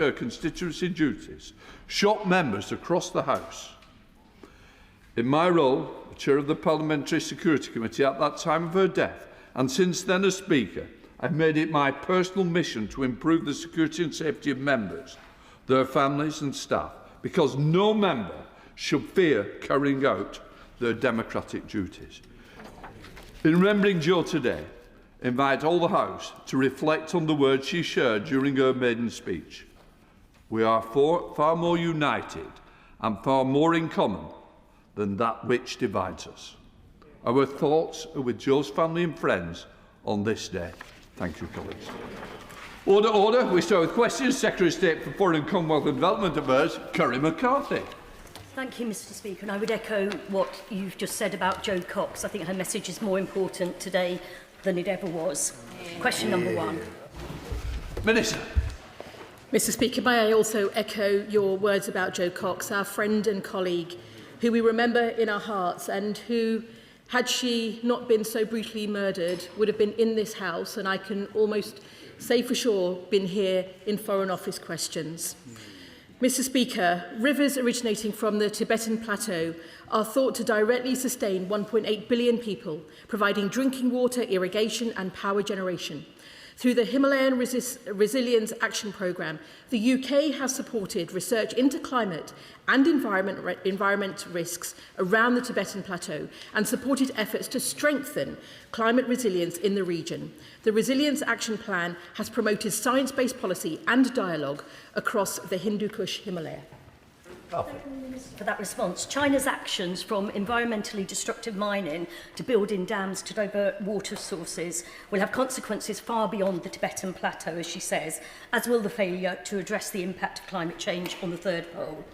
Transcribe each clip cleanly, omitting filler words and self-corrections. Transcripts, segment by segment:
her constituency duties shocked members across the House. In my role, as Chair of the Parliamentary Security Committee at that time of her death, and since then as Speaker, I've made it my personal mission to improve the security and safety of members, their families and staff, because no member should fear carrying out their democratic duties. In remembering Jo today, I invite all the House to reflect on the words she shared during her maiden speech. We are far more united and far more in common than that which divides us. Our thoughts are with Jo's family and friends on this day. Thank you, colleagues. Order, order. We start with questions. Secretary of State for Foreign, Commonwealth and Development Affairs, Kerry McCarthy. Thank you, Mr Speaker, and I would echo what you've just said about Jo Cox. I think her message is more important today than it ever was. Question number one. Minister. Mr Speaker, may I also echo your words about Jo Cox, our friend and colleague, who we remember in our hearts and who, had she not been so brutally murdered, would have been in this House, and I can almost say for sure been here in Foreign Office questions. Mr Speaker, rivers originating from the Tibetan Plateau are thought to directly sustain 1.8 billion people, providing drinking water, irrigation and power generation. Through the Himalayan Resilience Action Programme, the UK has supported research into climate and environment risks around the Tibetan Plateau and supported efforts to strengthen climate resilience in the region. The Resilience Action Plan has promoted science-based policy and dialogue across the Hindu Kush Himalaya. For that response, China's actions from environmentally destructive mining to building dams to divert water sources will have consequences far beyond the Tibetan Plateau, as she says, as will the failure to address the impact of climate change on the third pole.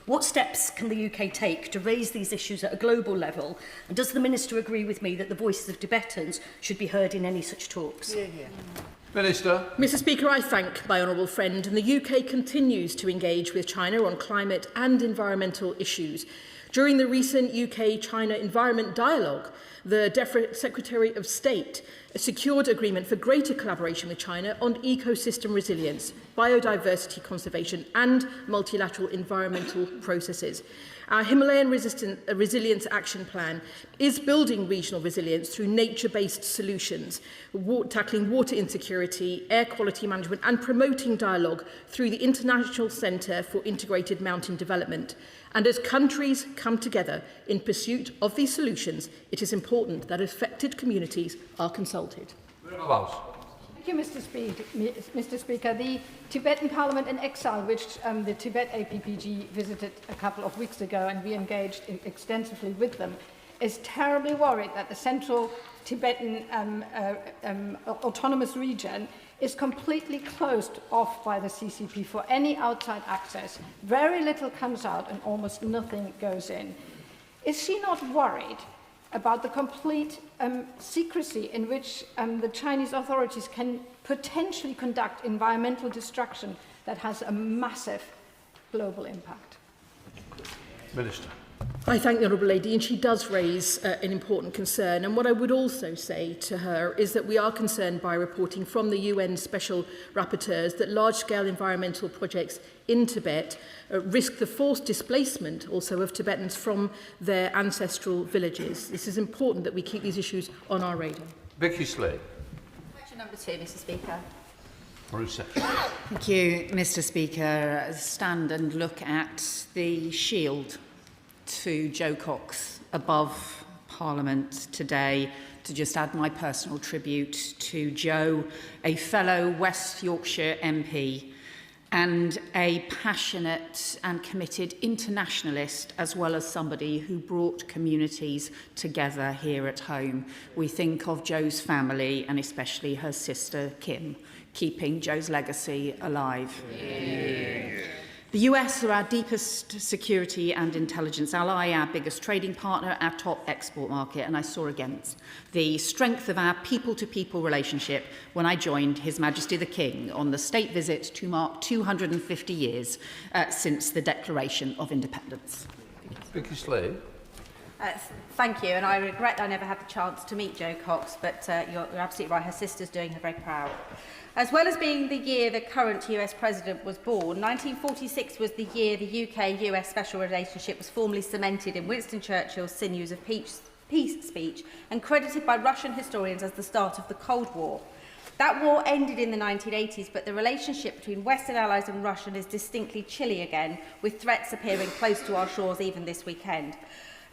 What steps can the UK take to raise these issues at a global level? And does the Minister agree with me that the voices of Tibetans should be heard in any such talks? Minister. Mr Speaker, I thank my honourable friend, and the UK continues to engage with China on climate and environmental issues. During the recent UK-China Environment Dialogue, the Secretary of State secured agreement for greater collaboration with China on ecosystem resilience, biodiversity conservation and multilateral environmental processes. Our Himalayan Resilience Action Plan is building regional resilience through nature-based solutions, tackling water insecurity, air quality management and promoting dialogue through the International Centre for Integrated Mountain Development. And as countries come together in pursuit of these solutions, it is important that affected communities are consulted. Thank you, Mr. Speaker. The Tibetan Parliament in Exile, which the Tibet APPG visited a couple of weeks ago, and we engaged extensively with them, is terribly worried that the central Tibetan autonomous region is completely closed off by the CCP for any outside access. Very little comes out and almost nothing goes in. Is she not worried about the complete secrecy in which the Chinese authorities can potentially conduct environmental destruction that has a massive global impact? Minister. I thank the Honourable Lady, and she does raise an important concern. And what I would also say to her is that we are concerned by reporting from the UN Special Rapporteurs that large-scale environmental projects in Tibet risk the forced displacement also of Tibetans from their ancestral villages. This is important that we keep these issues on our radar. Vicky Slade. Question number 2, Mr Speaker. Thank you, Mr Speaker. Stand and look at the shield to Jo Cox above Parliament today to just add my personal tribute to Jo, a fellow West Yorkshire MP and a passionate and committed internationalist, as well as somebody who brought communities together here at home. We think of Jo's family and especially her sister Kim, keeping Jo's legacy alive. Yeah. The US are our deepest security and intelligence ally, our biggest trading partner, our top export market, and I saw again the strength of our people-to-people relationship when I joined His Majesty the King on the state visit to mark 250 years since the Declaration of Independence. Vicky Slade. Thank you, and I regret I never had the chance to meet Jo Cox, but you're absolutely right, her sister's doing her very proud. As well as being the year the current US President was born, 1946 was the year the UK-US special relationship was formally cemented in Winston Churchill's Sinews of Peace speech and credited by Russian historians as the start of the Cold War. That war ended in the 1980s, but the relationship between Western allies and Russia is distinctly chilly again, with threats appearing close to our shores even this weekend.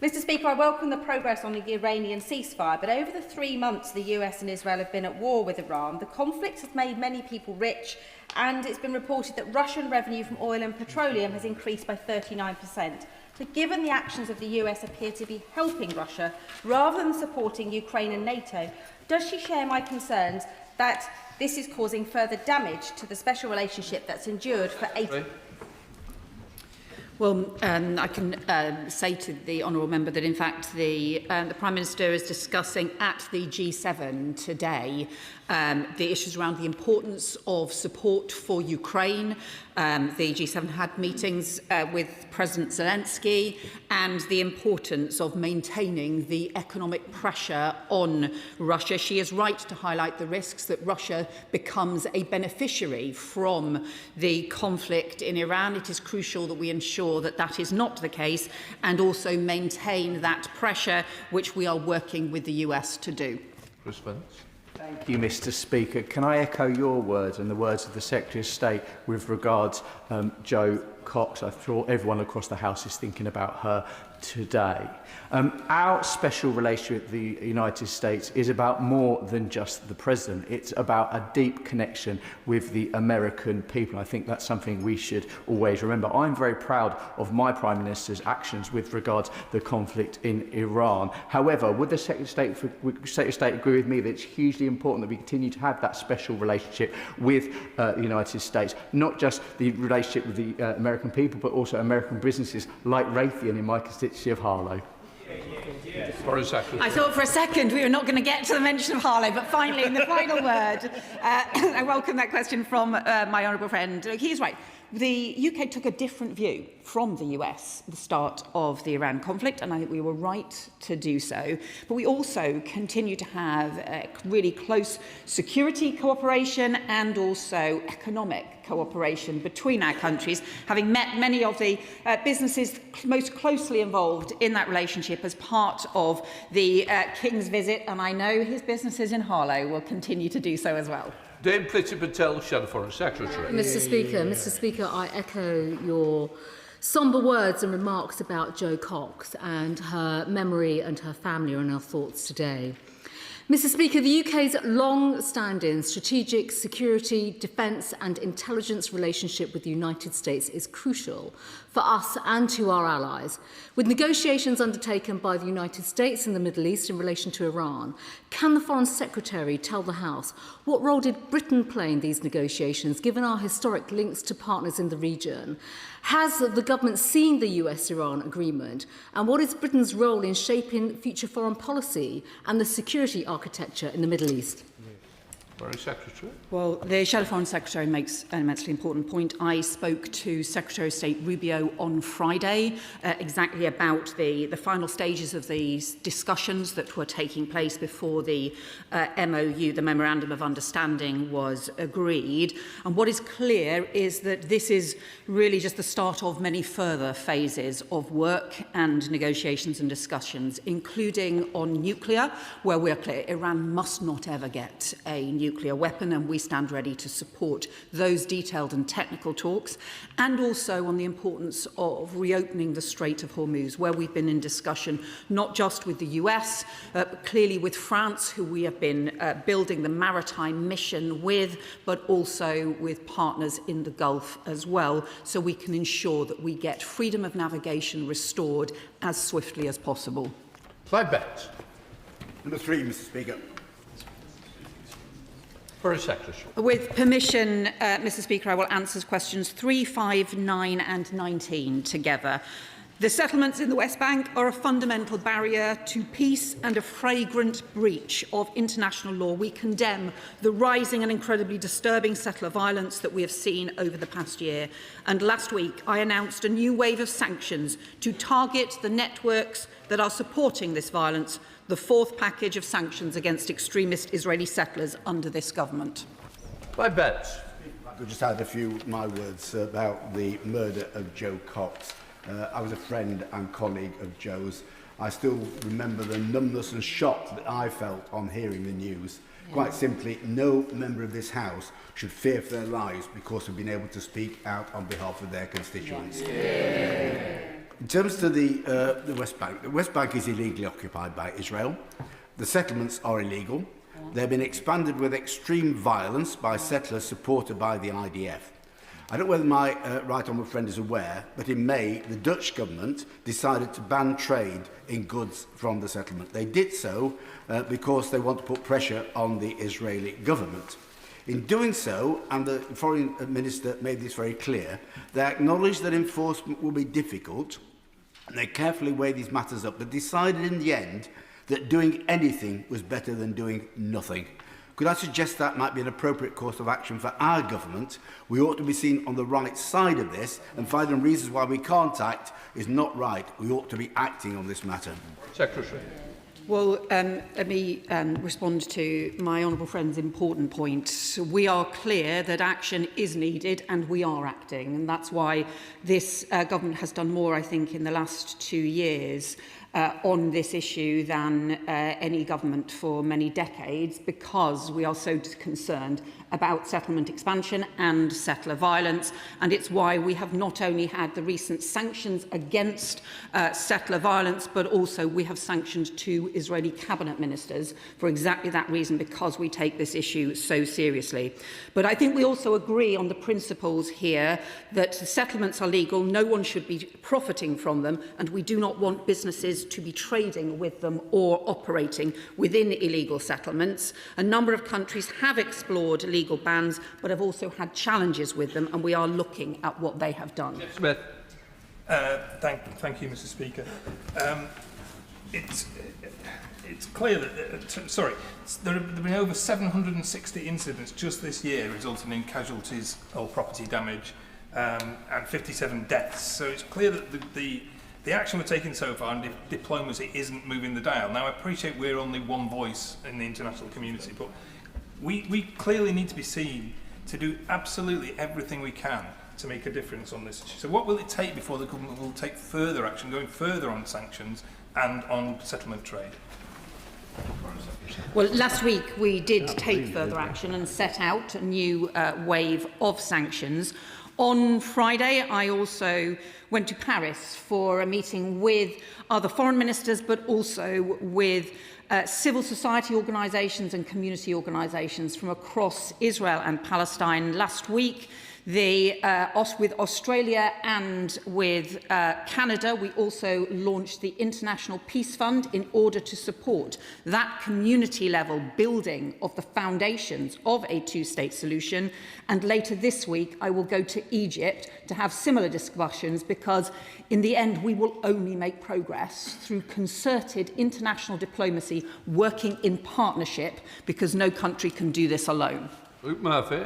Mr. Speaker, I welcome the progress on the Iranian ceasefire, but over the 3 months the US and Israel have been at war with Iran, the conflict has made many people rich, and it's been reported that Russian revenue from oil and petroleum has increased by 39%. So given the actions of the US appear to be helping Russia rather than supporting Ukraine and NATO, does she share my concerns that this is causing further damage to the special relationship that's endured for 8 Well, I can say to the honourable member that, in fact, the Prime Minister is discussing at the G7 today the issues around the importance of support for Ukraine. The G7 had meetings with President Zelensky and the importance of maintaining the economic pressure on Russia. She is right to highlight the risks that Russia becomes a beneficiary from the conflict in Iran. It is crucial that we ensure that that is not the case and also maintain that pressure, which we are working with the US to do. Response. Thank you, Mr. Speaker. Can I echo your words and the words of the Secretary of State with regards Jo Cox? I'm sure everyone across the House is thinking about her today. Our special relationship with the United States is about more than just the President. It's about a deep connection with the American people. I think that's something we should always remember. I'm very proud of my Prime Minister's actions with regards to the conflict in Iran. However, would the Secretary of State agree with me that it's hugely important that we continue to have that special relationship with the United States, not just the relationship with the American people, but also American businesses like Raytheon in my constituency of Harlow? I thought for a second we were not going to get to the mention of Harlow, but finally, in the final word, I welcome that question from my honourable friend. He's right. The UK took a different view from the US at the start of the Iran conflict, and I think we were right to do so. But we also continue to have really close security cooperation and also economic cooperation between our countries, having met many of the businesses most closely involved in that relationship as part of the King's visit, and I know his businesses in Harlow will continue to do so as well. Dame Priti Patel, Shadow Foreign Secretary. Mr. Speaker, I echo your sombre words and remarks about Jo Cox, and her memory and her family are in our thoughts today. Mr. Speaker, the UK's long-standing strategic security, defence and intelligence relationship with the United States is crucial for us and to our allies. With negotiations undertaken by the United States in the Middle East in relation to Iran, can the Foreign Secretary tell the House what role did Britain play in these negotiations, given our historic links to partners in the region? Has the government seen the US-Iran agreement? And what is Britain's role in shaping future foreign policy and the security architecture in the Middle East? Foreign Secretary. Well, the Shadow Foreign Secretary makes an immensely important point. I spoke to Secretary of State Rubio on Friday exactly about the final stages of these discussions that were taking place before the MOU, the Memorandum of Understanding, was agreed. And what is clear is that this is really just the start of many further phases of work and negotiations and discussions, including on nuclear, where we're clear Iran must not ever get a nuclear weapon, and we stand ready to support those detailed and technical talks, and also on the importance of reopening the Strait of Hormuz, where we've been in discussion not just with the US, but clearly with France, who we have been building the maritime mission with, but also with partners in the Gulf as well, so we can ensure that we get freedom of navigation restored as swiftly as possible. Clive Betts. Number 3, Mr. Speaker. Foreign Secretary. With permission, Mr. Speaker, I will answer questions 3, 5, 9 and 19 together. The settlements in the West Bank are a fundamental barrier to peace and a flagrant breach of international law. We condemn the rising and incredibly disturbing settler violence that we have seen over the past year. And last week, I announced a new wave of sanctions to target the networks that are supporting this violence, the 4th package of sanctions against extremist Israeli settlers under this government. By Betts. I could just add a few of my words about the murder of Joe Cox. I was a friend and colleague of Joe's. I still remember the numbness and shock that I felt on hearing the news. Yeah. Quite simply, no member of this House should fear for their lives because of being able to speak out on behalf of their constituents. Yeah. In terms of the West Bank is illegally occupied by Israel. The settlements are illegal. They've been expanded with extreme violence by settlers supported by the IDF. I don't know whether my right honourable friend is aware, but in May, the Dutch government decided to ban trade in goods from the settlement. They did so because they want to put pressure on the Israeli government. In doing so, and the foreign minister made this very clear, they acknowledged that enforcement will be difficult, and they carefully weighed these matters up, but decided in the end that doing anything was better than doing nothing. Could I suggest that might be an appropriate course of action for our government? We ought to be seen on the right side of this, and finding reasons why we can't act is not right. We ought to be acting on this matter. Secretary. Well, let me respond to my honourable friend's important point. We are clear that action is needed and we are acting, and that's why this government has done more, I think, in the last 2 years on this issue than any government for many decades, because we are so concerned about settlement expansion and settler violence. And it's why we have not only had the recent sanctions against settler violence, but also we have sanctioned 2 Israeli cabinet ministers for exactly that reason, because we take this issue so seriously. But I think we also agree on the principles here that settlements are legal, no one should be profiting from them, and we do not want businesses to be trading with them or operating within illegal settlements. A number of countries have explored legal bans, but have also had challenges with them, and we are looking at what they have done. Smith. Thank you, Mr. Speaker. It's clear that there have been over 760 incidents just this year, resulting in casualties or property damage, and 57 deaths. So it's clear that the action we're taking so far and diplomacy isn't moving the dial. Now, I appreciate we're only one voice in the international community, but we clearly need to be seen to do absolutely everything we can to make a difference on this issue. So what will it take before the government will take further action, going further on sanctions and on settlement trade? Well, last week we did take further action and set out a new wave of sanctions. On Friday, I also went to Paris for a meeting with other foreign ministers, but also with civil society organisations and community organisations from across Israel and Palestine. Last week, with Australia and with Canada, we also launched the International Peace Fund in order to support that community-level building of the foundations of a two-state solution. And later this week, I will go to Egypt to have similar discussions, because in the end, we will only make progress through concerted international diplomacy, working in partnership, because no country can do this alone. Luke Murphy.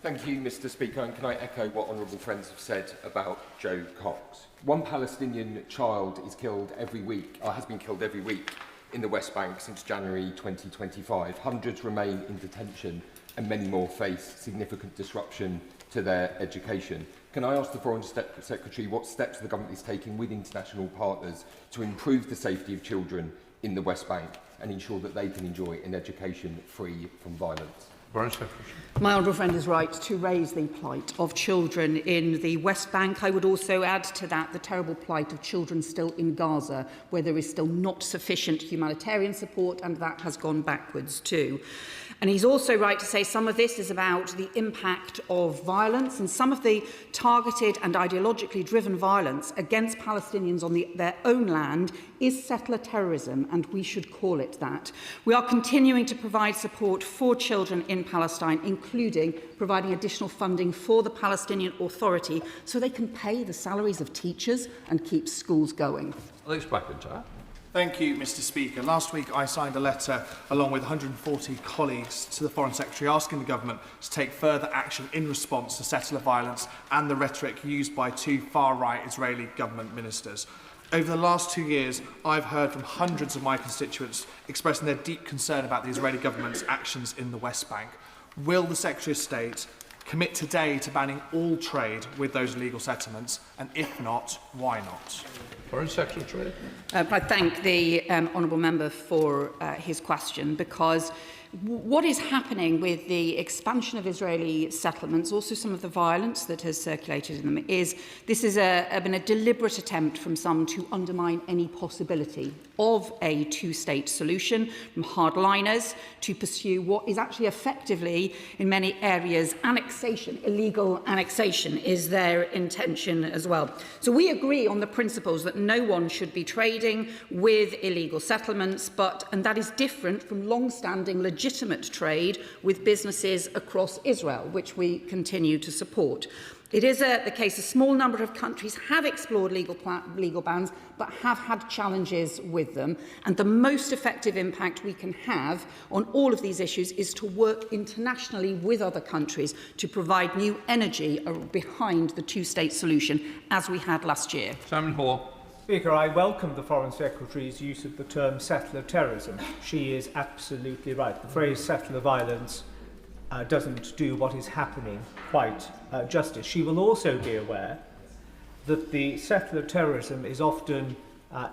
Thank you, Mr. Speaker, and can I echo what honourable friends have said about Joe Cox? One Palestinian child is killed every week, or has been killed every week, in the West Bank since January 2025. Hundreds remain in detention, and many more face significant disruption to their education. Can I ask the Foreign Secretary what steps the government is taking with international partners to improve the safety of children in the West Bank and ensure that they can enjoy an education free from violence? My honourable friend is right to raise the plight of children in the West Bank. I would also add to that the terrible plight of children still in Gaza, where there is still not sufficient humanitarian support, and that has gone backwards too. And he's also right to say some of this is about the impact of violence, and some of the targeted and ideologically driven violence against Palestinians on their own land is settler terrorism, and we should call it that. We are continuing to provide support for children in Palestine, including providing additional funding for the Palestinian Authority so they can pay the salaries of teachers and keep schools going. Alex McIntyre. Thank you, Mr. Speaker. Last week I signed a letter along with 140 colleagues to the Foreign Secretary asking the government to take further action in response to settler violence and the rhetoric used by 2 far-right Israeli government ministers. Over the last 2 years, I've heard from hundreds of my constituents expressing their deep concern about the Israeli government's actions in the West Bank. Will the Secretary of State commit today to banning all trade with those illegal settlements? And if not, why not? Foreign Secretary. I thank the honourable member for his question, because what is happening with the expansion of Israeli settlements, also some of the violence that has circulated in them, is this has been a deliberate attempt from some to undermine any possibility of a two-state solution, from hardliners to pursue what is actually effectively, in many areas, annexation. Illegal annexation is their intention as well. So we agree on the principles that no one should be trading with illegal settlements, and that is different from long-standing legitimate trade with businesses across Israel, which we continue to support. It is the case a small number of countries have explored legal bans, but have had challenges with them. And the most effective impact we can have on all of these issues is to work internationally with other countries to provide new energy behind the two-state solution, as we had last year. Simon Hoare. Speaker, I welcome the Foreign Secretary's use of the term settler terrorism. She is absolutely right. The phrase settler violence doesn't do what is happening quite justice. She will also be aware that the settler terrorism is often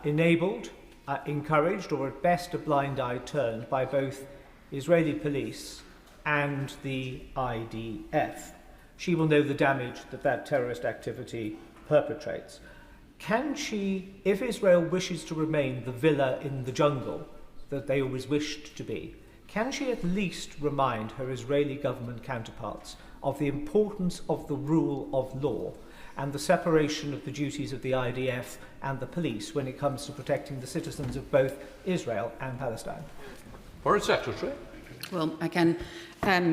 enabled, encouraged, or at best a blind eye turned by both Israeli police and the IDF. She will know the damage that terrorist activity perpetrates. Can she, if Israel wishes to remain the villa in the jungle that they always wished to be, can she at least remind her Israeli government counterparts of the importance of the rule of law and the separation of the duties of the IDF and the police when it comes to protecting the citizens of both Israel and Palestine? Foreign Secretary. Well, I can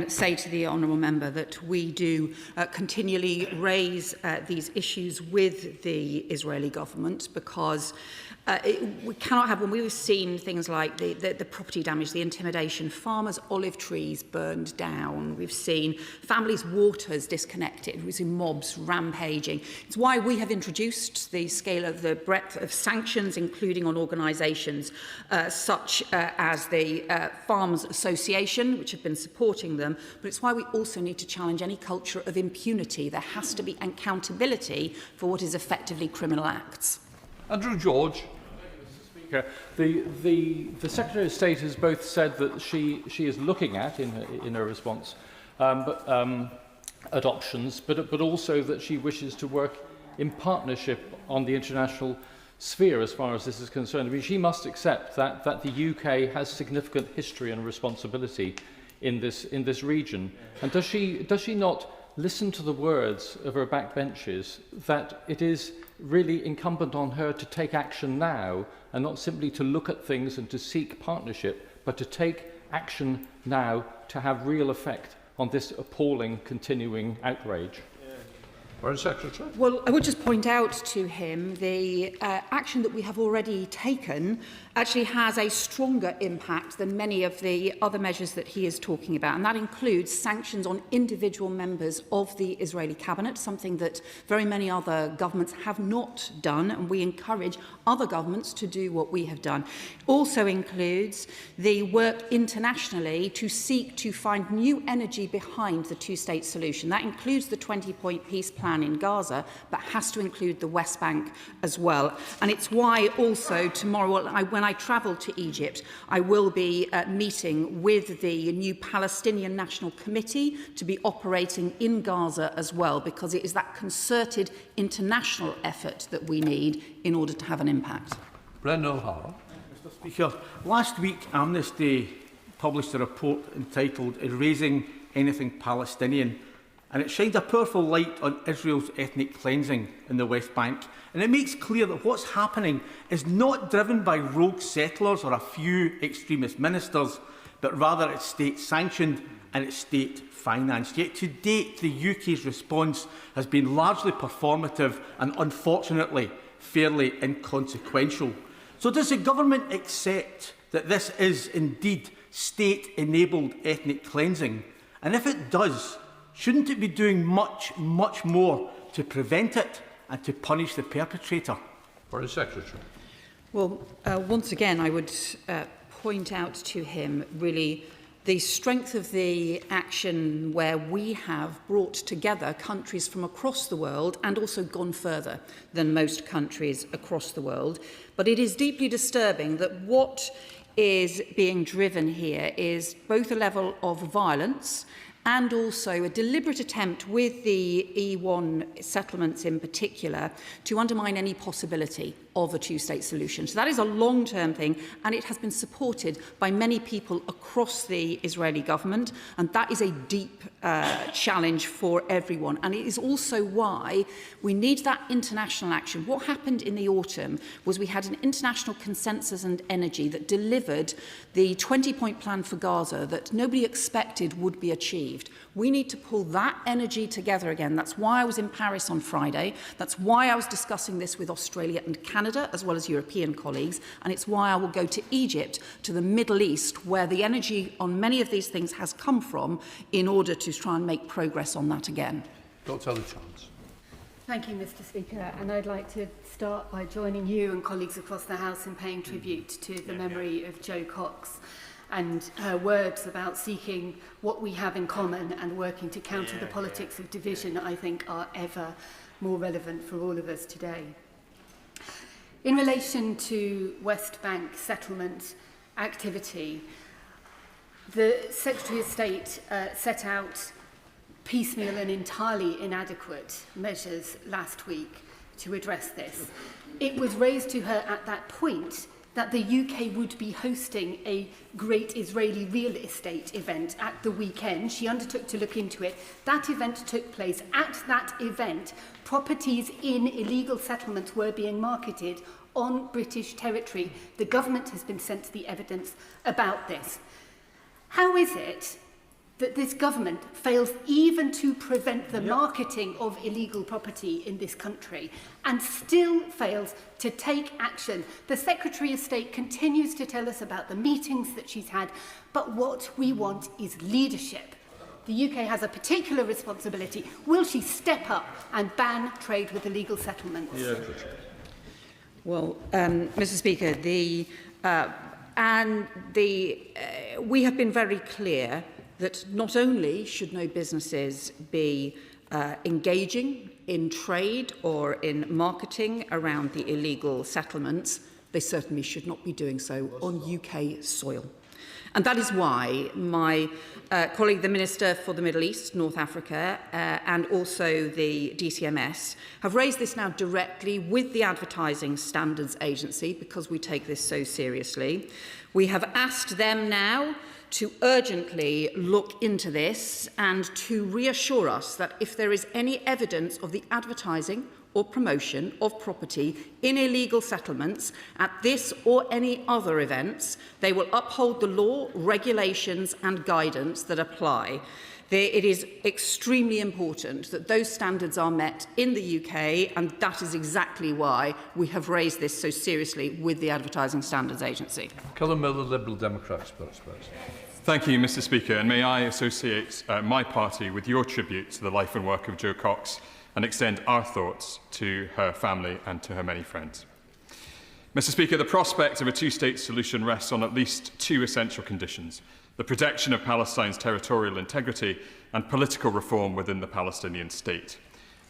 say to the honourable member that we do continually raise these issues with the Israeli government, because we cannot have, when we've seen things like the property damage, the intimidation, farmers' olive trees burned down, we've seen families' waters disconnected, we've seen mobs rampaging. It's why we have introduced the scale of the breadth of sanctions, including on organisations such as the Farmers Association, which have been supporting them, but it's why we also need to challenge any culture of impunity. There has to be accountability for what is effectively criminal acts. Andrew George. The Secretary of State has both said that she is looking at, in her response, at options, but also that she wishes to work in partnership on the international sphere as far as this is concerned. I mean, she must accept that the UK has significant history and responsibility in this region. And does she not listen to the words of her backbenchers that it is really incumbent on her to take action now, and not simply to look at things and to seek partnership, but to take action now to have real effect on this appalling continuing outrage? Foreign Secretary. Well, I would just point out to him the action that we have already taken actually has a stronger impact than many of the other measures that he is talking about, and that includes sanctions on individual members of the Israeli cabinet, something that very many other governments have not done, and we encourage other governments to do what we have done. It also includes the work internationally to seek to find new energy behind the two-state solution. That includes the 20-point peace plan in Gaza, but has to include the West Bank as well. And it's why also tomorrow, when I travel to Egypt, I will be meeting with the new Palestinian National Committee to be operating in Gaza as well, because it is that concerted international effort that we need in order to have an impact. Brendan O'Hara. Mr. Speaker, last week Amnesty published a report entitled Erasing Anything Palestinian, and it shined a powerful light on Israel's ethnic cleansing in the West Bank. And it makes clear that what's happening is not driven by rogue settlers or a few extremist ministers, but rather it's state-sanctioned and it's state-financed. Yet to date, the UK's response has been largely performative and, unfortunately, fairly inconsequential. So does the government accept that this is indeed state-enabled ethnic cleansing? And if it does, shouldn't it be doing much, much more to prevent it and to punish the perpetrator? Foreign Secretary. Well, once again, I would point out to him really the strength of the action where we have brought together countries from across the world and also gone further than most countries across the world. But it is deeply disturbing that what is being driven here is both a level of violence and also a deliberate attempt with the E1 settlements in particular to undermine any possibility of a two-state solution. So that is a long-term thing, and it has been supported by many people across the Israeli government, and that is a deep challenge for everyone. And it is also why we need that international action. What happened in the autumn was we had an international consensus and energy that delivered the 20-point plan for Gaza that nobody expected would be achieved. We need to pull that energy together again. That's why I was in Paris on Friday. That's why I was discussing this with Australia and Canada, as well as European colleagues. And it's why I will go to Egypt, to the Middle East, where the energy on many of these things has come from, in order to try and make progress on that again. Dr. Chance. Thank you, Mr. Speaker. And I'd like to start by joining you and colleagues across the House in paying tribute to the memory of Jo Cox and her words about seeking what we have in common and working to counter the politics of division, I think, are ever more relevant for all of us today. In relation to West Bank settlement activity, the Secretary of State set out piecemeal and entirely inadequate measures last week to address this. It was raised to her at that point that the UK would be hosting a great Israeli real estate event at the weekend. She undertook to look into it. That event took place. At that event, properties in illegal settlements were being marketed on British territory. The government has been sent the evidence about this. How is it that this government fails even to prevent the marketing of illegal property in this country and still fails to take action? The Secretary of State continues to tell us about the meetings that she's had, but what we want is leadership. The UK has a particular responsibility. Will she step up and ban trade with illegal settlements? Well, Mr. Speaker, we have been very clear that not only should no businesses be engaging in trade or in marketing around the illegal settlements, they certainly should not be doing so on UK soil. And that is why my colleague, the Minister for the Middle East, North Africa, and also the DCMS, have raised this now directly with the Advertising Standards Agency, because we take this so seriously. We have asked them now to urgently look into this and to reassure us that if there is any evidence of the advertising or promotion of property in illegal settlements at this or any other events, they will uphold the law, regulations and guidance that apply. It is extremely important that those standards are met in the UK, and that is exactly why we have raised this so seriously with the Advertising Standards Agency. Callum Miller, Liberal Democrat, spokesperson. Thank you, Mr. Speaker, and may I associate my party with your tribute to the life and work of Jo Cox and extend our thoughts to her family and to her many friends. Mr. Speaker, the prospect of a two-state solution rests on at least two essential conditions: the protection of Palestine's territorial integrity and political reform within the Palestinian state.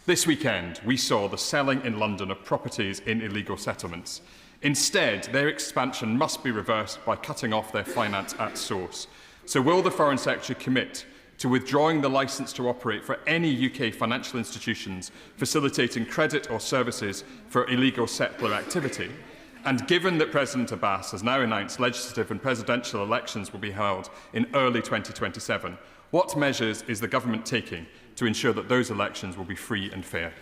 This weekend, we saw the selling in London of properties in illegal settlements. Instead, their expansion must be reversed by cutting off their finance at source. So will the Foreign Secretary commit to withdrawing the licence to operate for any UK financial institutions facilitating credit or services for illegal settler activity? And given that President Abbas has now announced legislative and presidential elections will be held in early 2027, what measures is the government taking to ensure that those elections will be free and fair?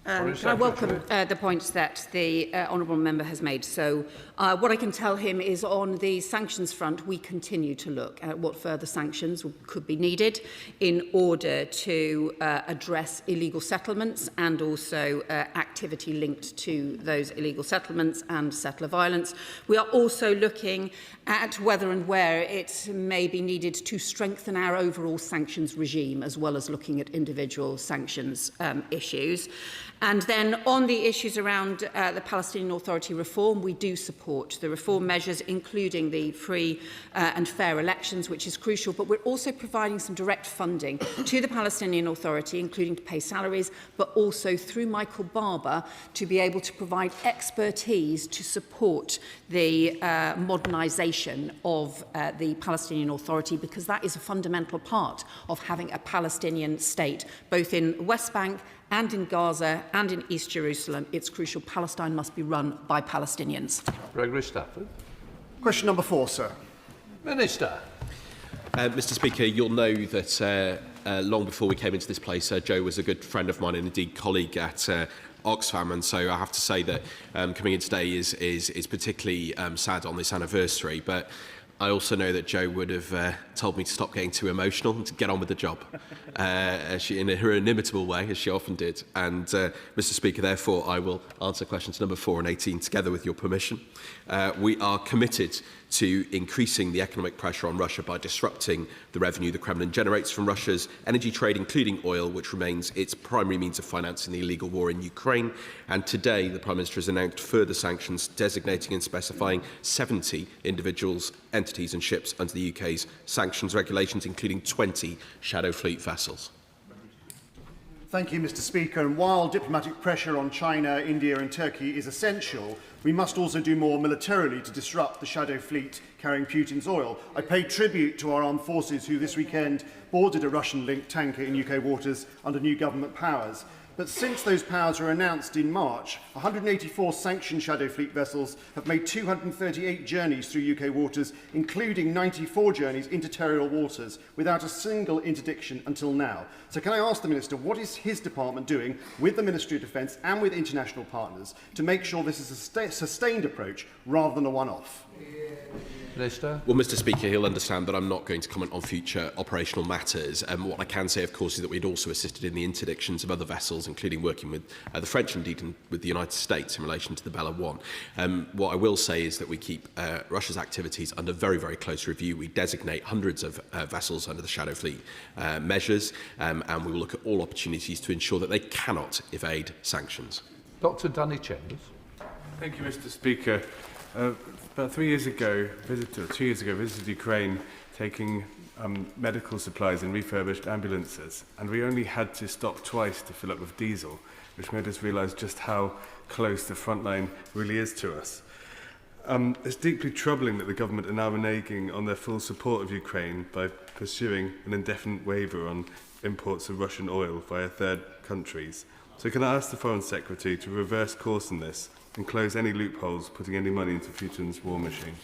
I welcome the points that the honourable member has made. So what I can tell him is on the sanctions front, we continue to look at what further sanctions could be needed in order to address illegal settlements and also activity linked to those illegal settlements and settler violence. We are also looking at whether and where it may be needed to strengthen our overall sanctions regime, as well as looking at individual sanctions issues. And then on the issues around the Palestinian Authority reform, we do support the reform measures, including the free and fair elections, which is crucial, but we're also providing some direct funding to the Palestinian Authority, including to pay salaries, but also through Michael Barber to be able to provide expertise to support the modernisation of the Palestinian Authority, because that is a fundamental part of having a Palestinian state, both in West Bank and in Gaza and in East Jerusalem. It's crucial. Palestine must be run by Palestinians. Gregory Stafford. Question number 4, sir. Minister. Mr Speaker, you'll know that long before we came into this place, Joe was a good friend of mine and indeed colleague at Oxfam, and so I have to say that coming in today is particularly sad on this anniversary, but I also know that Joe would have told me to stop getting too emotional and to get on with the job in her inimitable way, as she often did. And, Mr Speaker, therefore, I will answer questions number 4 and 18 together with your permission. We are committed to increasing the economic pressure on Russia by disrupting the revenue the Kremlin generates from Russia's energy trade, including oil, which remains its primary means of financing the illegal war in Ukraine. And today, the Prime Minister has announced further sanctions, designating and specifying 70 individuals, entities and ships under the UK's sanctions regulations, including 20 shadow fleet vessels. Thank you, Mr Speaker. And while diplomatic pressure on China, India and Turkey is essential, we must also do more militarily to disrupt the shadow fleet carrying Putin's oil. I pay tribute to our armed forces who this weekend boarded a Russian-linked tanker in UK waters under new government powers. But since those powers were announced in March, 184 sanctioned shadow fleet vessels have made 238 journeys through UK waters, including 94 journeys into territorial waters, without a single interdiction until now. So can I ask the Minister, what is his department doing with the Ministry of Defence and with international partners to make sure this is a sustained approach rather than a one-off? Minister. Well, Mr Speaker, he'll understand that I'm not going to comment on future operational matters. What I can say, of course, is that we'd also assisted in the interdictions of other vessels, including working with the French, indeed, and with the United States in relation to the Bella 1. What I will say is that we keep Russia's activities under very, very close review. We designate hundreds of vessels under the Shadow Fleet measures, and we will look at all opportunities to ensure that they cannot evade sanctions. Dr Danny Chambers. Thank you, Mr Speaker. About 2 years ago, visited Ukraine taking medical supplies in refurbished ambulances, and we only had to stop twice to fill up with diesel, which made us realise just how close the front line really is to us. It's deeply troubling that the government are now reneging on their full support of Ukraine by pursuing an indefinite waiver on imports of Russian oil via third countries. So can I ask the Foreign Secretary to reverse course on this and close any loopholes putting any money into Putin's war machine?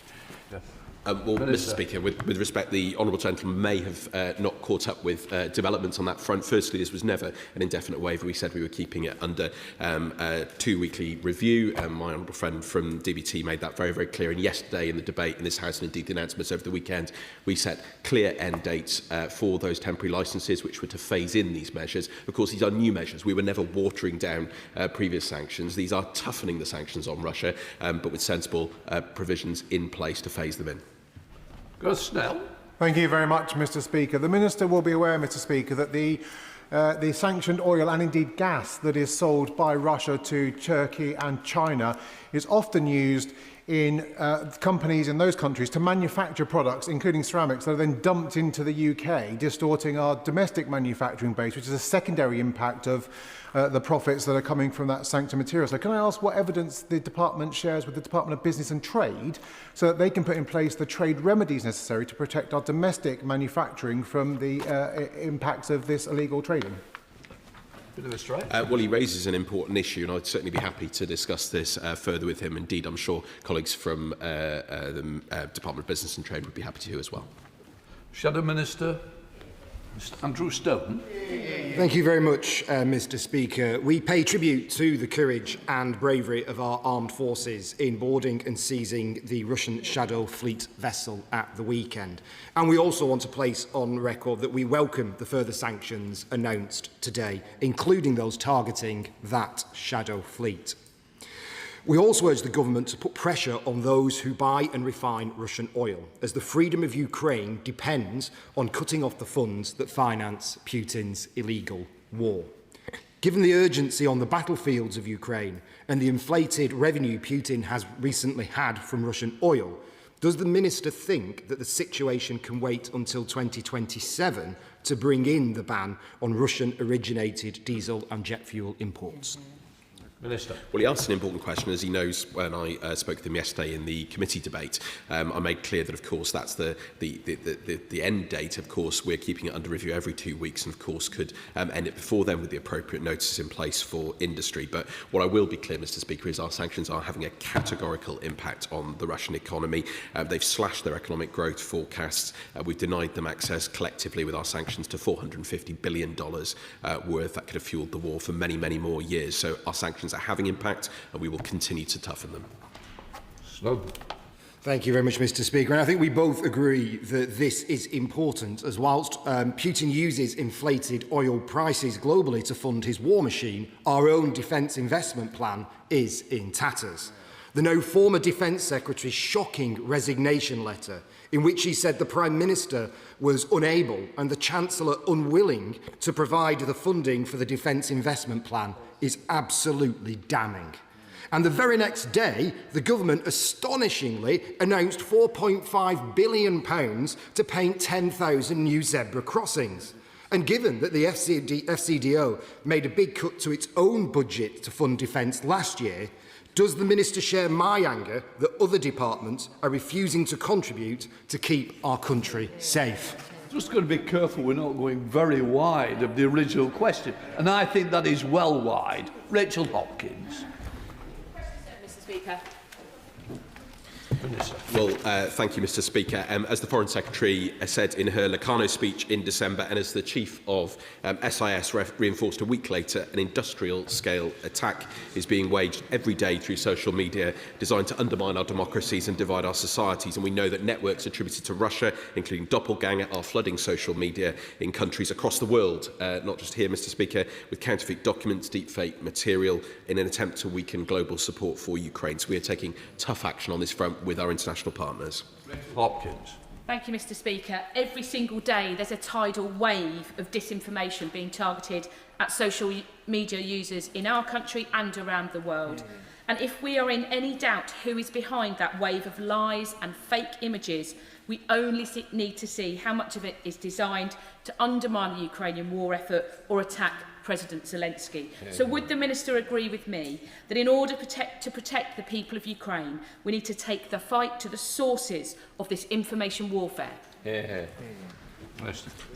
Yes. Well, Mr Speaker, with respect, the Honourable Gentleman may have not caught up with developments on that front. Firstly, this was never an indefinite waiver. We said we were keeping it under a 2-weekly review. My honourable friend from DBT made that very, very clear. And yesterday in the debate in this House, and indeed the announcements over the weekend, we set clear end dates for those temporary licences, which were to phase in these measures. Of course, these are new measures. We were never watering down previous sanctions. These are toughening the sanctions on Russia, but with sensible provisions in place to phase them in. Gus Snell. Thank you very much, Mr Speaker. The Minister will be aware, Mr Speaker, that the sanctioned oil and indeed gas that is sold by Russia to Turkey and China is often used in companies in those countries to manufacture products, including ceramics, that are then dumped into the UK, distorting our domestic manufacturing base, which is a secondary impact of the profits that are coming from that sanctioned material. So can I ask what evidence the Department shares with the Department of Business and Trade so that they can put in place the trade remedies necessary to protect our domestic manufacturing from the impacts of this illegal trading? Well, he raises an important issue, and I'd certainly be happy to discuss this further with him. Indeed, I'm sure colleagues from the Department of Business and Trade would be happy to as well. Shadow Minister, Mr Andrew Stone. Thank you very much, Mr Speaker. We pay tribute to the courage and bravery of our armed forces in boarding and seizing the Russian Shadow Fleet vessel at the weekend. And we also want to place on record that we welcome the further sanctions announced today, including those targeting that Shadow Fleet. We also urge the government to put pressure on those who buy and refine Russian oil, as the freedom of Ukraine depends on cutting off the funds that finance Putin's illegal war. Given the urgency on the battlefields of Ukraine and the inflated revenue Putin has recently had from Russian oil, does the Minister think that the situation can wait until 2027 to bring in the ban on Russian-originated diesel and jet fuel imports? Minister. Well, he asked an important question. As he knows, when I spoke with him yesterday in the committee debate, I made clear that, of course, that's the end date. Of course, we're keeping it under review every 2 weeks and, of course, could end it before then with the appropriate notices in place for industry. But what I will be clear, Mr Speaker, is our sanctions are having a categorical impact on the Russian economy. They've slashed their economic growth forecasts. We've denied them access collectively with our sanctions to $450 billion worth that could have fueled the war for many, many more years. So our sanctions are having impact, and we will continue to toughen them. Thank you very much, Mr Speaker. And I think we both agree that this is important, as whilst Putin uses inflated oil prices globally to fund his war machine, our own defence investment plan is in tatters. The now former Defence Secretary's shocking resignation letter, in which he said the Prime Minister was unable and the Chancellor unwilling to provide the funding for the Defence Investment Plan, is absolutely damning. And the very next day, the government astonishingly announced £4.5 billion to paint 10,000 new zebra crossings. And given that the FCDO made a big cut to its own budget to fund defence last year, does the Minister share my anger that other departments are refusing to contribute to keep our country safe? Just going to be careful we're not going very wide of the original question, and I think that is well wide. Rachel Hopkins. Mr Speaker. Well, thank you, Mr Speaker. As the Foreign Secretary said in her Locarno speech in December, and as the Chief of SIS reinforced a week later, an industrial-scale attack is being waged every day through social media designed to undermine our democracies and divide our societies. And we know that networks attributed to Russia, including Doppelganger, are flooding social media in countries across the world, not just here, Mr Speaker, with counterfeit documents, deepfake material, in an attempt to weaken global support for Ukraine. So we are taking tough action on this front with our international partners. Hopkins. Thank you, Mr Speaker. Every single day there's a tidal wave of disinformation being targeted at social media users in our country and around the world. And if we are in any doubt who is behind that wave of lies and fake images, we only need to see how much of it is designed to undermine the Ukrainian war effort or attack President Zelensky. So would the Minister agree with me that in order to protect the people of Ukraine, we need to take the fight to the sources of this information warfare?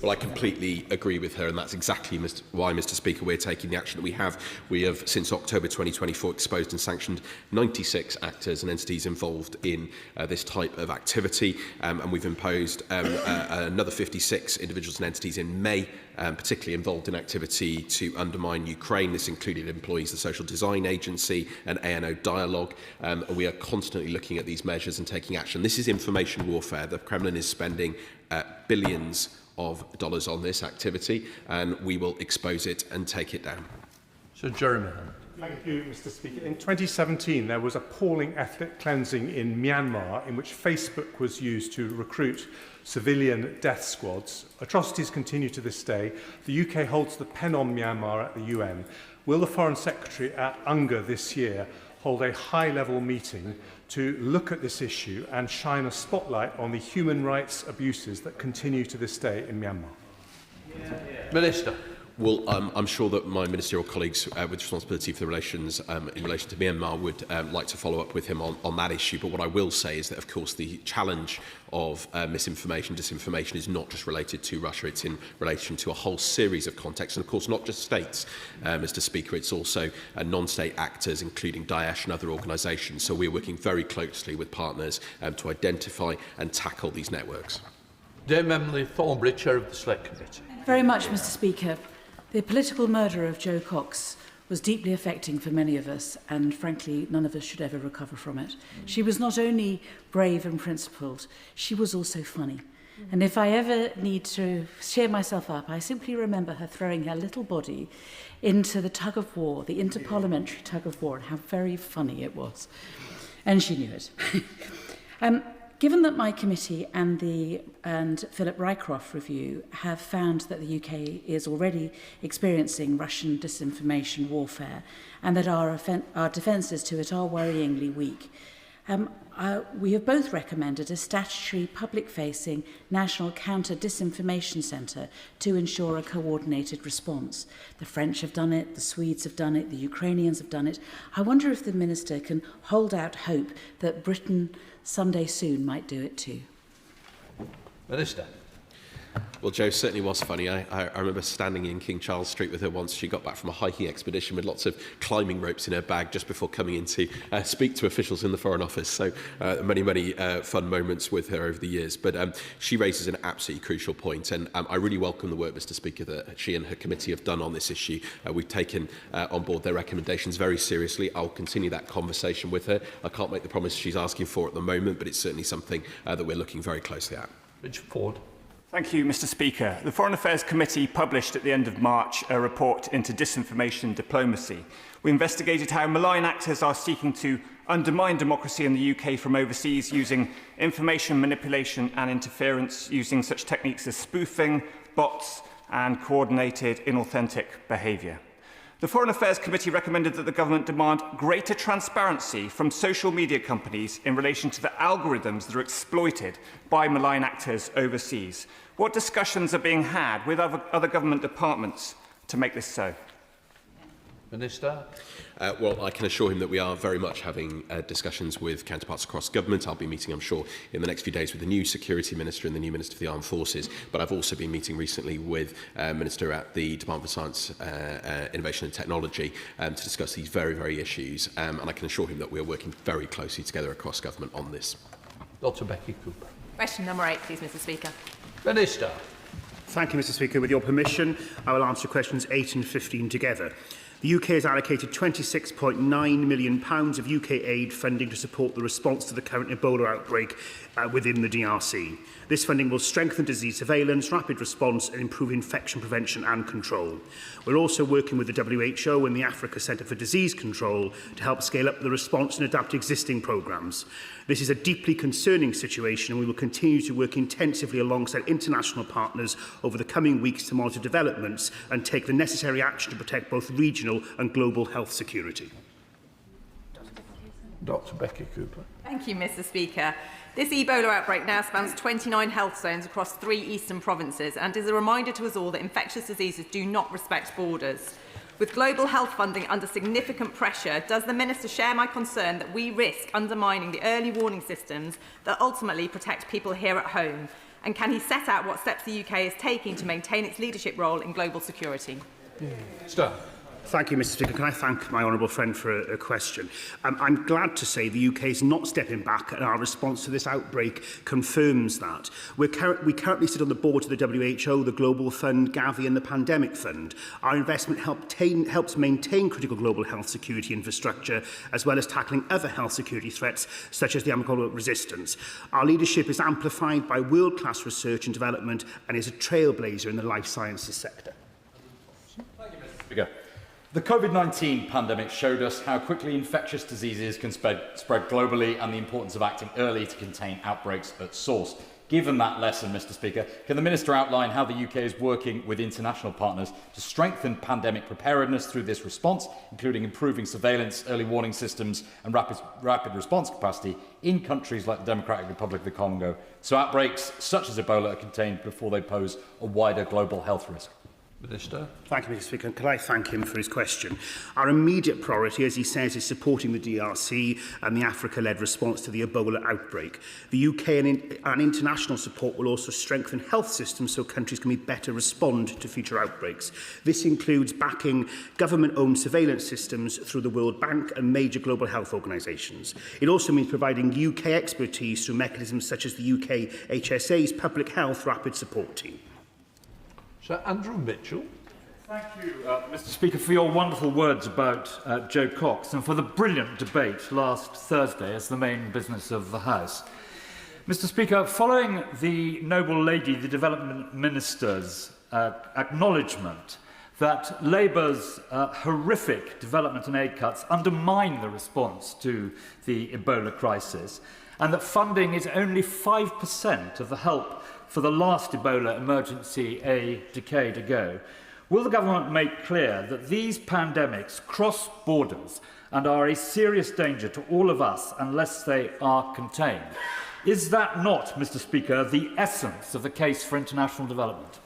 Well, I completely agree with her, and that's exactly why, Mr Speaker, we're taking the action that we have. We have, since October 2024, exposed and sanctioned 96 actors and entities involved in this type of activity, and we've imposed another 56 individuals and entities in May, particularly involved in activity to undermine Ukraine. This included employees of the Social Design Agency and ANO Dialogue. We are constantly looking at these measures and taking action. This is information warfare. The Kremlin is spending billions of dollars on this activity, and we will expose it and take it down. Sir Jeremy. Thank you, Mr Speaker. In 2017, there was appalling ethnic cleansing in Myanmar in which Facebook was used to recruit civilian death squads. Atrocities continue to this day. The UK holds the pen on Myanmar at the UN. Will the Foreign Secretary at UNGA this year hold a high-level meeting to look at this issue and shine a spotlight on the human rights abuses that continue to this day in Myanmar? Minister. Well, I'm sure that my ministerial colleagues with responsibility for the relations in relation to Myanmar would like to follow up with him on that issue. But what I will say is that, of course, the challenge of misinformation, disinformation is not just related to Russia. It's in relation to a whole series of contexts. And, of course, not just states, Mr Speaker. It's also non-state actors, including Daesh and other organisations. So we're working very closely with partners to identify and tackle these networks. Dame Emily Thornbury, Chair of the Select Committee. Very much, Mr Speaker. The political murder of Jo Cox was deeply affecting for many of us, and frankly, none of us should ever recover from it. She was not only brave and principled, she was also funny. And if I ever need to cheer myself up, I simply remember her throwing her little body into the tug of war, the interparliamentary tug of war, and how very funny it was. And she knew it. Given that my committee and Philip Rycroft review have found that the UK is already experiencing Russian disinformation warfare and that our defences to it are worryingly weak, we have both recommended a statutory public-facing national counter-disinformation centre to ensure a coordinated response. The French have done it, the Swedes have done it, the Ukrainians have done it. I wonder if the Minister can hold out hope that Britain someday soon might do it too. Minister. Well, Jo certainly was funny. I remember standing in King Charles Street with her once. She got back from a hiking expedition with lots of climbing ropes in her bag just before coming in to speak to officials in the Foreign Office. So many fun moments with her over the years. But she raises an absolutely crucial point, and I really welcome the work, Mr. Speaker, that she and her committee have done on this issue. We've taken on board their recommendations very seriously. I'll continue that conversation with her. I can't make the promise she's asking for at the moment, but it's certainly something that we're looking very closely at. Richard Ford. Thank you, Mr. Speaker. The Foreign Affairs Committee published at the end of March a report into disinformation diplomacy. We investigated how malign actors are seeking to undermine democracy in the UK from overseas using information manipulation and interference, using such techniques as spoofing, bots, and coordinated inauthentic behaviour. The Foreign Affairs Committee recommended that the government demand greater transparency from social media companies in relation to the algorithms that are exploited by malign actors overseas. What discussions are being had with other government departments to make this so? Minister. Well, I can assure him that we are very much having discussions with counterparts across government. I'll be meeting, I'm sure, in the next few days with the new Security Minister and the new Minister for the Armed Forces. But I've also been meeting recently with Minister at the Department for Science, Innovation and Technology to discuss these very issues. And I can assure him that we are working very closely together across government on this. Dr. Becky Cooper. Question number 8, please, Mr. Speaker. Minister. Thank you, Mr. Speaker. With your permission, I will answer questions 8 and 15 together. The UK has allocated £26.9 million of UK aid funding to support the response to the current Ebola outbreak within the DRC. This funding will strengthen disease surveillance, rapid response and improve infection prevention and control. We're also working with the WHO and the Africa Centre for Disease Control to help scale up the response and adapt existing programmes. This is a deeply concerning situation and we will continue to work intensively alongside international partners over the coming weeks to monitor developments and take the necessary action to protect both regional and global health security. Dr. Becky Cooper. Thank you, Mr. Speaker. This Ebola outbreak now spans 29 health zones across 3 eastern provinces and is a reminder to us all that infectious diseases do not respect borders. With global health funding under significant pressure, does the Minister share my concern that we risk undermining the early warning systems that ultimately protect people here at home? And can he set out what steps the UK is taking to maintain its leadership role in global security? Start. Thank you, Mr. Speaker. Can I thank my honourable friend for a question? I'm glad to say the UK is not stepping back and our response to this outbreak confirms that. We currently sit on the board of the WHO, the Global Fund, Gavi and the Pandemic Fund. Our investment helps maintain critical global health security infrastructure as well as tackling other health security threats such as the antimicrobial resistance. Our leadership is amplified by world-class research and development and is a trailblazer in the life sciences sector. Thank you, Mr. Speaker. The COVID-19 pandemic showed us how quickly infectious diseases can spread globally and the importance of acting early to contain outbreaks at source. Given that lesson, Mr. Speaker, can the Minister outline how the UK is working with international partners to strengthen pandemic preparedness through this response, including improving surveillance, early warning systems and rapid response capacity in countries like the Democratic Republic of the Congo, so outbreaks such as Ebola are contained before they pose a wider global health risk? Minister. Thank you, Mr. Speaker. And can I thank him for his question? Our immediate priority, as he says, is supporting the DRC and the Africa-led response to the Ebola outbreak. The UK and international support will also strengthen health systems so countries can better respond to future outbreaks. This includes backing government-owned surveillance systems through the World Bank and major global health organisations. It also means providing UK expertise through mechanisms such as the UK HSA's Public Health Rapid Support Team. Sir Andrew Mitchell. Thank you, Mr. Speaker, for your wonderful words about Jo Cox and for the brilliant debate last Thursday as the main business of the House. Mr. Speaker, following the noble lady, the Development Minister's acknowledgement that Labour's horrific development and aid cuts undermine the response to the Ebola crisis, and that funding is only 5% of the help for the last Ebola emergency a decade ago. Will the government make clear that these pandemics cross borders and are a serious danger to all of us unless they are contained? Is that not, Mr. Speaker, the essence of the case for international development?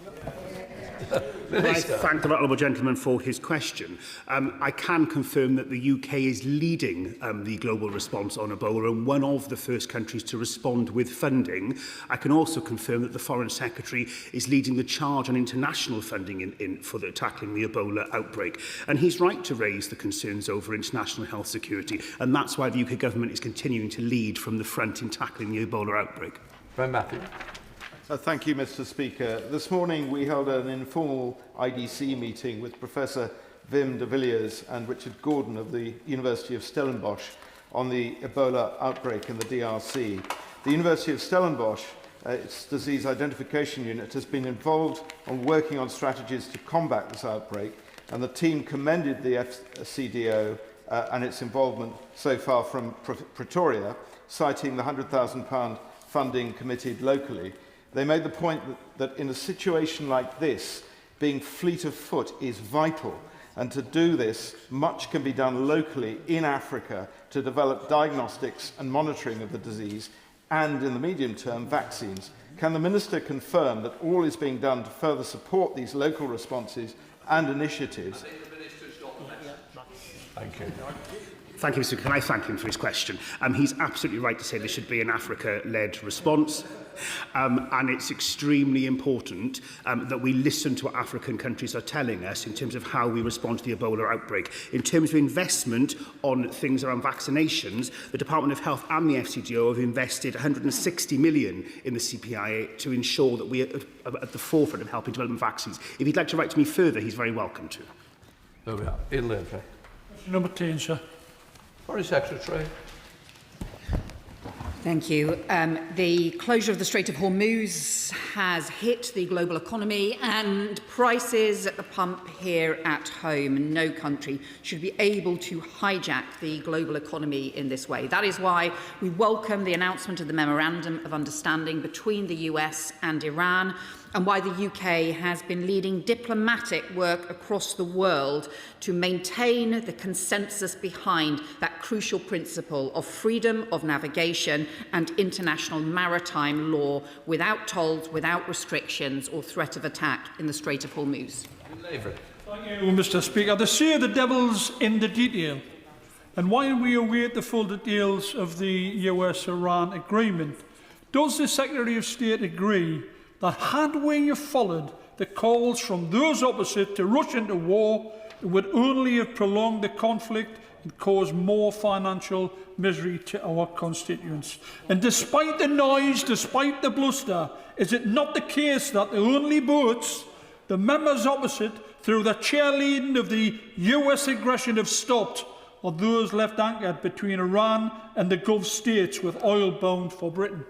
I thank the honourable gentleman for his question. I can confirm that the UK is leading the global response on Ebola and one of the first countries to respond with funding. I can also confirm that the Foreign Secretary is leading the charge on international funding for tackling the Ebola outbreak. And he's right to raise the concerns over international health security, and that's why the UK government is continuing to lead from the front in tackling the Ebola outbreak. Ben Matthew. Thank you, Mr. Speaker. This morning we held an informal IDC meeting with Professor Wim de Villiers and Richard Gordon of the University of Stellenbosch on the Ebola outbreak in the DRC. The University of Stellenbosch, its disease identification unit, has been involved on working on strategies to combat this outbreak, and the team commended the CDO and its involvement so far from Pretoria, citing the £100,000 funding committed locally. They made the point that in a situation like this, being fleet of foot is vital, and to do this, much can be done locally in Africa to develop diagnostics and monitoring of the disease, and in the medium term, vaccines. Can the Minister confirm that all is being done to further support these local responses and initiatives? Thank you. Thank you, Mr. Can I thank him for his question? He's absolutely right to say there should be an Africa-led response. And it's extremely important that we listen to what African countries are telling us in terms of how we respond to the Ebola outbreak. In terms of investment on things around vaccinations, the Department of Health and the FCDO have invested £160 million in the CPIA to ensure that we are at the forefront of helping develop vaccines. If he'd like to write to me further, he's very welcome to. There we are. In Labour. Number 10, sir. Foreign Secretary. Thank you. The closure of the Strait of Hormuz has hit the global economy and prices at the pump here at home. No country should be able to hijack the global economy in this way. That is why we welcome the announcement of the Memorandum of Understanding between the US and Iran, and why the UK has been leading diplomatic work across the world to maintain the consensus behind that crucial principle of freedom of navigation and international maritime law without tolls, without restrictions or threat of attack in the Strait of Hormuz. Thank you, Mr. Speaker. They say the devil's in the detail. And while we await the full details of the US-Iran agreement, does the Secretary of State agree that had we followed the calls from those opposite to rush into war, it would only have prolonged the conflict and caused more financial misery to our constituents? And despite the noise, despite the bluster, is it not the case that the only boats the members opposite, through the cheerleading of the US aggression, have stopped are those left anchored between Iran and the Gulf states with oil bound for Britain?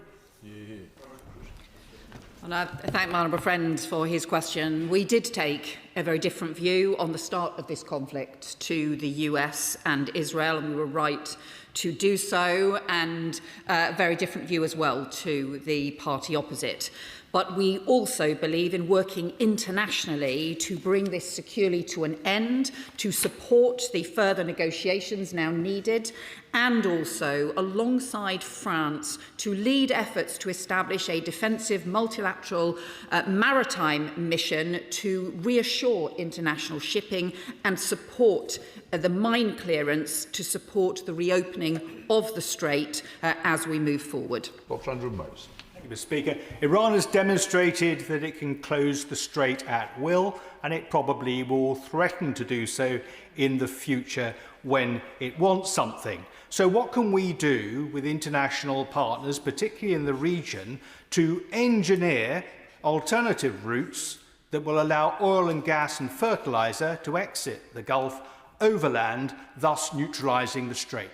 And I thank my honourable friend for his question. We did take a very different view on the start of this conflict to the US and Israel, and we were right to do so, and a very different view as well to the party opposite. But we also believe in working internationally to bring this securely to an end, to support the further negotiations now needed, and also, alongside France, to lead efforts to establish a defensive multilateral maritime mission to reassure international shipping and support the mine clearance to support the reopening of the strait as we move forward. Dr. Andrew Mose. Thank you, Mr. Speaker. Iran has demonstrated that it can close the strait at will, and it probably will threaten to do so in the future when it wants something. So what can we do with international partners, particularly in the region, to engineer alternative routes that will allow oil and gas and fertiliser to exit the Gulf overland, thus neutralising the strait?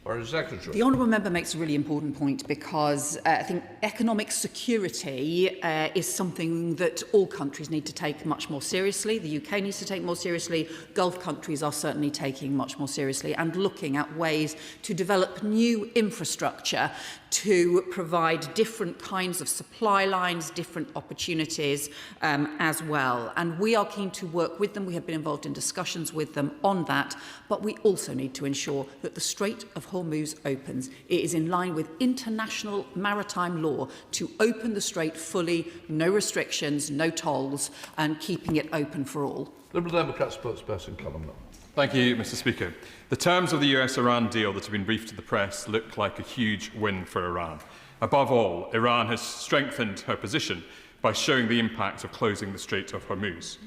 Foreign Secretary. The honourable member makes a really important point because I think economic security is something that all countries need to take much more seriously. The UK needs to take more seriously. Gulf countries are certainly taking much more seriously and looking at ways to develop new infrastructure to provide different kinds of supply lines, different opportunities as well. And we are keen to work with them. We have been involved in discussions with them on that. But we also need to ensure that the Strait of Hormuz opens. It is in line with international maritime law to open the strait fully, no restrictions, no tolls, and keeping it open for all. Liberal Democrat spokesperson Colin Milne. Thank you, Mr. Speaker. The terms of the US-Iran deal that have been briefed to the press look like a huge win for Iran. Above all, Iran has strengthened her position by showing the impact of closing the Strait of Hormuz.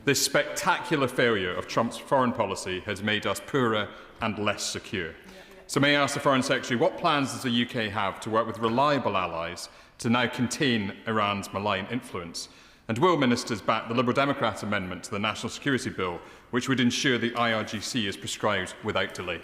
This spectacular failure of Trump's foreign policy has made us poorer and less secure. So may I ask the Foreign Secretary, what plans does the UK have to work with reliable allies to now contain Iran's malign influence? And will ministers back the Liberal Democrat amendment to the National Security Bill, which would ensure the IRGC is prescribed without delay?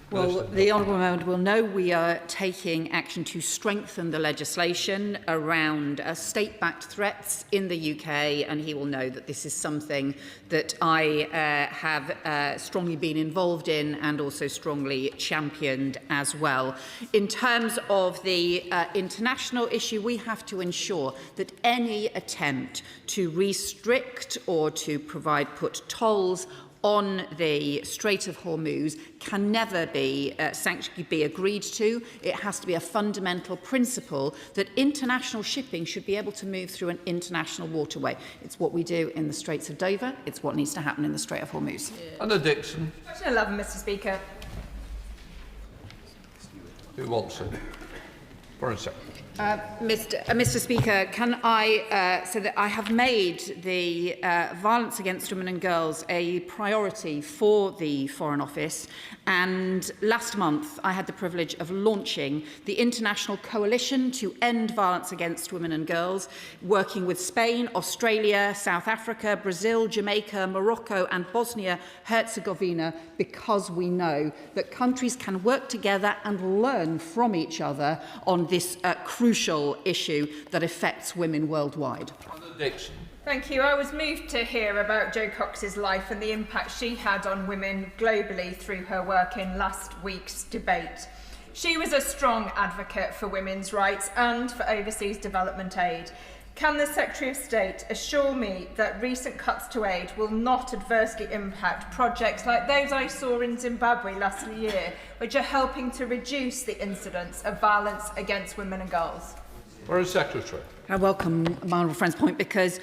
Well, the honourable member will know we are taking action to strengthen the legislation around state-backed threats in the UK, and he will know that this is something that I have strongly been involved in and also strongly championed as well. In terms of the international issue, we have to ensure that any attempt to restrict or to put tolls on the Strait of Hormuz can never be agreed to. It has to be a fundamental principle that international shipping should be able to move through an international waterway. It's what we do in the Straits of Dover. It's what needs to happen in the Strait of Hormuz. Anna Dixon. Question 11, Mr. Speaker. Who wants it? Foreign Secretary. Mr. Speaker, can I say that I have made the violence against women and girls a priority for the Foreign Office, and last month I had the privilege of launching the International Coalition to End Violence Against Women and Girls, working with Spain, Australia, South Africa, Brazil, Jamaica, Morocco and Bosnia-Herzegovina, because we know that countries can work together and learn from each other on this crucial issue that affects women worldwide. Thank you. I was moved to hear about Jo Cox's life and the impact she had on women globally through her work in last week's debate. She was a strong advocate for women's rights and for overseas development aid. Can the Secretary of State assure me that recent cuts to aid will not adversely impact projects like those I saw in Zimbabwe last year, which are helping to reduce the incidence of violence against women and girls? Foreign Secretary. I welcome my honourable friend's point because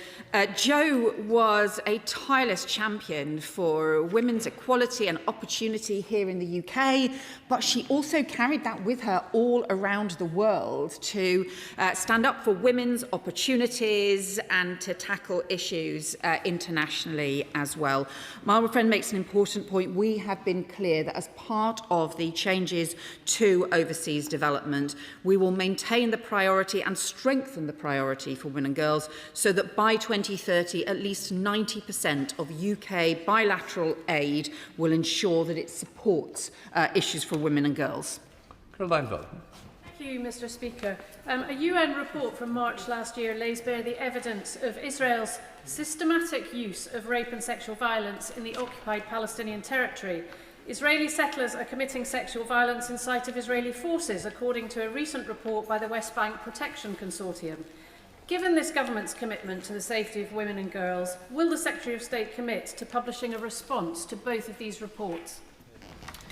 Jo was a tireless champion for women's equality and opportunity here in the UK, but she also carried that with her all around the world to stand up for women's opportunities and to tackle issues internationally as well. My honourable friend makes an important point. We have been clear that as part of the changes to overseas development, we will maintain the priority and strengthen the priority for women and girls so that by 2030 at least 90% of UK bilateral aid will ensure that it supports issues for women and girls. Caroline Velden. Thank you, Mr. Speaker. A UN report from March last year lays bare the evidence of Israel's systematic use of rape and sexual violence in the occupied Palestinian territory. Israeli settlers are committing sexual violence in sight of Israeli forces, according to a recent report by the West Bank Protection Consortium. Given this government's commitment to the safety of women and girls, will the Secretary of State commit to publishing a response to both of these reports?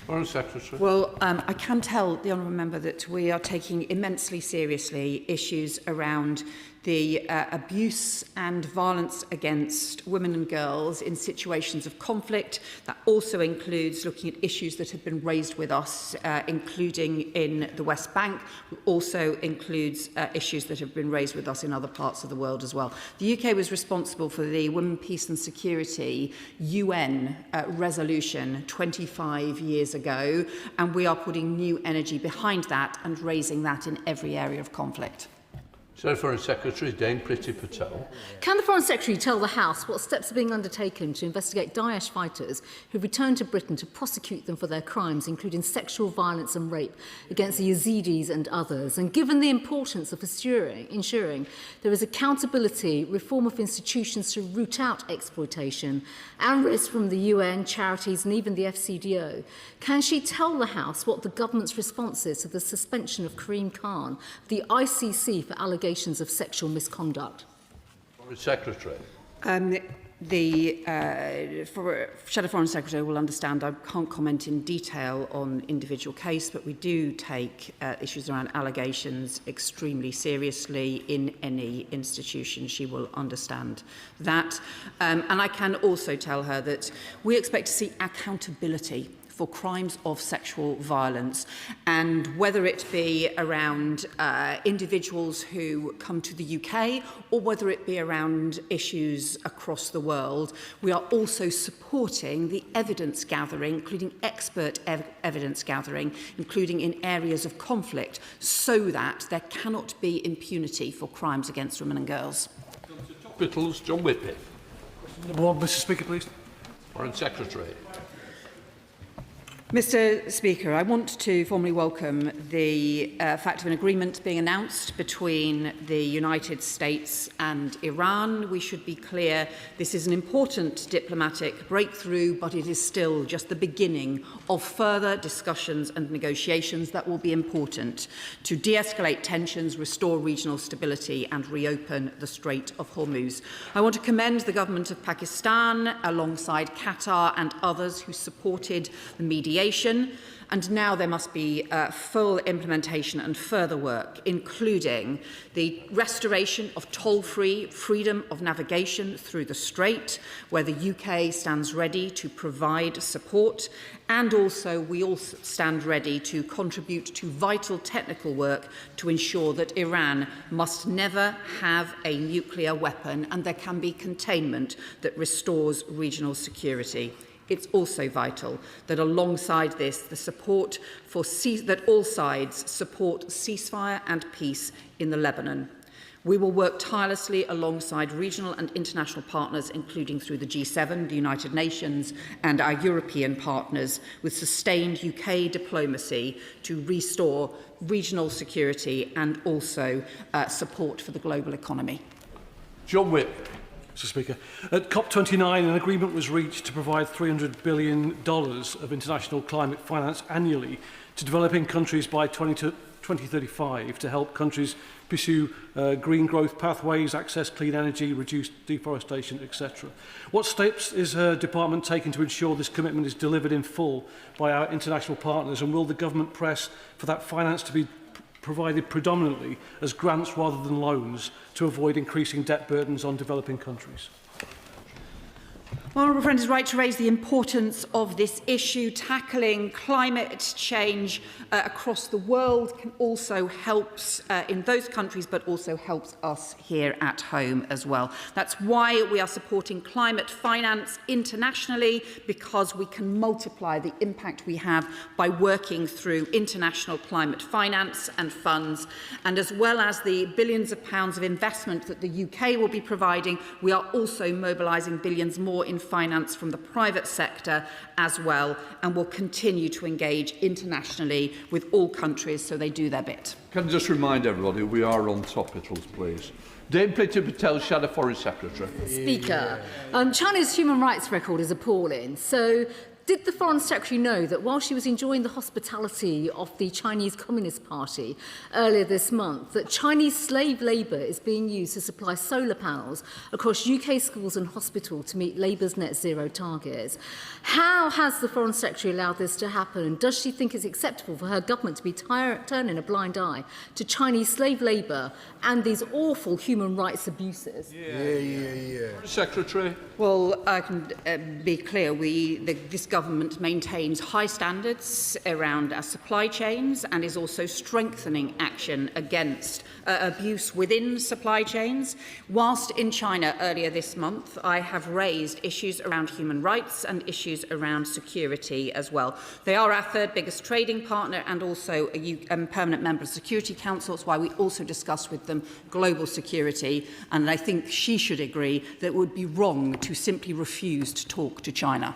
Foreign Secretary. Well, I can tell the honourable member that we are taking immensely seriously issues around the abuse and violence against women and girls in situations of conflict. That also includes looking at issues that have been raised with us, including in the West Bank. It also includes issues that have been raised with us in other parts of the world as well. The UK was responsible for the Women, Peace and Security UN resolution 25 years ago, and we are putting new energy behind that and raising that in every area of conflict. Foreign Secretary Dame Priti Patel. Can the Foreign Secretary tell the House what steps are being undertaken to investigate Daesh fighters who returned to Britain to prosecute them for their crimes, including sexual violence and rape against the Yazidis and others? And given the importance of ensuring there is accountability, reform of institutions to root out exploitation and risk from the UN, charities and even the FCDO, can she tell the House what the government's response is to the suspension of Karim Khan, the ICC, for allegations of sexual misconduct? Foreign Secretary. Shadow Foreign Secretary will understand I can't comment in detail on individual case, but we do take issues around allegations extremely seriously in any institution. She will understand that. And I can also tell her that we expect to see accountability for crimes of sexual violence, and whether it be around individuals who come to the UK or whether it be around issues across the world, we are also supporting the evidence gathering, including expert evidence gathering, including in areas of conflict, so that there cannot be impunity for crimes against women and girls. Capitals, John Whitby. Number one, Mr. Speaker, please. Foreign Secretary. Mr. Speaker, I want to formally welcome the fact of an agreement being announced between the United States and Iran. We should be clear, this is an important diplomatic breakthrough, but it is still just the beginning of further discussions and negotiations that will be important to de-escalate tensions, restore regional stability and reopen the Strait of Hormuz. I want to commend the government of Pakistan alongside Qatar and others who supported the mediation. And now there must be full implementation and further work, including the restoration of toll-free freedom of navigation through the Strait, where the UK stands ready to provide support, and also we all stand ready to contribute to vital technical work to ensure that Iran must never have a nuclear weapon and there can be containment that restores regional security. It's also vital that alongside this, the support for that all sides support ceasefire and peace in the Lebanon. We will work tirelessly alongside regional and international partners, including through the G7, the United Nations and our European partners, with sustained UK diplomacy to restore regional security and also support for the global economy. John Whip. Mr. Speaker, at COP29 an agreement was reached to provide $300 billion of international climate finance annually to developing countries by 2035 to help countries pursue green growth pathways, access clean energy, reduce deforestation, etc. What steps is her department taking to ensure this commitment is delivered in full by our international partners, and will the government press for that finance to be provided predominantly as grants rather than loans to avoid increasing debt burdens on developing countries? My honourable friend is right to raise the importance of this issue. Tackling climate change across the world can also help in those countries, but also helps us here at home as well. That's why we are supporting climate finance internationally, because we can multiply the impact we have by working through international climate finance and funds. And as well as the billions of pounds of investment that the UK will be providing, we are also mobilising billions more in finance from the private sector as well, and will continue to engage internationally with all countries so they do their bit. Can I just remind everybody we are on topicals, please. Dame Priti Patel, Shadow Foreign Secretary. Speaker, China's human rights record is appalling. So did the Foreign Secretary know that while she was enjoying the hospitality of the Chinese Communist Party earlier this month, that Chinese slave labour is being used to supply solar panels across UK schools and hospitals to meet Labour's net zero targets? How has the Foreign Secretary allowed this to happen? And does she think it's acceptable for her government to be turning a blind eye to Chinese slave labour and these awful human rights abuses? Secretary. Well, I can be clear. This government maintains high standards around our supply chains and is also strengthening action against abuse within supply chains. Whilst in China earlier this month, I have raised issues around human rights and issues around security as well. They are our third biggest trading partner and also a permanent member of the Security Council. That's why we also discussed with them global security. And I think she should agree that it would be wrong to simply refuse to talk to China.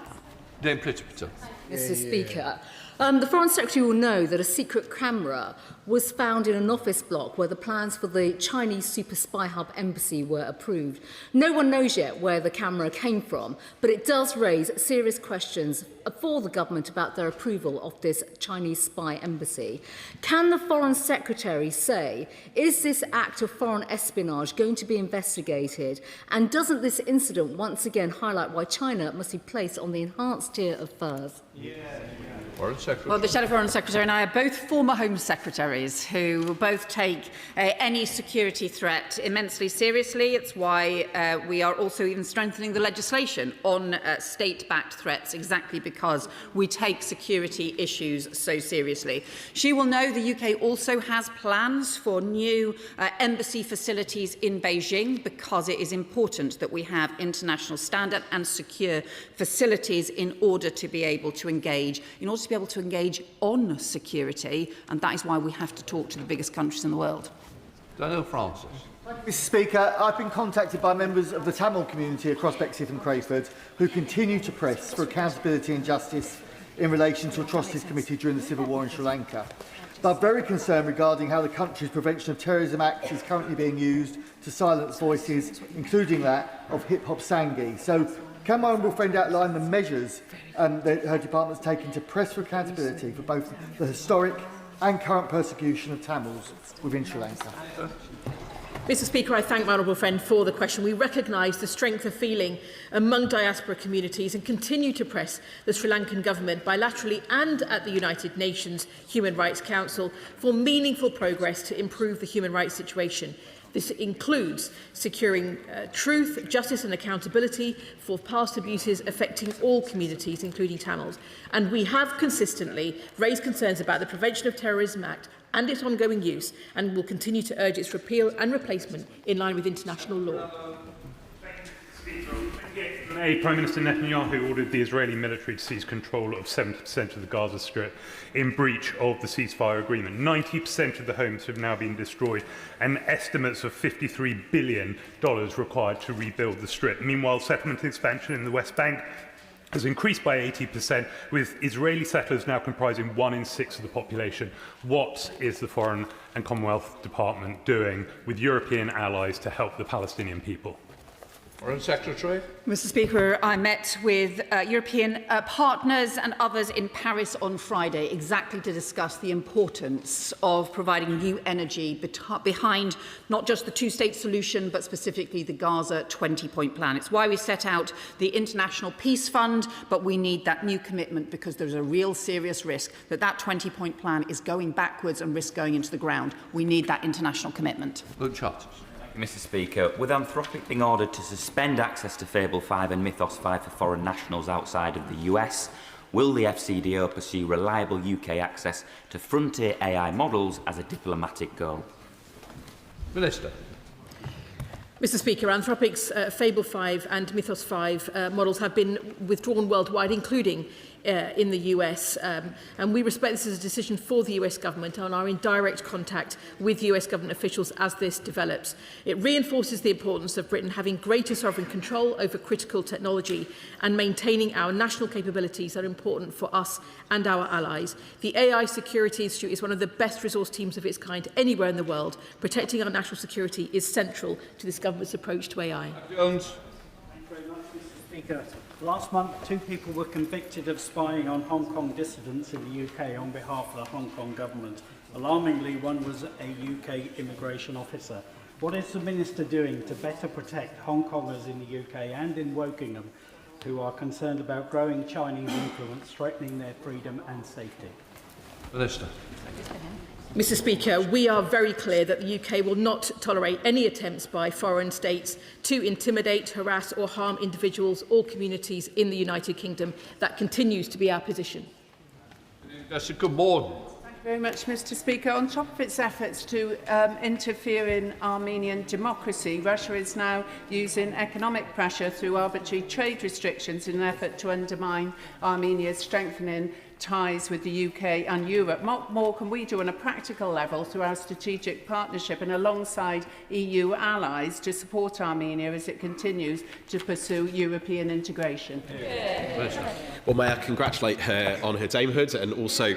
Dame Pritchard. Mr. Speaker, the Foreign Secretary will know that a secret camera was found in an office block where the plans for the Chinese Super Spy Hub embassy were approved. No one knows yet where the camera came from, but it does raise serious questions for the government about their approval of this Chinese spy embassy. Can the Foreign Secretary say, is this act of foreign espionage going to be investigated? And doesn't this incident once again highlight why China must be placed on the enhanced tier of furs? Foreign Secretary. Well, the Shadow Foreign Secretary and I are both former Home Secretaries who both take any security threat immensely seriously. It's why we are also even strengthening the legislation on state-backed threats, exactly because we take security issues so seriously. She will know the UK also has plans for new embassy facilities in Beijing because it is important that we have international standard and secure facilities in order to be able to engage, on security, and that is why we have to talk to the biggest countries in the world. Daniel Francis. Mr. Speaker, I've been contacted by members of the Tamil community across Bexley and Crayford who continue to press for accountability and justice in relation to atrocities committed during the civil war in Sri Lanka. They are very concerned regarding how the country's Prevention of Terrorism Act is currently being used to silence voices, including that of hip-hop Sanghi. So, can my honourable friend outline the measures that her department has taken to press for accountability for both the historic and current persecution of Tamils within Sri Lanka? Mr. Speaker, I thank my honourable friend for the question. We recognise the strength of feeling among diaspora communities and continue to press the Sri Lankan government bilaterally and at the United Nations Human Rights Council for meaningful progress to improve the human rights situation. This includes securing truth, justice and accountability for past abuses affecting all communities, including Tamils. And we have consistently raised concerns about the Prevention of Terrorism Act and its ongoing use, and will continue to urge its repeal and replacement in line with international law. Prime Minister Netanyahu ordered the Israeli military to seize control of 70% of the Gaza Strip in breach of the ceasefire agreement. 90% of the homes have now been destroyed, and estimates of $53 billion required to rebuild the Strip. Meanwhile, settlement expansion in the West Bank has increased by 80%, with Israeli settlers now comprising 1 in 6 of the population. What is the Foreign and Commonwealth Department doing with European allies to help the Palestinian people? Foreign Secretary. Mr. Speaker, I met with European partners and others in Paris on Friday exactly to discuss the importance of providing new energy behind not just the two-state solution, but specifically the Gaza 20-point plan. It's why we set out the International Peace Fund, but we need that new commitment because there's a real serious risk that that 20-point plan is going backwards and risk going into the ground. We need that international commitment. Luke Charters. Mr. Speaker, with Anthropic being ordered to suspend access to Fable 5 and Mythos 5 for foreign nationals outside of the US, will the FCDO pursue reliable UK access to frontier AI models as a diplomatic goal? Minister. Mr. Speaker, Anthropic's Fable 5 and Mythos 5 models have been withdrawn worldwide, including in the US, and we respect this as a decision for the US government and are in direct contact with US government officials as this develops. It reinforces the importance of Britain having greater sovereign control over critical technology and maintaining our national capabilities that are important for us and our allies. The AI Security Institute is one of the best resource teams of its kind anywhere in the world. Protecting our national security is central to this government's approach to AI. Jones. Thank you very much, Mr. Speaker. Last month, 2 people were convicted of spying on Hong Kong dissidents in the UK on behalf of the Hong Kong government. Alarmingly, one was a UK immigration officer. What is the Minister doing to better protect Hong Kongers in the UK and in Wokingham who are concerned about growing Chinese influence threatening their freedom and safety? Minister. Mr Speaker, we are very clear that the UK will not tolerate any attempts by foreign states to intimidate, harass or harm individuals or communities in the United Kingdom. That continues to be our position. Good morning. Thank you very much, Mr Speaker. On top of its efforts to interfere in Armenian democracy, Russia is now using economic pressure through arbitrary trade restrictions in an effort to undermine Armenia's strengthening ties with the UK and Europe. What more can we do on a practical level through our strategic partnership and alongside EU allies to support Armenia as it continues to pursue European integration? Well, may I congratulate her on her damehood and also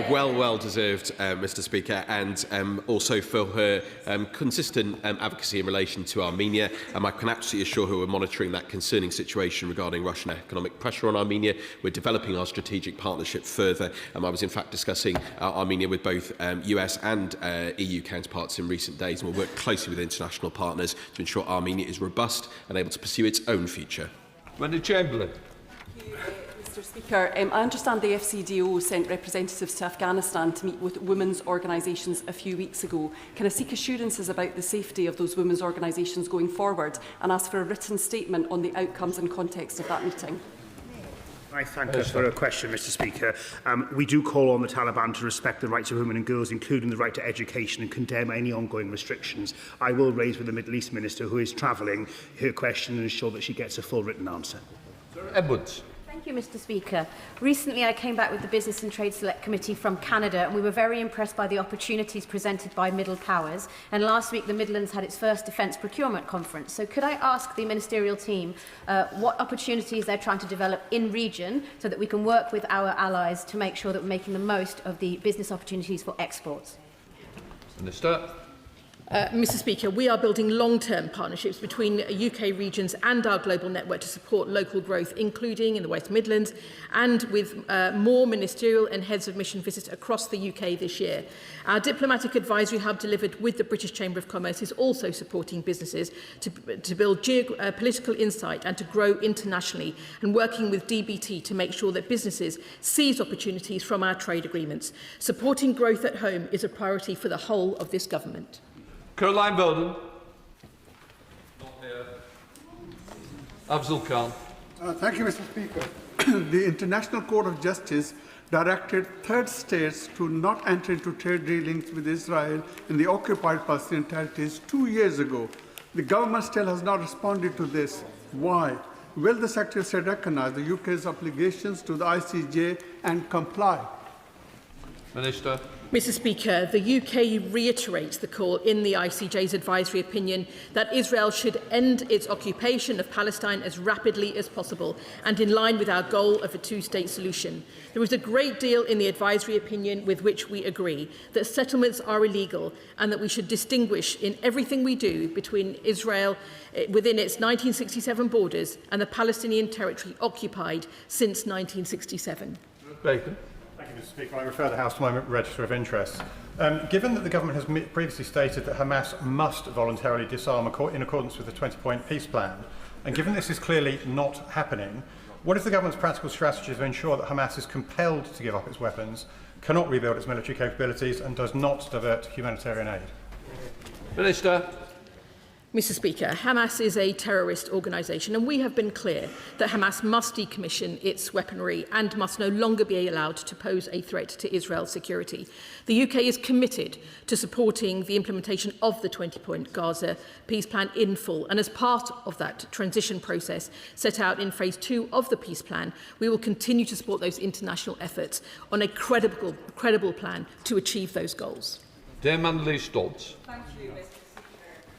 well deserved, Mr Speaker, and also for her consistent advocacy in relation to Armenia. I can absolutely assure her we're monitoring that concerning situation regarding Russian economic pressure on Armenia. We're developing our strategic partnership further. I was in fact discussing Armenia with both US and EU counterparts in recent days, and we'll work closely with international partners to ensure Armenia is robust and able to pursue its own future. Wendy Chamberlain. Mr Speaker, I understand the FCDO sent representatives to Afghanistan to meet with women's organisations a few weeks ago. Can I seek assurances about the safety of those women's organisations going forward and ask for a written statement on the outcomes and context of that meeting? I thank her for her question, Mr Speaker. We do call on the Taliban to respect the rights of women and girls, including the right to education, and condemn any ongoing restrictions. I will raise with the Middle East Minister, who is travelling, her question and ensure that she gets a full written answer. Sir Edwards. Thank you, Mr Speaker. Recently, I came back with the Business and Trade Select Committee from Canada, and we were very impressed by the opportunities presented by middle powers. And last week, the Midlands had its first Defence Procurement Conference. So could I ask the ministerial team what opportunities they're trying to develop in region so that we can work with our allies to make sure that we're making the most of the business opportunities for exports? Minister. Mr Speaker, we are building long-term partnerships between UK regions and our global network to support local growth, including in the West Midlands, and with more ministerial and heads of mission visits across the UK this year. Our diplomatic advisory hub delivered with the British Chamber of Commerce is also supporting businesses to build political insight and to grow internationally, and working with DBT to make sure that businesses seize opportunities from our trade agreements. Supporting growth at home is a priority for the whole of this government. Caroline Bowden. Not here. Afzal Khan. Thank you, Mr Speaker. The International Court of Justice directed third states to not enter into trade dealings with Israel in the occupied Palestinian territories 2 years ago. The government still has not responded to this. Why? Will the Secretary of State recognise the UK's obligations to the ICJ and comply? Minister. Mr Speaker, the UK reiterates the call in the ICJ's advisory opinion that Israel should end its occupation of Palestine as rapidly as possible and in line with our goal of a two-state solution. There is a great deal in the advisory opinion with which we agree, that settlements are illegal and that we should distinguish in everything we do between Israel within its 1967 borders and the Palestinian territory occupied since 1967. Bacon. Thank you, Mr Speaker. I refer the House to my register of interests. Given that the government has previously stated that Hamas must voluntarily disarm in accordance with the 20-point peace plan, and given this is clearly not happening, what is the government's practical strategy to ensure that Hamas is compelled to give up its weapons, cannot rebuild its military capabilities, and does not divert humanitarian aid? Minister. Mr Speaker, Hamas is a terrorist organisation, and we have been clear that Hamas must decommission its weaponry and must no longer be allowed to pose a threat to Israel's security. The UK is committed to supporting the implementation of the 20-point Gaza peace plan in full, and as part of that transition process set out in phase 2 of the peace plan, we will continue to support those international efforts on a credible plan to achieve those goals. Dame Annalise Dodds. Thank you, Mr.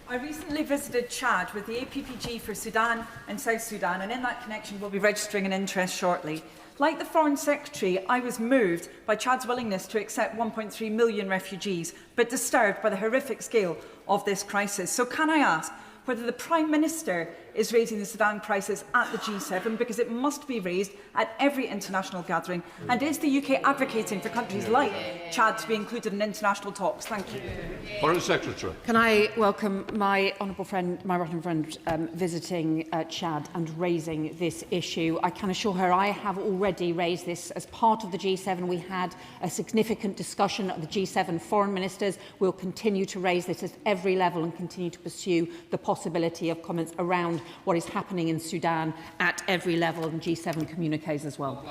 I recently visited Chad with the APPG for Sudan and South Sudan, and in that connection will be registering an interest shortly. Like the Foreign Secretary, I was moved by Chad's willingness to accept 1.3 million refugees, but disturbed by the horrific scale of this crisis. So can I ask whether the Prime Minister is raising the Sudan crisis at the G7, because it must be raised at every international gathering? And is the UK advocating for countries like Chad to be included in international talks? Thank you. Foreign Secretary. Can I welcome my honourable friend, my Rotherham friend, visiting Chad and raising this issue. I can assure her I have already raised this as part of the G7. We had a significant discussion at the G7 foreign ministers. We'll continue to raise this at every level and continue to pursue the possibility of comments around what is happening in Sudan at every level, and G7 communiques as well.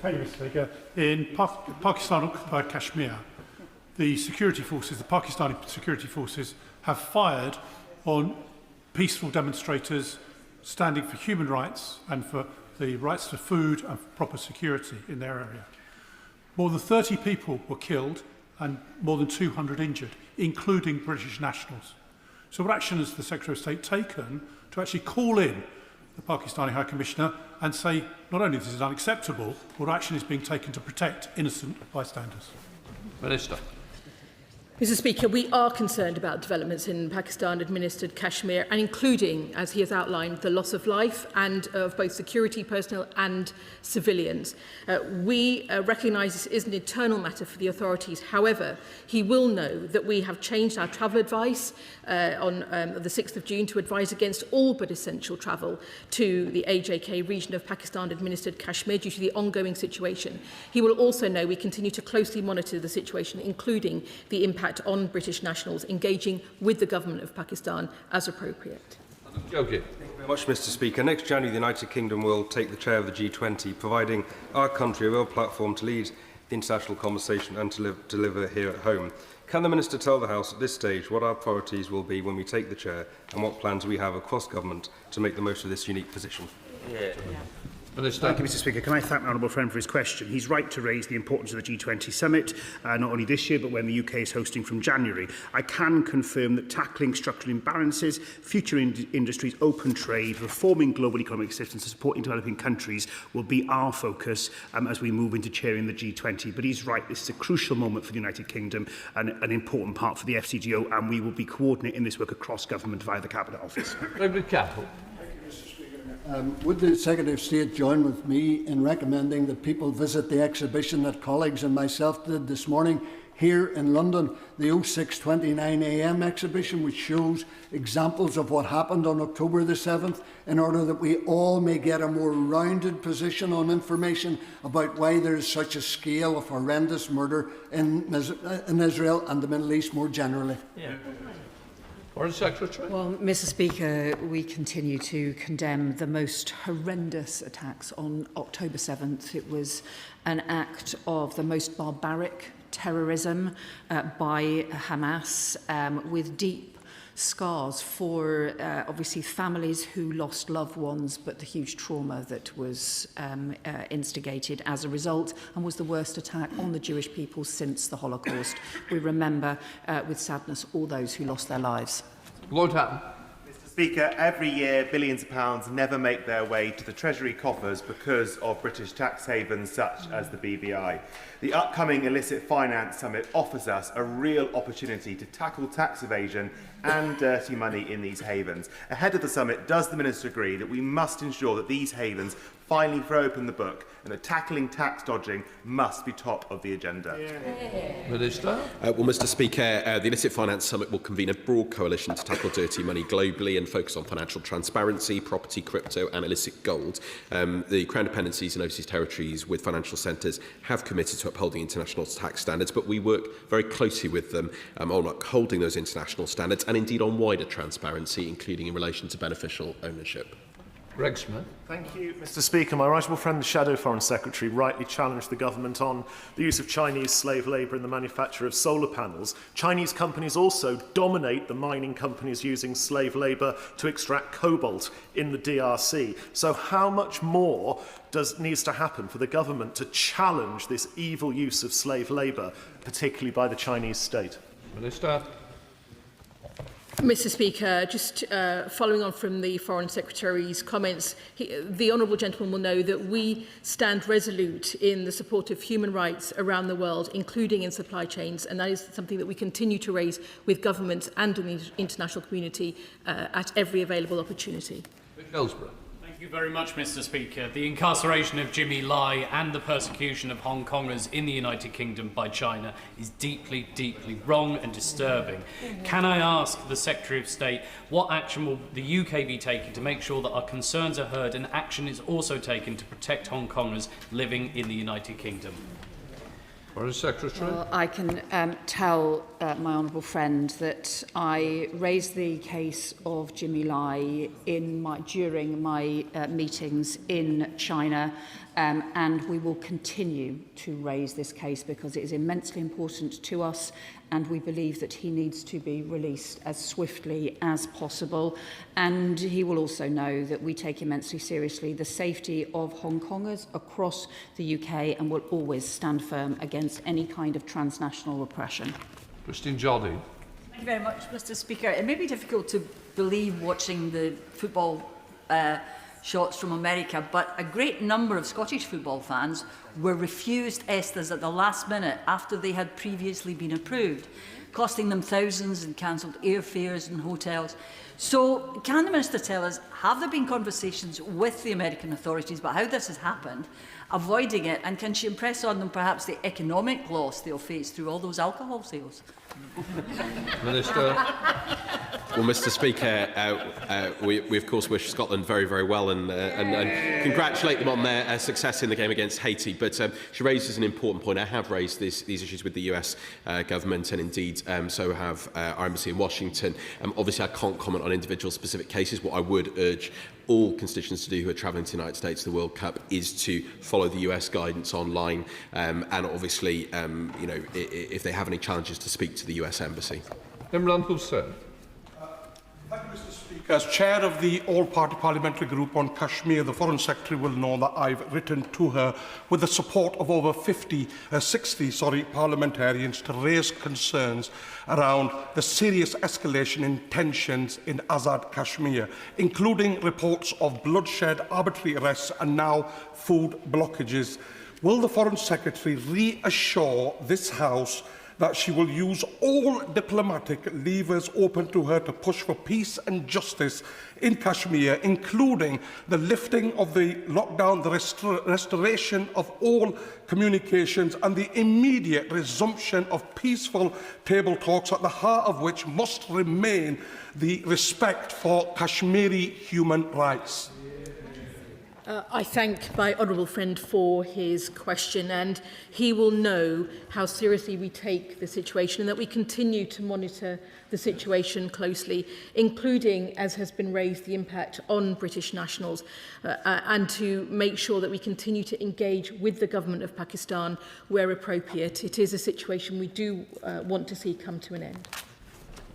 Thank you, Mr. Speaker. In Pakistan-occupied Kashmir, the Pakistani security forces have fired on peaceful demonstrators standing for human rights and for the rights to food and proper security in their area. More than 30 people were killed and more than 200 injured, including British nationals. So what action has the Secretary of State taken to actually call in the Pakistani High Commissioner and say not only this is unacceptable, what action is being taken to protect innocent bystanders? Minister. Mr. Speaker, we are concerned about developments in Pakistan-administered Kashmir, and including, as he has outlined, the loss of life and of both security personnel and civilians. We recognise this is an internal matter for the authorities. However, he will know that we have changed our travel advice on the 6th of June to advise against all but essential travel to the AJK region of Pakistan-administered Kashmir due to the ongoing situation. He will also know we continue to closely monitor the situation, including the impact on British nationals engaging with the government of Pakistan as appropriate. Thank you very much, Mr. Speaker. Next January, the United Kingdom will take the chair of the G20, providing our country a real platform to lead the international conversation and to deliver here at home. Can the Minister tell the House at this stage what our priorities will be when we take the chair and what plans we have across government to make the most of this unique position? Thank you, Mr. Speaker. Can I thank my honourable friend for his question? He's right to raise the importance of the G20 summit, not only this year, but when the UK is hosting from January. I can confirm that tackling structural imbalances, future industries, open trade, reforming global economic systems and supporting developing countries will be our focus as we move into chairing the G20. But he's right, this is a crucial moment for the United Kingdom and an important part for the FCGO, and we will be coordinating this work across government via the Cabinet Office. Would the Secretary of State join with me in recommending that people visit the exhibition that colleagues and myself did this morning here in London, the 0629 AM exhibition, which shows examples of what happened on October the 7th, in order that we all may get a more rounded position on information about why there is such a scale of horrendous murder in Israel and the Middle East more generally? Foreign Secretary. Well, Mr. Speaker, we continue to condemn the most horrendous attacks on October 7th. It was an act of the most barbaric terrorism by Hamas, with deep scars for obviously families who lost loved ones, but the huge trauma that was instigated as a result, and was the worst attack on the Jewish people since the Holocaust. We remember with sadness all those who lost their lives. Lord Hatton. Mr. Speaker, every year billions of pounds never make their way to the Treasury coffers because of British tax havens such as the BVI. The upcoming Illicit Finance Summit offers us a real opportunity to tackle tax evasion and dirty money in these havens. Ahead of the summit, does the Minister agree that we must ensure that these havens finally throw open the book and that tackling tax dodging must be top of the agenda? Minister. Well, Mr. Speaker, the Illicit Finance Summit will convene a broad coalition to tackle dirty money globally and focus on financial transparency, property, crypto and illicit gold. The Crown Dependencies and Overseas Territories with financial centres have committed to upholding international tax standards, but we work very closely with them on upholding those international standards and indeed on wider transparency, including in relation to beneficial ownership. Greg Smith. Thank you, Mr. Speaker. My right honourable friend, the Shadow Foreign Secretary, rightly challenged the government on the use of Chinese slave labour in the manufacture of solar panels. Chinese companies also dominate the mining companies using slave labour to extract cobalt in the DRC. So how much more needs to happen for the government to challenge this evil use of slave labour, particularly by the Chinese state? Minister. Mr Speaker, just following on from the Foreign Secretary's comments, the Honourable Gentleman will know that we stand resolute in the support of human rights around the world, including in supply chains, and that is something that we continue to raise with governments and in the international community at every available opportunity. Thank you very much, Mr Speaker. The incarceration of Jimmy Lai and the persecution of Hong Kongers in the United Kingdom by China is deeply, deeply wrong and disturbing. Can I ask the Secretary of State what action will the UK be taking to make sure that our concerns are heard and action is also taken to protect Hong Kongers living in the United Kingdom? Secretary. Well, I can tell my honourable friend that I raised the case of Jimmy Lai during my meetings in China, and we will continue to raise this case because it is immensely important to us, and we believe that he needs to be released as swiftly as possible. And he will also know that we take immensely seriously the safety of Hong Kongers across the UK and will always stand firm against any kind of transnational repression. Christine Jolly. Thank you very much, Mr Speaker. It may be difficult to believe watching the football shots from America, but a great number of Scottish football fans were refused ESTAs at the last minute after they had previously been approved, costing them thousands and cancelled airfares and hotels. So can the Minister tell us, have there been conversations with the American authorities about how this has happened, avoiding it, and can she impress on them perhaps the economic loss they'll face through all those alcohol sales? Minister. Well, Mr Speaker, we of course wish Scotland very, very well and congratulate them on their success in the game against Haiti. But she raises an important point. I have raised these issues with the US government, and indeed so have our embassy in Washington. Obviously, I can't comment on individual specific cases. What I would urge all constituents to do who are travelling to the United States to the World Cup is to follow the US guidance online, and obviously, if they have any challenges, to speak to the US Embassy. Imran Hussain. Thank you, Mr Speaker. As chair of the All-Party Parliamentary Group on Kashmir, the Foreign Secretary will know that I've written to her with the support of over 60 parliamentarians to raise concerns around the serious escalation in tensions in Azad Kashmir, including reports of bloodshed, arbitrary arrests and now food blockages. Will the Foreign Secretary reassure this House that she will use all diplomatic levers open to her to push for peace and justice in Kashmir, including the lifting of the lockdown, the restoration of all communications and the immediate resumption of peaceful table talks, at the heart of which must remain the respect for Kashmiri human rights? I thank my honourable friend for his question, and he will know how seriously we take the situation and that we continue to monitor the situation closely, including, as has been raised, the impact on British nationals, and to make sure that we continue to engage with the government of Pakistan where appropriate. It is a situation we do want to see come to an end.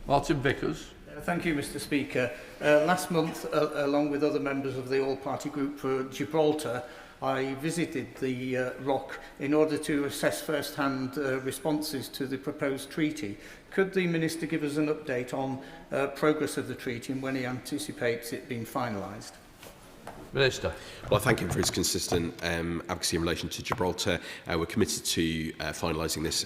Martin Vickers. Thank you, Mr Speaker. Last month, along with other members of the All-Party Group for Gibraltar, I visited the ROC in order to assess first-hand responses to the proposed treaty. Could the Minister give us an update on progress of the treaty and when he anticipates it being finalised? Minister. Well, I thank him for his consistent advocacy in relation to Gibraltar. We're committed to finalising this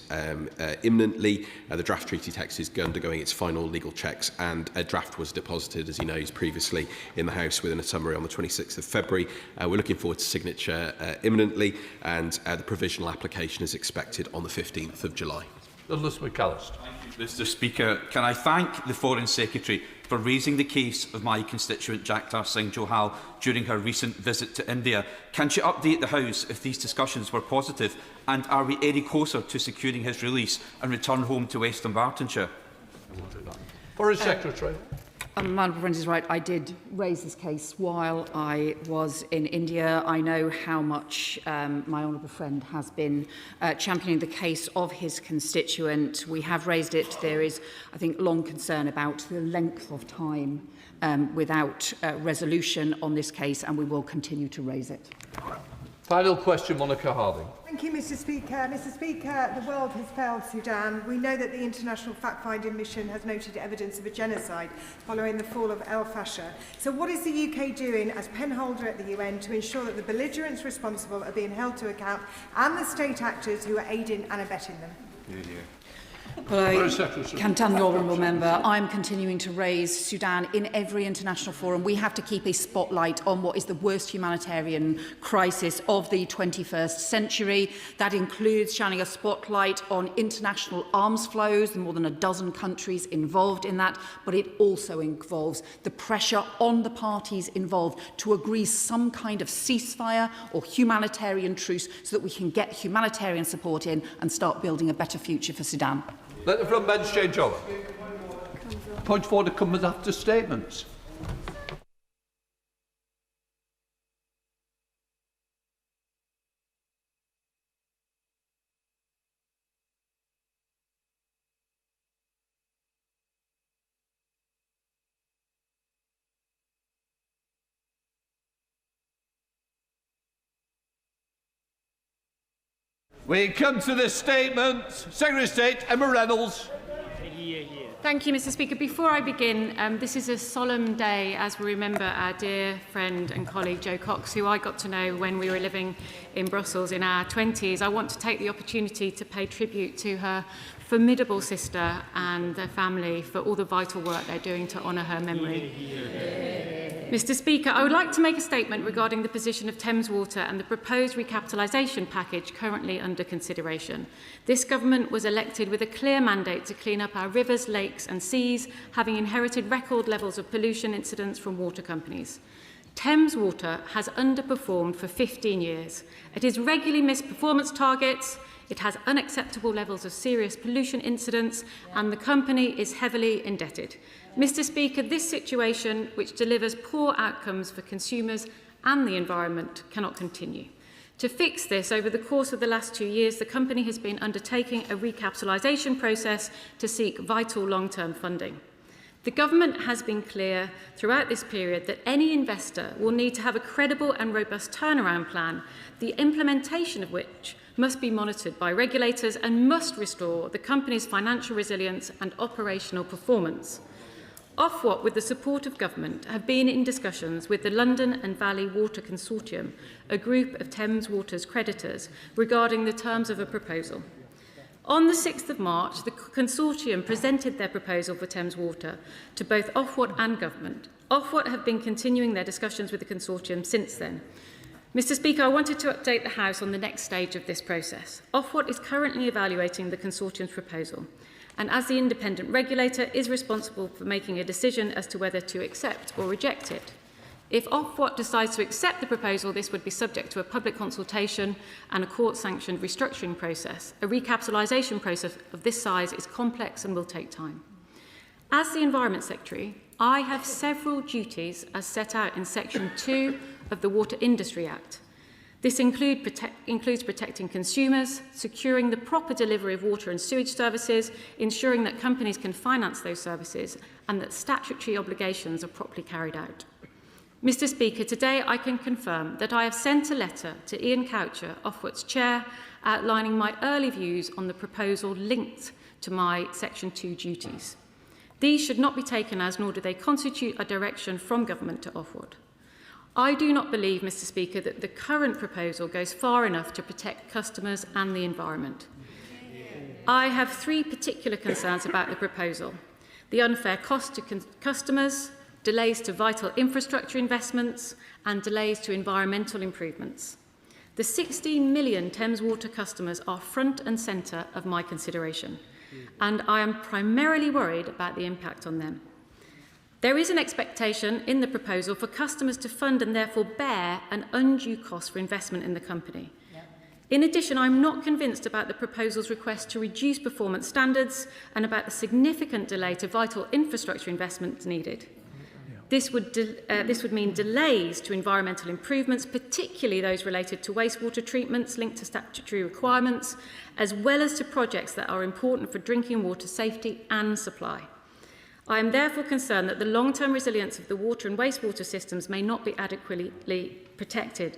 imminently. The draft treaty text is undergoing its final legal checks, and a draft was deposited, as he knows, previously in the House within a summary on the 26th of February. We're looking forward to signature imminently, and the provisional application is expected on the 15th of July. Douglas McAllister. Mr Speaker, can I thank the Foreign Secretary for raising the case of my constituent Jagtar Singh Johal during her recent visit to India? Can she update the House if these discussions were positive, and are we any closer to securing his release and return home to West Dunbartonshire? Foreign Secretary. My honourable friend is right. I did raise this case while I was in India. I know how much my honourable friend has been championing the case of his constituent. We have raised it. There is, I think, long concern about the length of time without resolution on this case, and we will continue to raise it. Final question, Monica Harding. Thank you, Mr. Speaker. Mr. Speaker, the world has failed Sudan. We know that the international fact-finding mission has noted evidence of a genocide following the fall of El Fasher. So what is the UK doing as penholder at the UN to ensure that the belligerents responsible are being held to account and the state actors who are aiding and abetting them? Well, I can tell the honourable member I'm continuing to raise Sudan in every international forum. We have to keep a spotlight on what is the worst humanitarian crisis of the 21st century. That includes shining a spotlight on international arms flows, the more than a dozen countries involved in that, but it also involves the pressure on the parties involved to agree some kind of ceasefire or humanitarian truce so that we can get humanitarian support in and start building a better future for Sudan. Let the front bench change over. Point of order comes after statements. We come to the statement. Secretary of State Emma Reynolds. Thank you, Mr. Speaker. Before I begin, this is a solemn day as we remember our dear friend and colleague Jo Cox, who I got to know when we were living in Brussels in our 20s. I want to take the opportunity to pay tribute to her formidable sister and their family for all the vital work they're doing to honour her memory. Mr. Speaker, I would like to make a statement regarding the position of Thames Water and the proposed recapitalisation package currently under consideration. This government was elected with a clear mandate to clean up our rivers, lakes and seas, having inherited record levels of pollution incidents from water companies. Thames Water has underperformed for 15 years. It has regularly missed performance targets, it has unacceptable levels of serious pollution incidents, and the company is heavily indebted. Mr. Speaker, this situation, which delivers poor outcomes for consumers and the environment, cannot continue. To fix this, over the course of the last 2 years, the company has been undertaking a recapitalisation process to seek vital long-term funding. The government has been clear throughout this period that any investor will need to have a credible and robust turnaround plan, the implementation of which must be monitored by regulators and must restore the company's financial resilience and operational performance. Ofwat, with the support of government, have been in discussions with the London and Valley Water Consortium, a group of Thames Water's creditors, regarding the terms of a proposal. On the 6th of March, the consortium presented their proposal for Thames Water to both Ofwat and government. Ofwat have been continuing their discussions with the consortium since then. Mr. Speaker, I wanted to update the House on the next stage of this process. Ofwat is currently evaluating the consortium's proposal, and as the independent regulator is responsible for making a decision as to whether to accept or reject it. If Ofwat decides to accept the proposal, this would be subject to a public consultation and a court-sanctioned restructuring process. A recapitalisation process of this size is complex and will take time. As the Environment Secretary, I have several duties as set out in Section 2 of the Water Industry Act. This includes protecting consumers, securing the proper delivery of water and sewage services, ensuring that companies can finance those services, and that statutory obligations are properly carried out. Mr. Speaker, today I can confirm that I have sent a letter to Ian Coucher, Ofwat's chair, outlining my early views on the proposal linked to my Section 2 duties. These should not be taken as, nor do they constitute a direction from government to Ofwat. I do not believe, Mr. Speaker, that the current proposal goes far enough to protect customers and the environment. I have three particular concerns about the proposal: the unfair cost to customers, delays to vital infrastructure investments, and delays to environmental improvements. The 16 million Thames Water customers are front and centre of my consideration, and I am primarily worried about the impact on them. There is an expectation in the proposal for customers to fund and therefore bear an undue cost for investment in the company. In addition, I'm not convinced about the proposal's request to reduce performance standards and about the significant delay to vital infrastructure investments needed. This would mean delays to environmental improvements, particularly those related to wastewater treatments linked to statutory requirements, as well as to projects that are important for drinking water safety and supply. I am therefore concerned that the long-term resilience of the water and wastewater systems may not be adequately protected.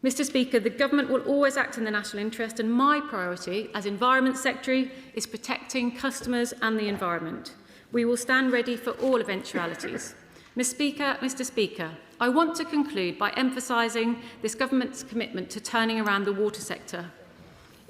Mr Speaker, the Government will always act in the national interest, and my priority as Environment Secretary is protecting customers and the environment. We will stand ready for all eventualities. Mr Speaker, I want to conclude by emphasising this Government's commitment to turning around the water sector.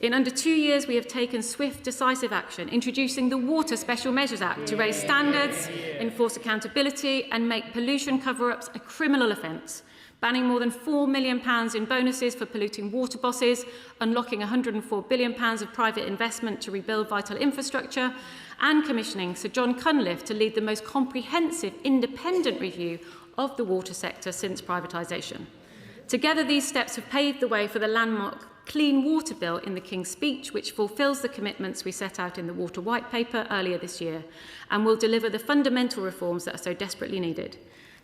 In under 2 years, we have taken swift, decisive action, introducing the Water Special Measures Act to raise standards, enforce accountability and make pollution cover-ups a criminal offence, banning more than £4 million in bonuses for polluting water bosses, unlocking £104 billion of private investment to rebuild vital infrastructure, and commissioning Sir John Cunliffe to lead the most comprehensive independent review of the water sector since privatisation. Together, these steps have paved the way for the landmark Clean Water Bill in the King's Speech, which fulfils the commitments we set out in the Water White Paper earlier this year and will deliver the fundamental reforms that are so desperately needed.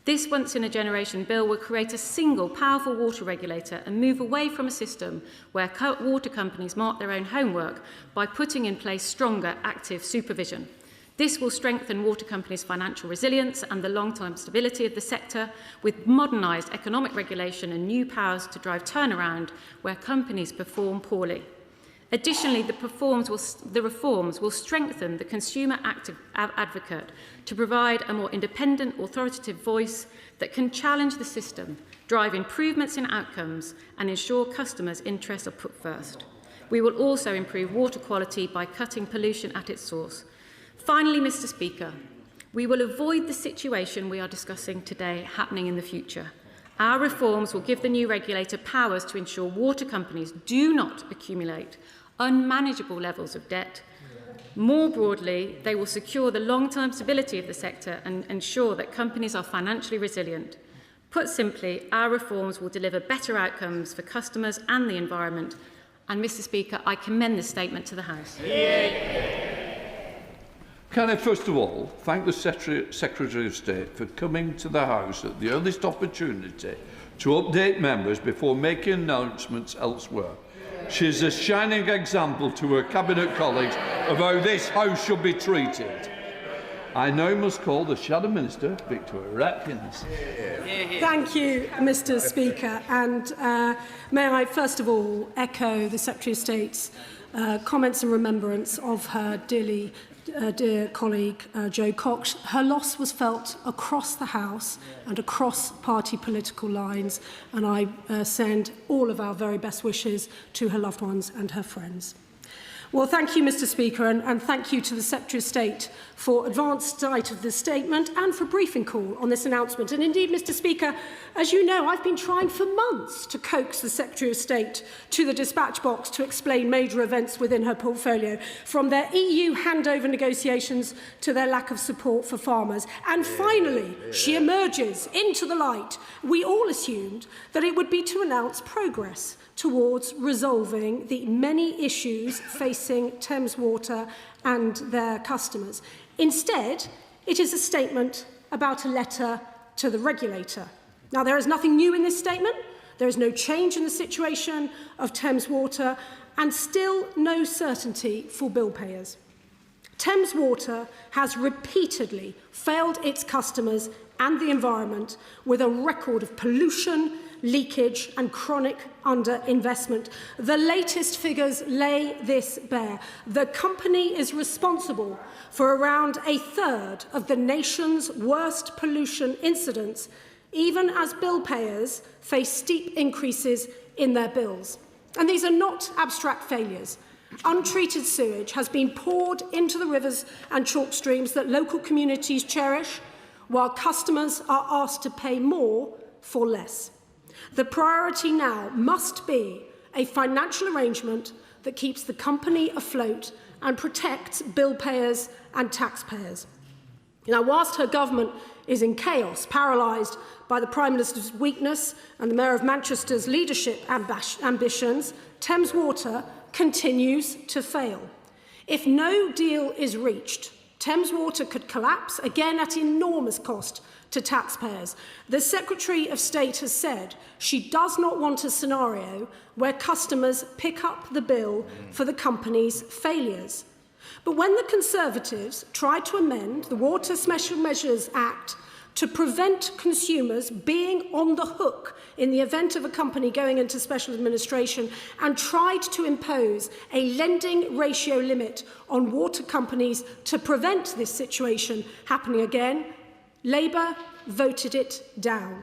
This once-in-a-generation bill will create a single, powerful water regulator and move away from a system where water companies mark their own homework by putting in place stronger, active supervision. This will strengthen water companies' financial resilience and the long-term stability of the sector, with modernised economic regulation and new powers to drive turnaround where companies perform poorly. Additionally, the reforms will strengthen the consumer advocate to provide a more independent, authoritative voice that can challenge the system, drive improvements in outcomes and ensure customers' interests are put first. We will also improve water quality by cutting pollution at its source. Finally, Mr Speaker, we will avoid the situation we are discussing today happening in the future. Our reforms will give the new regulator powers to ensure water companies do not accumulate unmanageable levels of debt. More broadly, they will secure the long-term stability of the sector and ensure that companies are financially resilient. Put simply, our reforms will deliver better outcomes for customers and the environment. And, Mr Speaker, I commend this statement to the House. Can I first of all thank the Secretary of State for coming to the House at the earliest opportunity to update members before making announcements elsewhere. She is a shining example to her Cabinet colleagues of how this House should be treated. I now must call the Shadow Minister, Victoria Atkins. Thank you, Mr Speaker. And may I first of all echo the Secretary of State's comments and remembrance of her dear colleague Jo Cox. Her loss was felt across the House and across party political lines, and I send all of our very best wishes to her loved ones and her friends. Well, thank you, Mr Speaker, and thank you to the Secretary of State for advance sight of this statement and for briefing call on this announcement. And indeed, Mr Speaker, as you know, I've been trying for months to coax the Secretary of State to the dispatch box to explain major events within her portfolio, from their EU handover negotiations to their lack of support for farmers. And finally, she emerges into the light. We all assumed that it would be to announce progress towards resolving the many issues facing Thames Water and their customers. Instead, it is a statement about a letter to the regulator. Now, there is nothing new in this statement. There is no change in the situation of Thames Water, and still no certainty for bill payers. Thames Water has repeatedly failed its customers and the environment with a record of pollution, leakage and chronic underinvestment. The latest figures lay this bare. The company is responsible for around a third of the nation's worst pollution incidents, even as bill payers face steep increases in their bills. And these are not abstract failures. Untreated sewage has been poured into the rivers and chalk streams that local communities cherish, while customers are asked to pay more for less. The priority now must be a financial arrangement that keeps the company afloat and protects bill payers and taxpayers. Now, whilst her government is in chaos, paralysed by the Prime Minister's weakness and the Mayor of Manchester's leadership ambitions, Thames Water continues to fail. If no deal is reached, Thames Water could collapse, again at enormous cost to taxpayers. The Secretary of State has said she does not want a scenario where customers pick up the bill for the company's failures. But when the Conservatives tried to amend the Water Special Measures Act to prevent consumers being on the hook in the event of a company going into special administration, and tried to impose a lending ratio limit on water companies to prevent this situation happening again, Labour voted it down.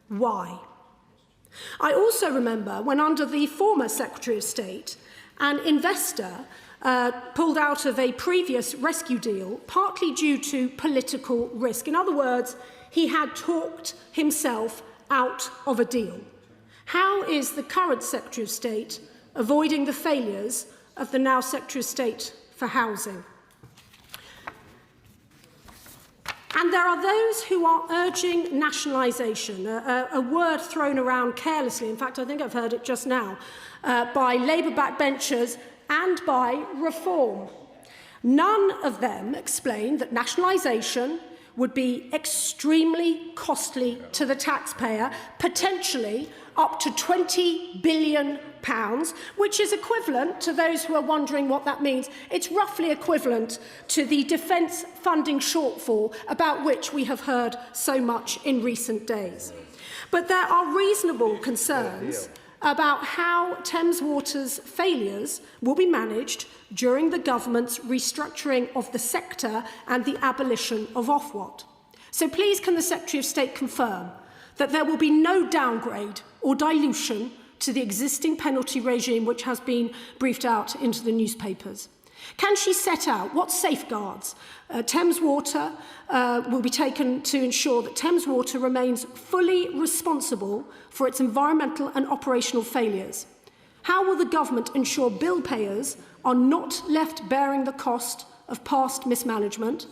Why? I also remember when, under the former Secretary of State, an investor pulled out of a previous rescue deal, partly due to political risk. In other words, he had talked himself out of a deal. How is the current Secretary of State avoiding the failures of the now Secretary of State for Housing? And there are those who are urging nationalisation, a word thrown around carelessly. In fact, I think I've heard it just now, by Labour backbenchers and by Reform. None of them explain that nationalisation would be extremely costly to the taxpayer, potentially up to £20 billion, which is equivalent, to those who are wondering what that means, it's roughly equivalent to the defence funding shortfall about which we have heard so much in recent days. But there are reasonable concerns about how Thames Water's failures will be managed during the government's restructuring of the sector and the abolition of Ofwat. So please, can the Secretary of State confirm that there will be no downgrade or dilution to the existing penalty regime which has been briefed out into the newspapers? Can she set out what safeguards Thames Water will be taken to ensure that Thames Water remains fully responsible for its environmental and operational failures? How will the government ensure bill payers are not left bearing the cost of past mismanagement?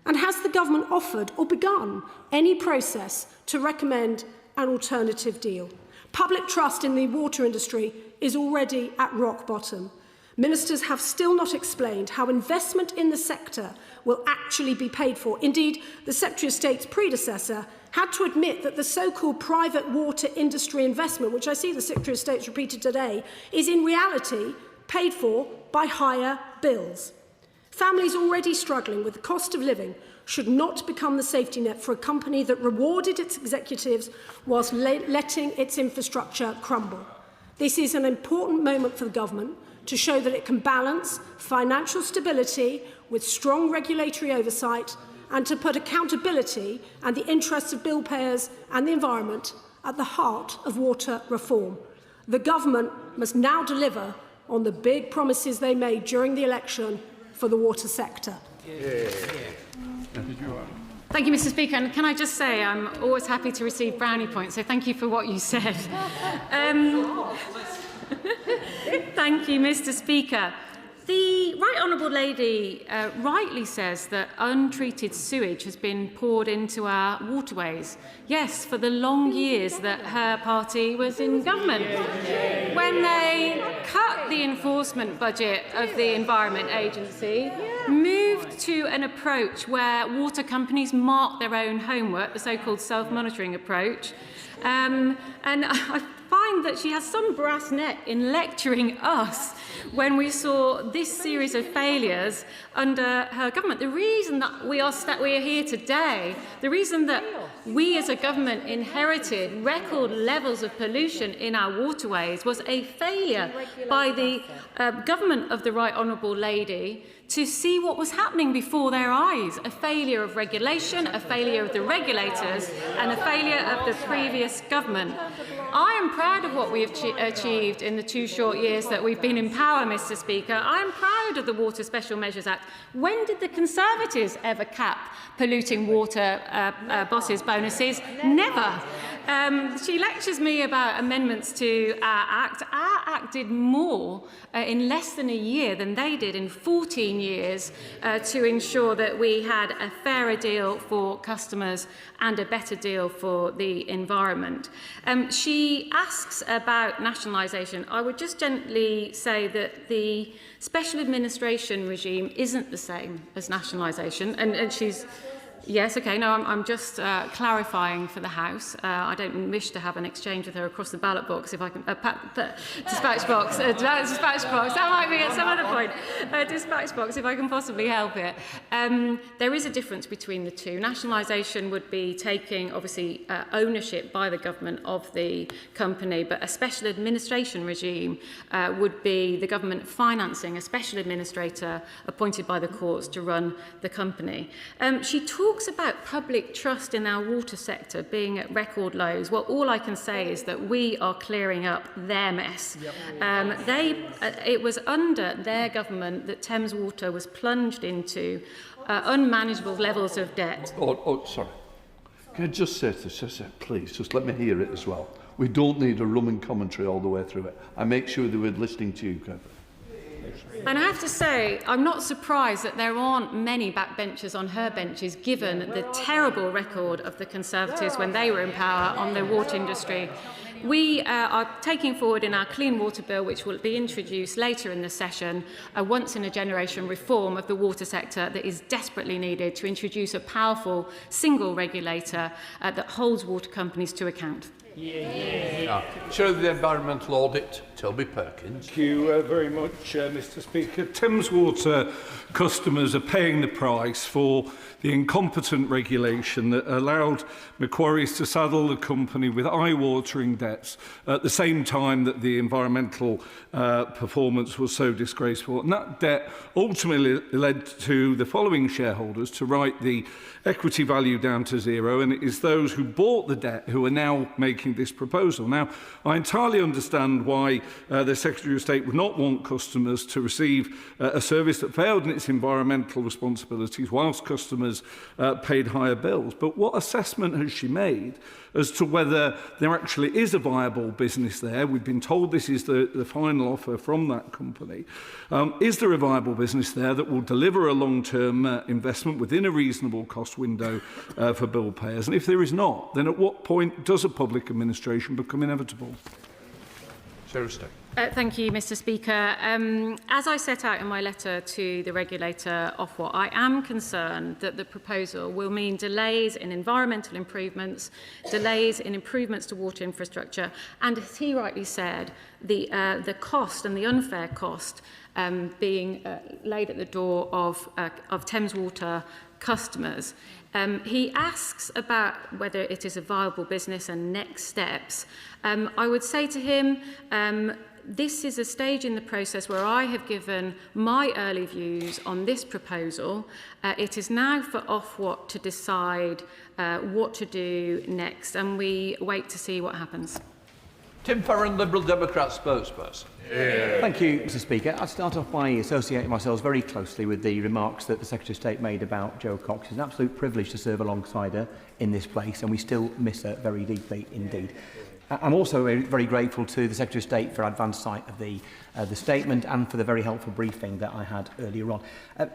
And has the government offered or begun any process to recommend an alternative deal? Public trust in the water industry is already at rock bottom. Ministers have still not explained how investment in the sector will actually be paid for. Indeed, the Secretary of State's predecessor had to admit that the so-called private water industry investment, which I see the Secretary of State's repeated today, is in reality paid for by higher bills. Families already struggling with the cost of living should not become the safety net for a company that rewarded its executives whilst letting its infrastructure crumble. This is an important moment for the government to show that it can balance financial stability with strong regulatory oversight, and to put accountability and the interests of bill payers and the environment at the heart of water reform. The government must now deliver on the big promises they made during the election for the water sector. Thank you, Mr. Speaker. And can I just say, I'm always happy to receive brownie points, so thank you for what you said. Thank you, Mr. Speaker. The Right Honourable Lady rightly says that untreated sewage has been poured into our waterways. Yes, for the long years that her party was in government. When they cut the enforcement budget of the Environment Agency, moved to an approach where water companies mark their own homework, the so-called self-monitoring approach, and I find that she has some brass neck in lecturing us when we saw this series of failures under her government. The reason that we are here today, the reason that we as a government inherited record levels of pollution in our waterways was a failure by the government of the Right Honourable Lady to see what was happening before their eyes. A failure of regulation, a failure of the regulators, and a failure of the previous government. I am proud of what we have achieved in the 2 short years that we've been in power, Mr. Speaker. I am proud of the Water Special Measures Act. When did the Conservatives ever cap polluting water bosses' bonuses? Never. She lectures me about amendments to our Act. Our Act did more in less than a year than they did in 14 years to ensure that we had a fairer deal for customers and a better deal for the environment. She asks about nationalisation. I would just gently say that the special administration regime isn't the same as nationalisation, and she's Yes, okay, no, I'm just clarifying for the House. I don't wish to have an exchange with her across the ballot box, if I can... dispatch box, dispatch box, that might be at some other point. Dispatch box, if I can possibly help it. There is a difference between the two. Nationalisation would be taking, obviously, ownership by the government of the company, but a special administration regime would be the government financing a special administrator appointed by the courts to run the company. She talks about public trust in our water sector being at record lows. Well, all I can say is that we are clearing up their mess. It was under their government that Thames Water was plunged into unmanageable levels of debt. Sorry. Can I just say to this, please, just let me hear it as well. We don't need a rumming commentary all the way through it. I make sure that we're listening to you, Kevin. And I have to say, I'm not surprised that there aren't many backbenchers on her benches, given the terrible record of the Conservatives when they were in power on the water industry. We are taking forward in our Clean Water Bill, which will be introduced later in the session, a once-in-a-generation reform of the water sector that is desperately needed to introduce a powerful single regulator that holds water companies to account. Chair of the Environmental Audit, Toby Perkins. Thank you very much, Mr. Speaker. Thames Water customers are paying the price for the incompetent regulation that allowed Macquarie's to saddle the company with eye-watering debts at the same time that the environmental performance was so disgraceful. And that debt ultimately led to the following shareholders to write the equity value down to zero, and it is those who bought the debt who are now making this proposal. Now, I entirely understand why the Secretary of State would not want customers to receive a service that failed in its environmental responsibilities whilst customers paid higher bills. But what assessment has she made as to whether there actually is a viable business there? We've been told this is the final offer from that company. Is there a viable business there that will deliver a long-term investment within a reasonable cost window for bill payers? And if there is not, then at what point does a public administration become inevitable? Sarah Stone. Thank you, Mr. Speaker. As I set out in my letter to the regulator, Ofwat, I am concerned that the proposal will mean delays in environmental improvements, delays in improvements to water infrastructure, and as he rightly said, the cost and the unfair cost being laid at the door of Thames Water customers. He asks about whether it is a viable business and next steps. I would say to him, this is a stage in the process where I have given my early views on this proposal. It is now for Ofwat to decide what to do next, and we wait to see what happens. Tim Farron, Liberal Democrat spokesperson. Thank you, Mr. Speaker. I'll start off by associating myself very closely with the remarks that the Secretary of State made about Jo Cox. It's an absolute privilege to serve alongside her in this place, and we still miss her very deeply indeed. I'm also very grateful to the Secretary of State for advance sight of the statement and for the very helpful briefing that I had earlier on.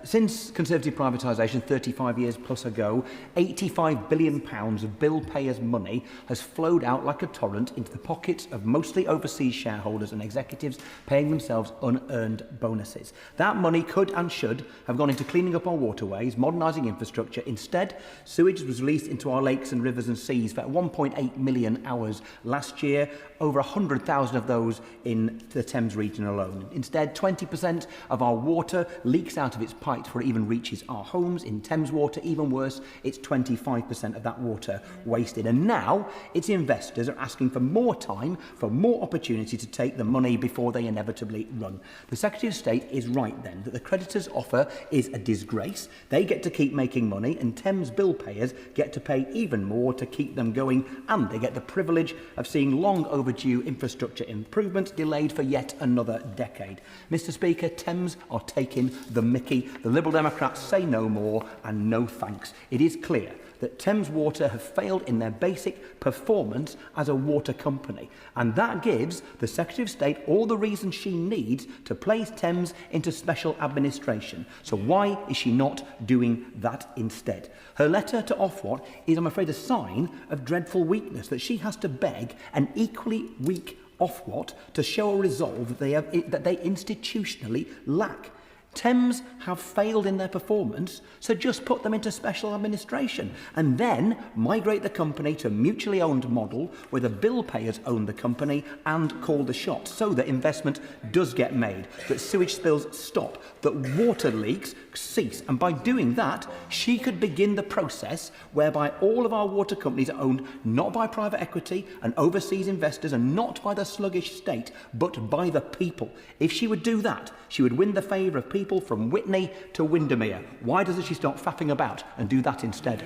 Since Conservative privatisation 35 years plus ago, £85 billion of bill payers' money has flowed out like a torrent into the pockets of mostly overseas shareholders and executives paying themselves unearned bonuses. That money could and should have gone into cleaning up our waterways, modernising infrastructure. Instead, sewage was released into our lakes and rivers and seas for 1.8 million hours last year, over 100,000 of those in the Thames region alone. Instead, 20% of our water leaks out of its pipes before it even reaches our homes. In Thames Water, even worse, it's 25% of that water wasted. And now, its investors are asking for more time, for more opportunity to take the money before they inevitably run. The Secretary of State is right then, that the creditors' offer is a disgrace. They get to keep making money, and Thames bill payers get to pay even more to keep them going, and they get the privilege of seeing long overdue infrastructure improvements delayed for yet another decade. Mr. Speaker, Thames are taking the mickey. The Liberal Democrats say no more and no thanks. It is clear that Thames Water have failed in their basic performance as a water company, and that gives the Secretary of State all the reasons she needs to place Thames into special administration. So why is she not doing that instead? Her letter to Ofwat is, I'm afraid, a sign of dreadful weakness, that she has to beg an equally weak Ofwat to show a resolve that they institutionally lack. Thames have failed in their performance, so just put them into special administration and then migrate the company to a mutually owned model where the bill payers own the company and call the shots so that investment does get made, that sewage spills stop, that water leaks cease. And by doing that, she could begin the process whereby all of our water companies are owned not by private equity and overseas investors and not by the sluggish state, but by the people. If she would do that, she would win the favour of people from Witney to Windermere. Why doesn't she stop faffing about and do that instead?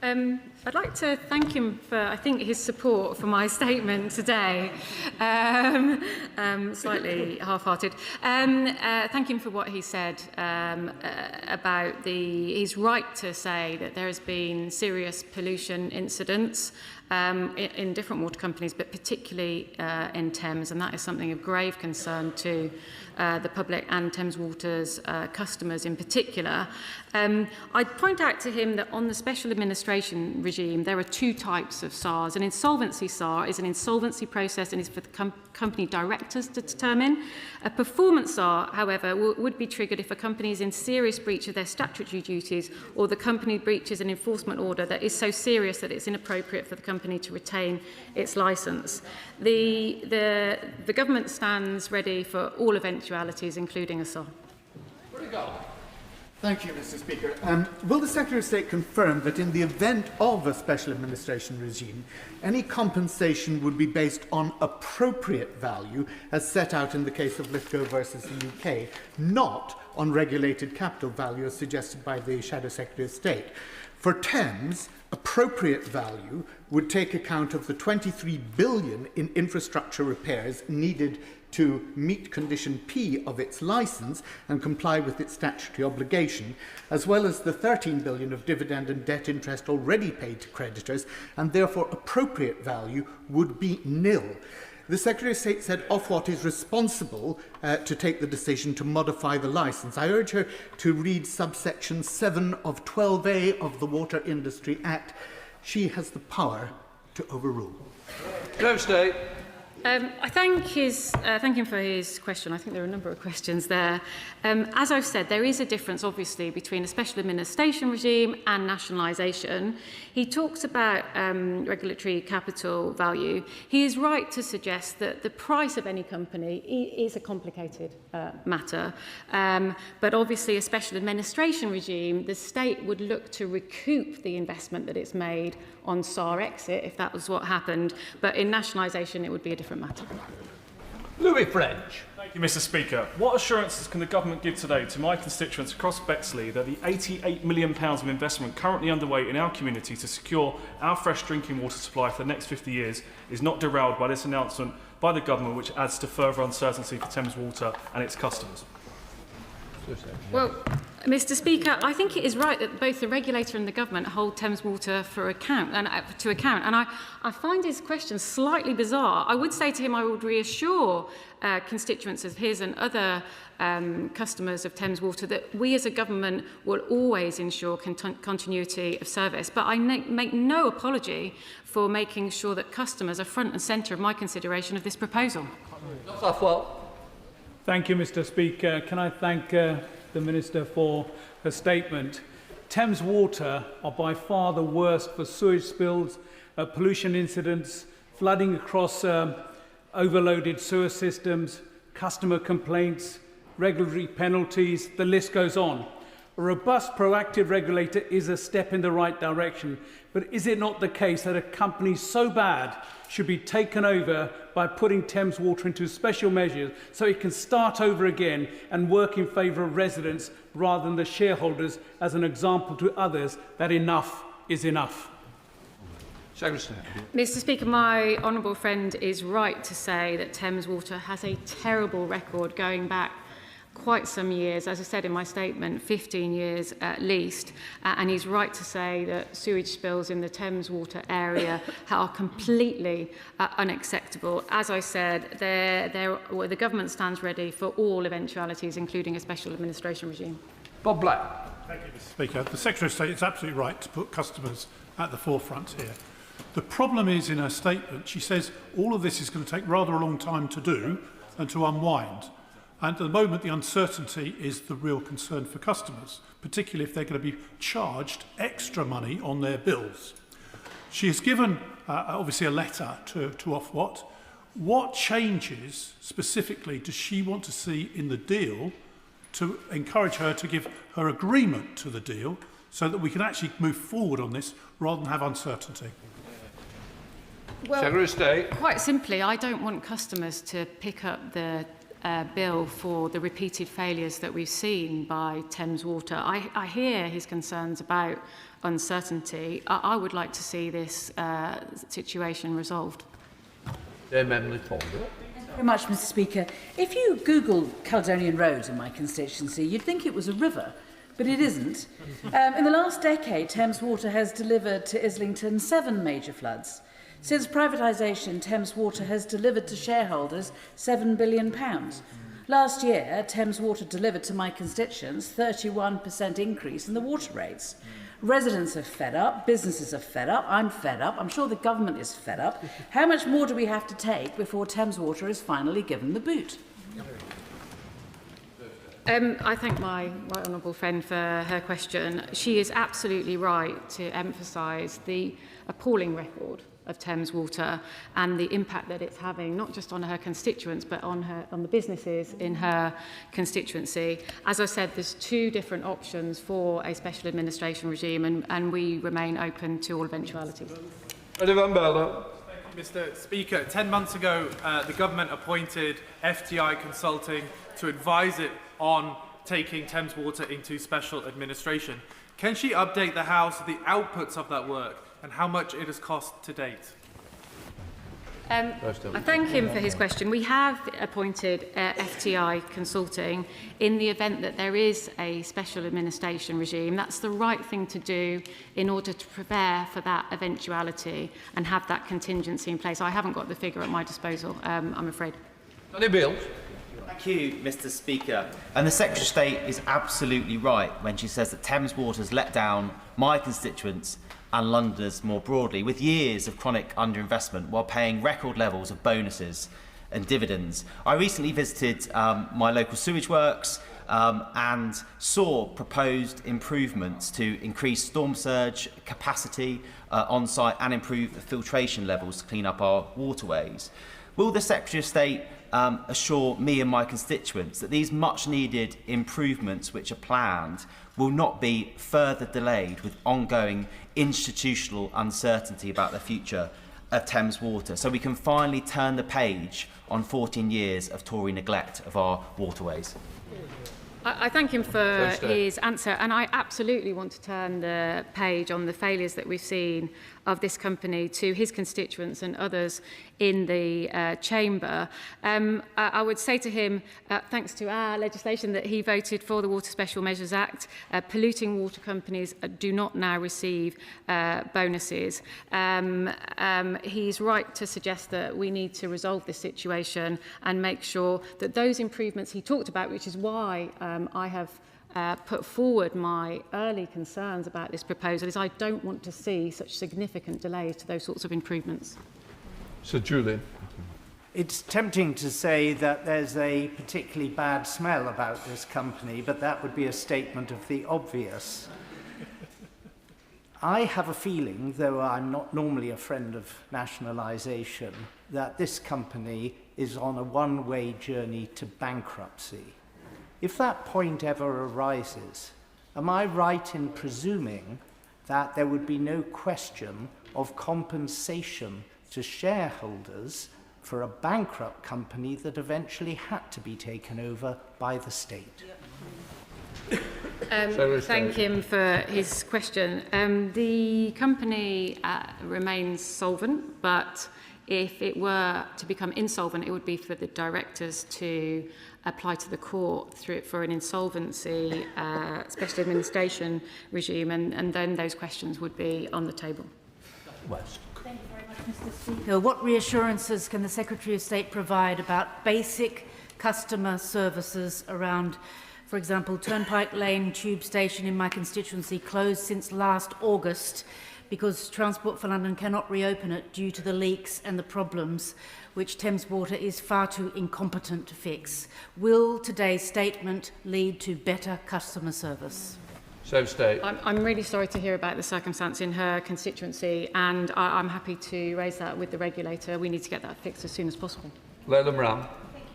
I'd like to thank him for, I think, his support for my statement today. Slightly half-hearted. Thank him for what he said about he's right to say that there has been serious pollution incidents in different water companies, but particularly in Thames, and that is something of grave concern to the public and Thames Water's customers in particular. I'd point out to him that on the special administration regime, there are two types of SARs. An insolvency SAR is an insolvency process and is for the company directors to determine. A performance SAR, however, would be triggered if a company is in serious breach of their statutory duties or the company breaches an enforcement order that is so serious that it's inappropriate for the company to retain its licence. The government stands ready for all eventualities, including a SAR. Thank you, Mr. Speaker. Will the Secretary of State confirm that in the event of a special administration regime, any compensation would be based on appropriate value as set out in the case of Lithgow versus the UK, not on regulated capital value as suggested by the Shadow Secretary of State? For Thames, appropriate value would take account of the 23 billion in infrastructure repairs needed to meet condition P of its licence and comply with its statutory obligation, as well as the 13 billion of dividend and debt interest already paid to creditors, and therefore appropriate value would be nil. The Secretary of State said Ofwat is responsible to take the decision to modify the licence. I urge her to read subsection 7 of 12A of the Water Industry Act. She has the power to overrule. I thank him for his question. I think there are a number of questions there. As I've said, there is a difference, obviously, between a special administration regime and nationalisation. He talks about regulatory capital value. He is right to suggest that the price of any company is a complicated matter. But obviously, a special administration regime, the state would look to recoup the investment that it's made on SAR exit, if that was what happened. But in nationalisation, it would be a different matter. Louis French. Thank you, Mr. Speaker. What assurances can the government give today to my constituents across Bexley that the £88 million of investment currently underway in our community to secure our fresh drinking water supply for the next 50 years is not derailed by this announcement by the government, which adds to further uncertainty for Thames Water and its customers? Well, Mr. Speaker, I think it is right that both the regulator and the government hold Thames Water to account. And I find his question slightly bizarre. I would say to him I would reassure constituents of his and other customers of Thames Water that we as a government will always ensure continuity of service. But I make no apology for making sure that customers are front and centre of my consideration of this proposal. Thank you, Mr. Speaker. Can I thank the Minister for her statement? Thames Water are by far the worst for sewage spills, pollution incidents, flooding across overloaded sewer systems, customer complaints, regulatory penalties, the list goes on. A robust, proactive regulator is a step in the right direction, but is it not the case that a company so bad should be taken over by putting Thames Water into special measures so it can start over again and work in favour of residents rather than the shareholders as an example to others that enough is enough? Mr. Speaker, my honourable friend is right to say that Thames Water has a terrible record going back quite some years, as I said in my statement, 15 years at least, and he's right to say that sewage spills in the Thames Water area are completely unacceptable. As I said, the government stands ready for all eventualities, including a special administration regime. Bob Black. Thank you, Mr. Speaker. The Secretary of State is absolutely right to put customers at the forefront here. The problem is, in her statement, she says all of this is going to take rather a long time to do and to unwind. And at the moment, the uncertainty is the real concern for customers, particularly if they're going to be charged extra money on their bills. She has given, obviously, a letter to Ofwat. What changes specifically does she want to see in the deal to encourage her to give her agreement to the deal so that we can actually move forward on this rather than have uncertainty? Well, Secretary of State. Quite simply, I don't want customers to pick up the bill for the repeated failures that we've seen by Thames Water. I hear his concerns about uncertainty. I would like to see this situation resolved. Thank you very much, Mr. Speaker. If you Google Caledonian Road in my constituency, you'd think it was a river, but it isn't. In the last decade, Thames Water has delivered to Islington 7 major floods. Since privatisation, Thames Water has delivered to shareholders £7 billion. Last year, Thames Water delivered to my constituents 31% increase in the water rates. Residents are fed up, businesses are fed up, I'm fed up, I'm sure the government is fed up. How much more do we have to take before Thames Water is finally given the boot? I thank my right honourable friend for her question. She is absolutely right to emphasise the appalling record of Thames Water and the impact that it's having not just on her constituents but on the businesses in her constituency. As I said, there's 2 different options for a special administration regime and we remain open to all eventualities. Van Bellen. Thank you, Mr. Speaker. 10 months ago, the government appointed FTI Consulting to advise it on taking Thames Water into special administration. Can she update the House of the outputs of that work and how much it has cost to date? I thank him for his question. We have appointed FTI Consulting in the event that there is a special administration regime. That's the right thing to do in order to prepare for that eventuality and have that contingency in place. I haven't got the figure at my disposal, I'm afraid. Thank you, Mr. Speaker. And the Secretary of State is absolutely right when she says that Thames Water has let down my constituents and Londoners more broadly, with years of chronic underinvestment while paying record levels of bonuses and dividends. I recently visited my local sewage works and saw proposed improvements to increase storm surge capacity on site and improve the filtration levels to clean up our waterways. Will the Secretary of State assure me and my constituents that these much needed improvements which are planned will not be further delayed with ongoing institutional uncertainty about the future of Thames Water, so we can finally turn the page on 14 years of Tory neglect of our waterways? I thank him for his answer, and I absolutely want to turn the page on the failures that we've seen of this company to his constituents and others in the chamber. I would say to him, thanks to our legislation that he voted for the Water Special Measures Act, polluting water companies do not now receive bonuses. He's right to suggest that we need to resolve this situation and make sure that those improvements he talked about, which is why I have put forward my early concerns about this proposal, is I don't want to see such significant delays to those sorts of improvements. Sir Julian. It's tempting to say that there's a particularly bad smell about this company, but that would be a statement of the obvious. I have a feeling, though I'm not normally a friend of nationalisation, that this company is on a one-way journey to bankruptcy. If that point ever arises, am I right in presuming that there would be no question of compensation to shareholders for a bankrupt company that eventually had to be taken over by the state? Thank him for his question. The company remains solvent, but if it were to become insolvent, it would be for the directors to apply to the court for an insolvency special administration regime, and then those questions would be on the table. West. Thank you very much, Mr. Speaker. What reassurances can the Secretary of State provide about basic customer services around, for example, Turnpike Lane Tube Station in my constituency closed since last August because Transport for London cannot reopen it due to the leaks and the problems which Thames Water is far too incompetent to fix. Will today's statement lead to better customer service? So state. I'm really sorry to hear about the circumstance in her constituency, and I'm happy to raise that with the regulator. We need to get that fixed as soon as possible. Leila Moran.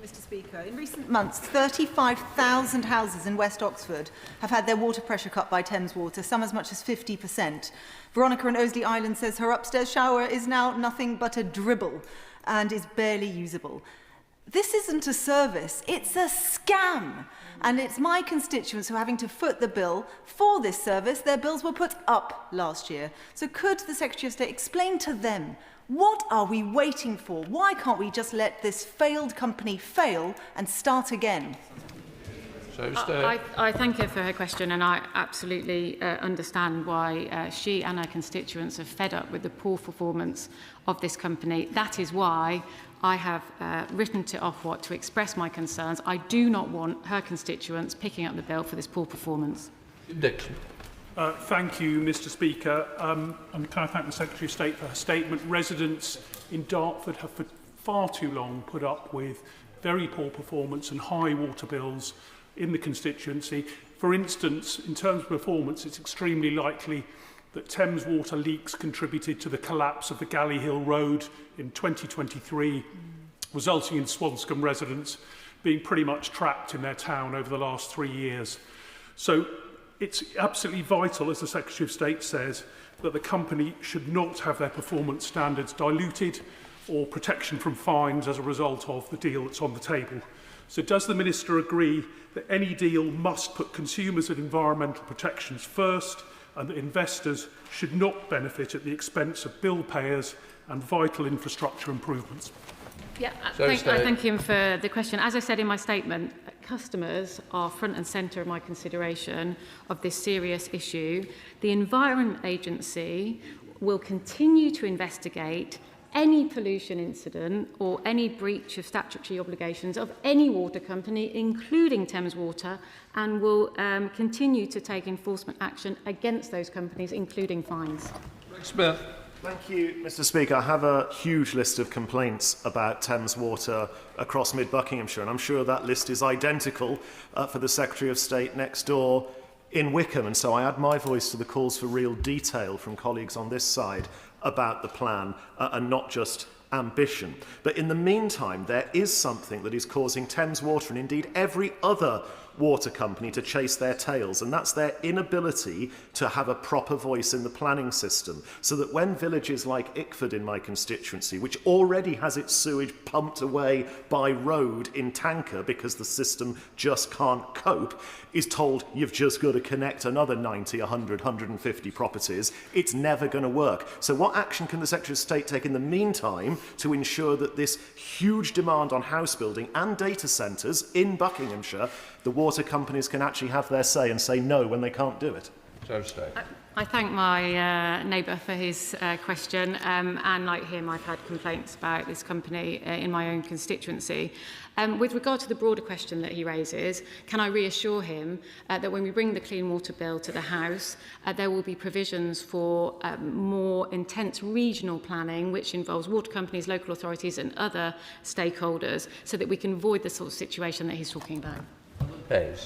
Mr Speaker, in recent months, 35,000 houses in West Oxford have had their water pressure cut by Thames Water, some as much as 50%. Veronica in Oseley Island says her upstairs shower is now nothing but a dribble and is barely usable. This isn't a service, it's a scam. And it's my constituents who are having to foot the bill for this service. Their bills were put up last year. So could the Secretary of State explain to them, what are we waiting for? Why can't we just let this failed company fail and start again? I thank her for her question, and I absolutely understand why she and her constituents are fed up with the poor performance of this company. That is why I have written to Ofwat to express my concerns. I do not want her constituents picking up the bill for this poor performance. Dixon. Thank you, Mr Speaker. And can I thank the Secretary of State for her statement. Residents in Dartford have for far too long put up with very poor performance and high water bills in the constituency. For instance, in terms of performance, it's extremely likely that Thames Water leaks contributed to the collapse of the Galley Hill Road in 2023, resulting in Swanscombe residents being pretty much trapped in their town over the last 3 years. So it's absolutely vital, as the Secretary of State says, that the company should not have their performance standards diluted or protection from fines as a result of the deal that's on the table. So does the Minister agree that any deal must put consumers and environmental protections first, and that investors should not benefit at the expense of bill payers and vital infrastructure improvements? Yeah, I thank him for the question. As I said in my statement, customers are front and centre of my consideration of this serious issue. The Environment Agency will continue to investigate any pollution incident or any breach of statutory obligations of any water company, including Thames Water, and will continue to take enforcement action against those companies, including fines. Smith. Thank you, Mr Speaker. I have a huge list of complaints about Thames Water across mid-Buckinghamshire, and I'm sure that list is identical for the Secretary of State next door in Wickham, and so I add my voice to the calls for real detail from colleagues on this side about the plan and not just ambition. But in the meantime, there is something that is causing Thames Water and indeed every other water company to chase their tails, and that's their inability to have a proper voice in the planning system, so that when villages like Ickford in my constituency, which already has its sewage pumped away by road in tanker because the system just can't cope, is told you've just got to connect another 90, 100, 150 properties, it's never going to work. So what action can the Secretary of State take in the meantime to ensure that this huge demand on house building and data centres in Buckinghamshire, the water companies can actually have their say and say no when they can't do it? I thank my neighbour for his question, and like him, I've had complaints about this company in my own constituency. With regard to the broader question that he raises, can I reassure him that when we bring the Clean Water Bill to the House, there will be provisions for more intense regional planning, which involves water companies, local authorities and other stakeholders, so that we can avoid the sort of situation that he's talking about. Thank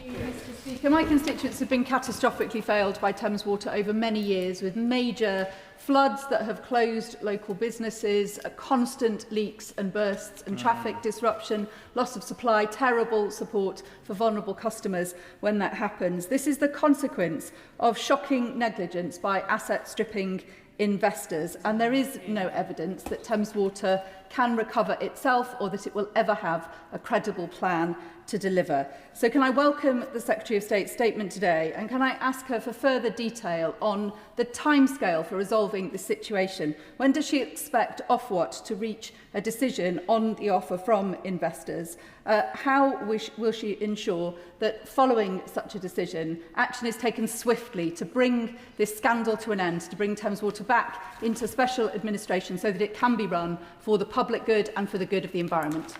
you, Mr Speaker. My constituents have been catastrophically failed by Thames Water over many years, with major floods that have closed local businesses, constant leaks and bursts and traffic disruption, loss of supply, terrible support for vulnerable customers when that happens. This is the consequence of shocking negligence by asset stripping investors, and there is no evidence that Thames Water can recover itself or that it will ever have a credible plan to deliver. So can I welcome the Secretary of State's statement today, and can I ask her for further detail on the timescale for resolving the situation? When does she expect Ofwat to reach a decision on the offer from investors? How will she ensure that following such a decision, action is taken swiftly to bring this scandal to an end, to bring Thames Water back into special administration so that it can be run for the public good and for the good of the environment?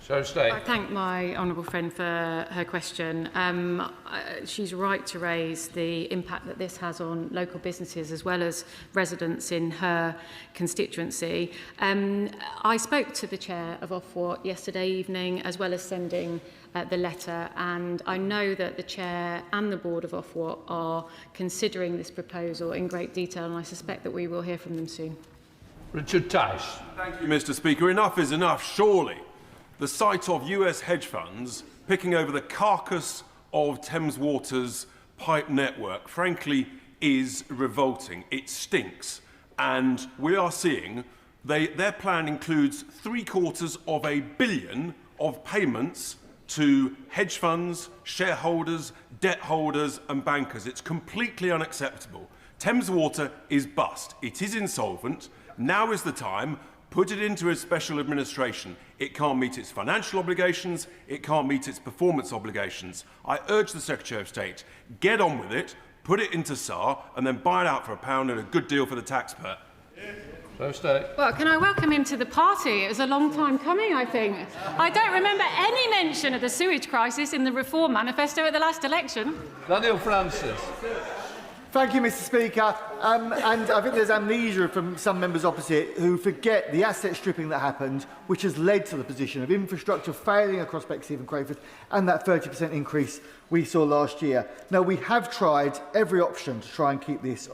So stay. I thank my honourable friend for her question. She's right to raise the impact that this has on local businesses as well as residents in her constituency. I spoke to the chair of Ofwat yesterday evening, as well as sending the letter, and I know that the chair and the board of Ofwat are considering this proposal in great detail, and I suspect that we will hear from them soon. Richard Tice. Thank you, Mr. Speaker. Enough is enough, surely. The sight of US hedge funds picking over the carcass of Thames Water's pipe network, frankly, is revolting. It stinks. And we are seeing their plan includes $750 million of payments to hedge funds, shareholders, debt holders and bankers. It's completely unacceptable. Thames Water is bust. It is insolvent. Now is the time. Put it into a special administration. It can't meet its financial obligations. It can't meet its performance obligations. I urge the Secretary of State, get on with it, put it into SAR, and then buy it out for £1 and a good deal for the taxpayer. So stay. Well, can I welcome him to the party? It was a long time coming, I think. I don't remember any mention of the sewage crisis in the Reform Manifesto at the last election. Daniel Francis. Thank you, Mr. Speaker. And I think there's amnesia from some members opposite who forget the asset stripping that happened, which has led to the position of infrastructure failing across Bexley and Crayford and that 30% increase we saw last year. Now, we have tried every option to try and keep this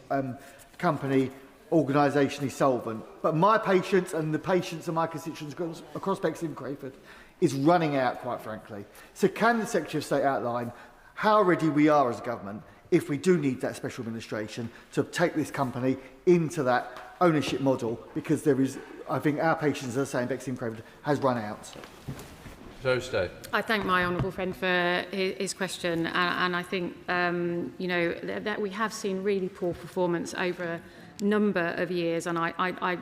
company organisationally solvent, but my patience and the patience of my constituents across Bexley and Crayford is running out, quite frankly. So can the Secretary of State outline how ready we are as a government if we do need that special administration to take this company into that ownership model, because there is, I think our patience, as I say, in Bexley and Crayford has run out. So stay. I thank my honourable friend for his question, and I think you know that we have seen really poor performance over a number of years, and I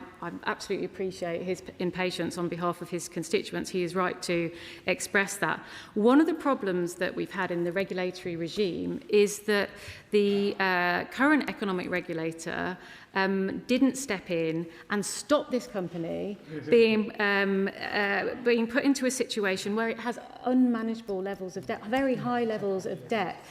absolutely appreciate his impatience on behalf of his constituents. He is right to express that. One of the problems that we've had in the regulatory regime is that the current economic regulator didn't step in and stop this company being put into a situation where it has unmanageable levels of debt, very high levels of debt.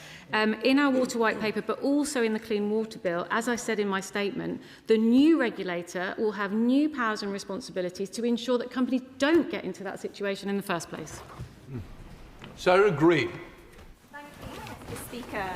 In our Water White Paper, but also in the Clean Water Bill, as I said in my statement, the new regulator will have new powers and responsibilities to ensure that companies don't get into that situation in the first place. Sarah Green. Thank you, Mr. Speaker.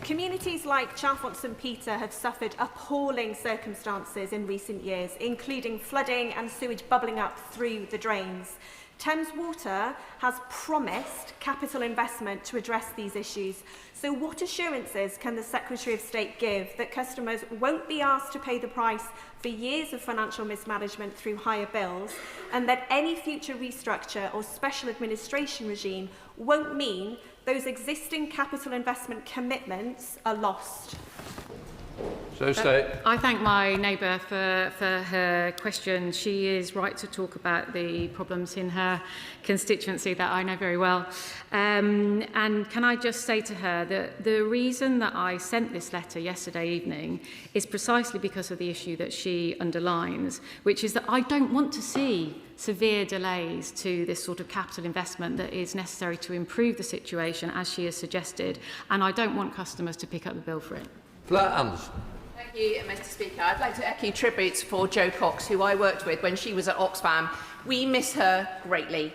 Communities like Chalfont St Peter have suffered appalling circumstances in recent years, including flooding and sewage bubbling up through the drains. Thames Water has promised capital investment to address these issues. So what assurances can the Secretary of State give that customers won't be asked to pay the price for years of financial mismanagement through higher bills, and that any future restructure or special administration regime won't mean those existing capital investment commitments are lost? So stay. I thank my neighbour for her question. She is right to talk about the problems in her constituency that I know very well. And can I just say to her that the reason that I sent this letter yesterday evening is precisely because of the issue that she underlines, which is that I don't want to see severe delays to this sort of capital investment that is necessary to improve the situation, as she has suggested, and I don't want customers to pick up the bill for it. Flat Anderson. Thank you, Mr. Speaker. I'd like to echo tributes for Jo Cox, who I worked with when she was at Oxfam. We miss her greatly.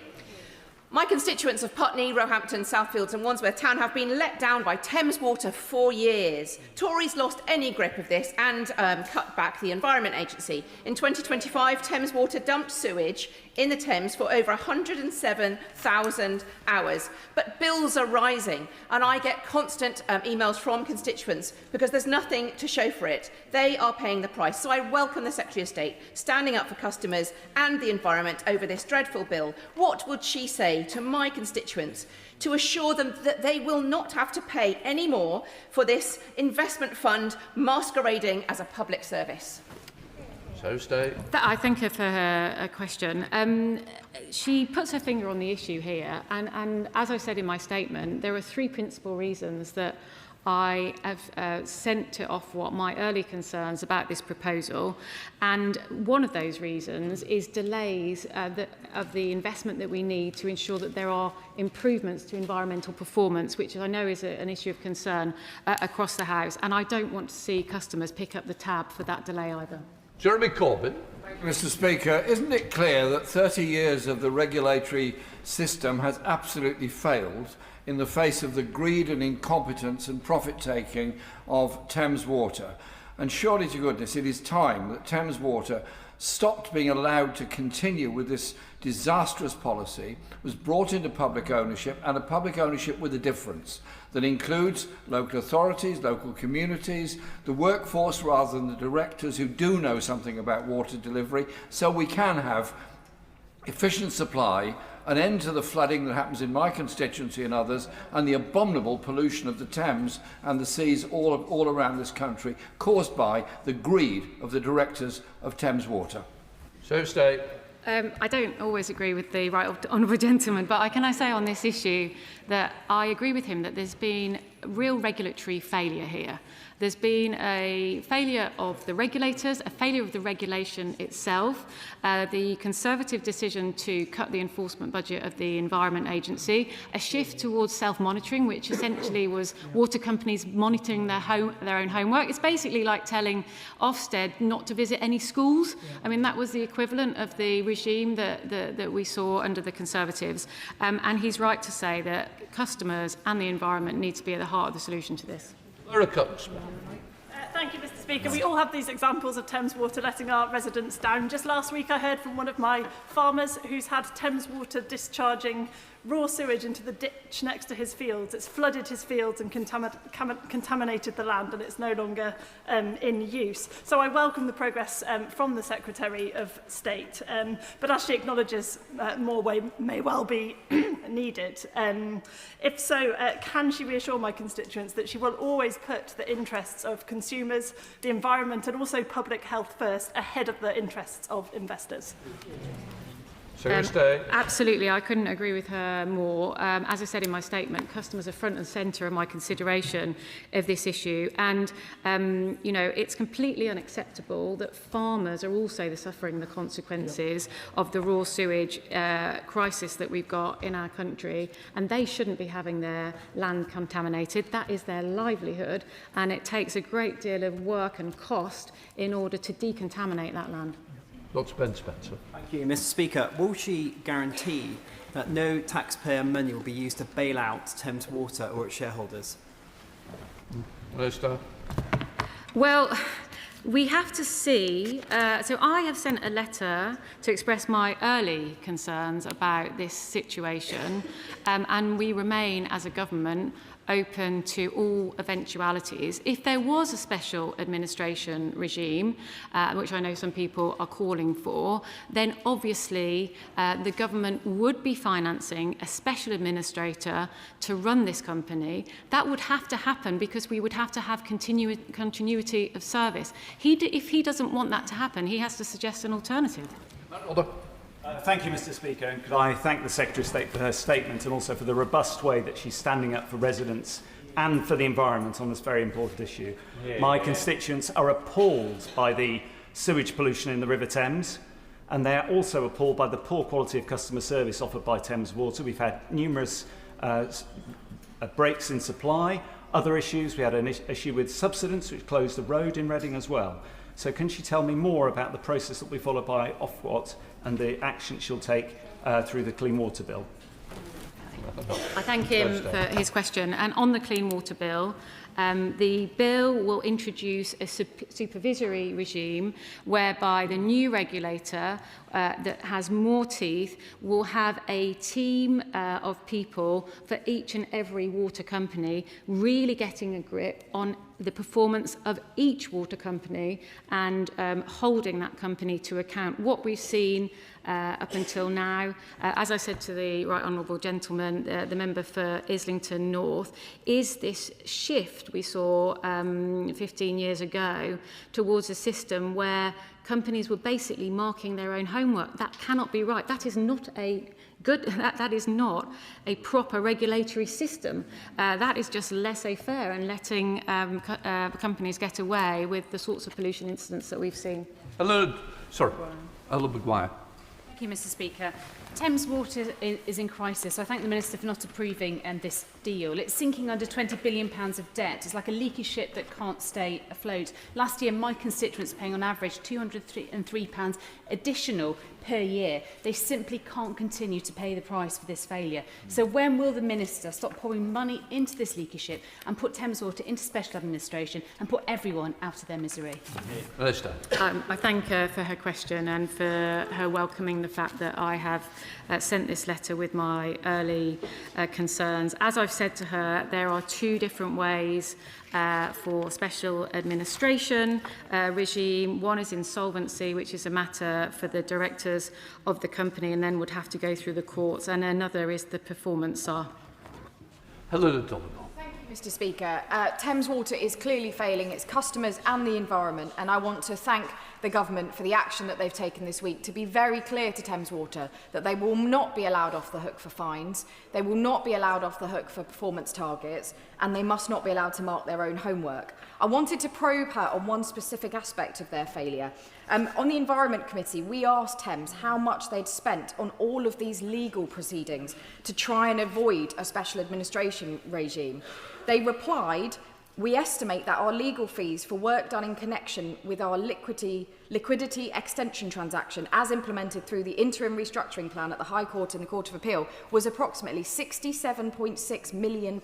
My constituents of Putney, Roehampton, Southfields and Wandsworth Town have been let down by Thames Water for years. Tories lost any grip of this and cut back the Environment Agency. In 2025, Thames Water dumped sewage in the Thames for over 107,000 hours. But bills are rising, and I get constant emails from constituents because there's nothing to show for it. They are paying the price. So I welcome the Secretary of State standing up for customers and the environment over this dreadful bill. What would she say to my constituents to assure them that they will not have to pay any more for this investment fund masquerading as a public service? So stay. I thank her for her question. She puts her finger on the issue here, and as I said in my statement, there are three principal reasons that I have sent it off what my early concerns about this proposal, and one of those reasons is delays of the investment that we need to ensure that there are improvements to environmental performance, which I know is an issue of concern across the House, and I don't want to see customers pick up the tab for that delay either. Jeremy Corbyn. Thank you, Mr. Speaker. Isn't it clear that 30 years of the regulatory system has absolutely failed in the face of the greed and incompetence and profit-taking of Thames Water? And surely to goodness it is time that Thames Water stopped being allowed to continue with this disastrous policy, was brought into public ownership, and a public ownership with a difference that includes local authorities, local communities, the workforce rather than the directors who do know something about water delivery, so we can have efficient supply, an end to the flooding that happens in my constituency and others, and the abominable pollution of the Thames and the seas all around this country caused by the greed of the directors of Thames Water. So stay. I don't always agree with the right honourable gentleman, but can I say on this issue that I agree with him that there's been real regulatory failure here. There's been a failure of the regulators, a failure of the regulation itself, the Conservative decision to cut the enforcement budget of the Environment Agency, a shift towards self-monitoring, which essentially was water companies monitoring their own homework. It's basically like telling Ofsted not to visit any schools. I mean, that was the equivalent of the regime that we saw under the Conservatives. And he's right to say that customers and the environment need to be at the heart of the solution to this. Laura Cox. Thank you, Mr. Speaker. We all have these examples of Thames Water letting our residents down. Just last week I heard from one of my farmers who's had Thames Water discharging raw sewage into the ditch next to his fields. It's flooded his fields and contaminated the land, and it's no longer in use. So I welcome the progress from the Secretary of State, but as she acknowledges, more may well be needed. If so, can she reassure my constituents that she will always put the interests of consumers, the environment and also public health first ahead of the interests of investors? Absolutely, I couldn't agree with her more. As I said in my statement, customers are front and centre of my consideration of this issue, and you know, it's completely unacceptable that farmers are also suffering the consequences of the raw sewage crisis that we've got in our country, and they shouldn't be having their land contaminated. That is their livelihood, and it takes a great deal of work and cost in order to decontaminate that land. Dr. Ben Spencer. Thank you, Mr. Speaker. Will she guarantee that no taxpayer money will be used to bail out Thames Water or its shareholders? Well, we have to see. So I have sent a letter to express my early concerns about this situation, and we remain, as a government, open to all eventualities. If there was a special administration regime, which I know some people are calling for, then obviously the government would be financing a special administrator to run this company. That would have to happen because we would have to have continuity of service. If he doesn't want that to happen, he has to suggest an alternative. Thank you, Mr. Speaker, and could I thank the Secretary of State for her statement and also for the robust way that she's standing up for residents and for the environment on this very important issue. My constituents are appalled by the sewage pollution in the River Thames, and they are also appalled by the poor quality of customer service offered by Thames Water. We've had numerous breaks in supply, other issues. We had an issue with subsidence, which closed the road in Reading as well. So can she tell me more about the process that we follow by Ofwat and the action she'll take through the Clean Water Bill? I thank him for his question. And on the Clean Water Bill, the bill will introduce a supervisory regime whereby the new regulator that has more teeth will have a team of people for each and every water company, really getting a grip on the performance of each water company and holding that company to account. What we've seen up until now, as I said to the right honourable gentleman, the member for Islington North, is this shift shift we saw 15 years ago towards a system where companies were basically marking their own homework. That cannot be right. That is not a that is not a proper regulatory system. That is just laissez-faire and letting companies get away with the sorts of pollution incidents that we've seen. Ella Maguire. Thank you, Mr. Speaker. Thames Water is in crisis. I thank the Minister for not approving this deal. It's sinking under £20 billion of debt. It's like a leaky ship that can't stay afloat. Last year, my constituents are paying on average £203 additional per year. They simply can't continue to pay the price for this failure. So when will the Minister stop pouring money into this leaky ship and put Thames Water into special administration and put everyone out of their misery? I thank her for her question and for her welcoming the fact that I have sent this letter with my early concerns. As I've said to her, there are two different ways for special administration regime. One is insolvency, which is a matter for the directors of the company and then would have to go through the courts, and another is the performance SAR. Helena Donovan. Mr. Speaker, Thames Water is clearly failing its customers and the environment, and I want to thank the government for the action that they've taken this week to be very clear to Thames Water that they will not be allowed off the hook for fines, they will not be allowed off the hook for performance targets, and they must not be allowed to mark their own homework. I wanted to probe her on one specific aspect of their failure. On the Environment Committee, we asked Thames how much they'd spent on all of these legal proceedings to try and avoid a special administration regime. They replied, "We estimate that our legal fees for work done in connection with our liquidity extension transaction as implemented through the interim restructuring plan at the High Court and the Court of Appeal was approximately £67.6 million.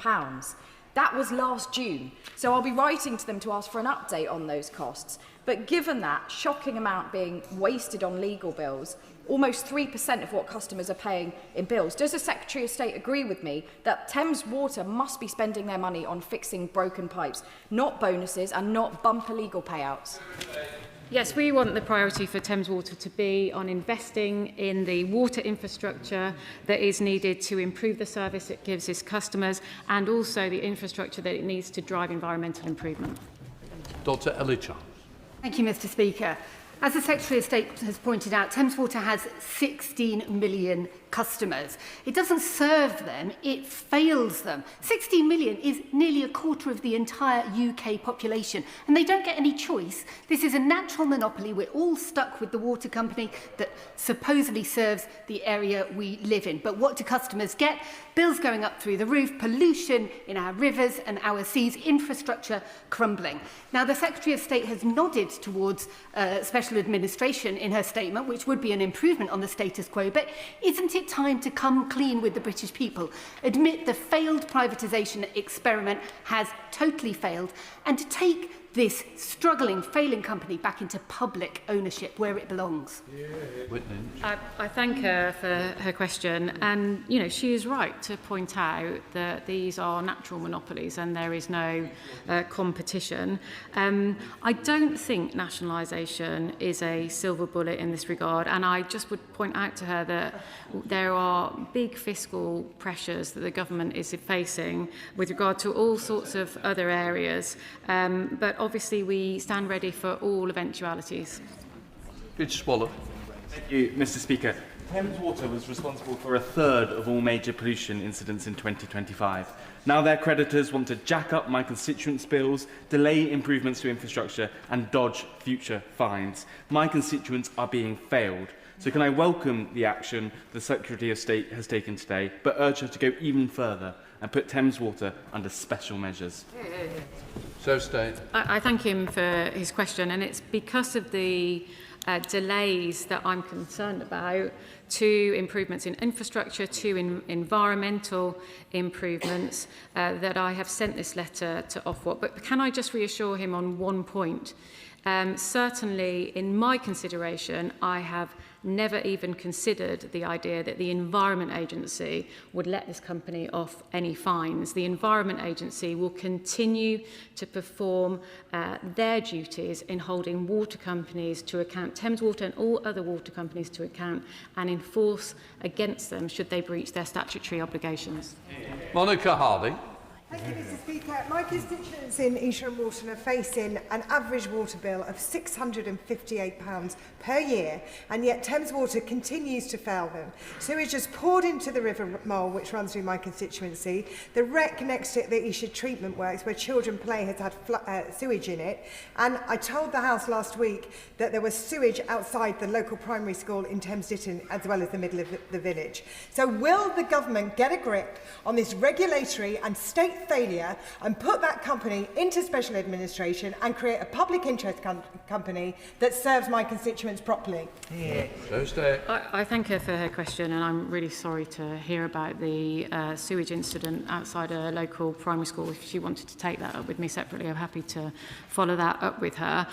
That was last June, so I'll be writing to them to ask for an update on those costs. But given that shocking amount being wasted on legal bills, almost 3% of what customers are paying in bills, does the Secretary of State agree with me that Thames Water must be spending their money on fixing broken pipes, not bonuses and not bumper legal payouts? Yes, we want the priority for Thames Water to be on investing in the water infrastructure that is needed to improve the service it gives its customers and also the infrastructure that it needs to drive environmental improvement. Dr. Ellie Charles. Thank you, Mr. Speaker. As the Secretary of State has pointed out, Thames Water has 16 million customers. It doesn't serve them, it fails them. 16 million is nearly a quarter of the entire UK population, and they don't get any choice. This is a natural monopoly. We're all stuck with the water company that supposedly serves the area we live in. But what do customers get? Bills going up through the roof, pollution in our rivers and our seas, infrastructure crumbling. Now, the Secretary of State has nodded towards special administration in her statement, which would be an improvement on the status quo, but isn't it time to come clean with the British people, admit the failed privatisation experiment has totally failed, and to take this struggling, failing company back into public ownership where it belongs? I thank her for her question, and she is right to point out that these are natural monopolies and there is no competition. I don't think nationalisation is a silver bullet in this regard, and I just would point out to her that there are big fiscal pressures that the government is facing with regard to all sorts of other areas, but obviously we stand ready for all eventualities. It's Swallow. Thank you, Mr. Speaker. Thames Water was responsible for a third of all major pollution incidents in 2025. Now their creditors want to jack up my constituents' bills, delay improvements to infrastructure and dodge future fines. My constituents are being failed. So can I welcome the action the Secretary of State has taken today, but urge her to go even further and put Thames Water under special measures? So State. I thank him for his question, and it's because of the delays that I'm concerned about to improvements in infrastructure, to environmental improvements, that I have sent this letter to Ofwat. But can I just reassure him on one point? Certainly, in my consideration, I have never even considered the idea that the Environment Agency would let this company off any fines. The Environment Agency will continue to perform their duties in holding water companies to account, Thames Water and all other water companies to account, and enforce against them should they breach their statutory obligations. Monica Hardy. Thank you, Mr. Speaker. My constituents in Esher and Walton are facing an average water bill of £658 per year, and yet Thames Water continues to fail them. Sewage is poured into the River Mole, which runs through my constituency. The wreck next to the Esher treatment works, where children play, has had sewage in it. And I told the House last week that there was sewage outside the local primary school in Thames Ditton, as well as the middle of the village. So will the government get a grip on this regulatory and state failure and put that company into special administration and create a public interest company that serves my constituents properly? Yeah. I thank her for her question, and I'm really sorry to hear about the sewage incident outside a local primary school. If she wanted to take that up with me separately, I'm happy to follow that up with her.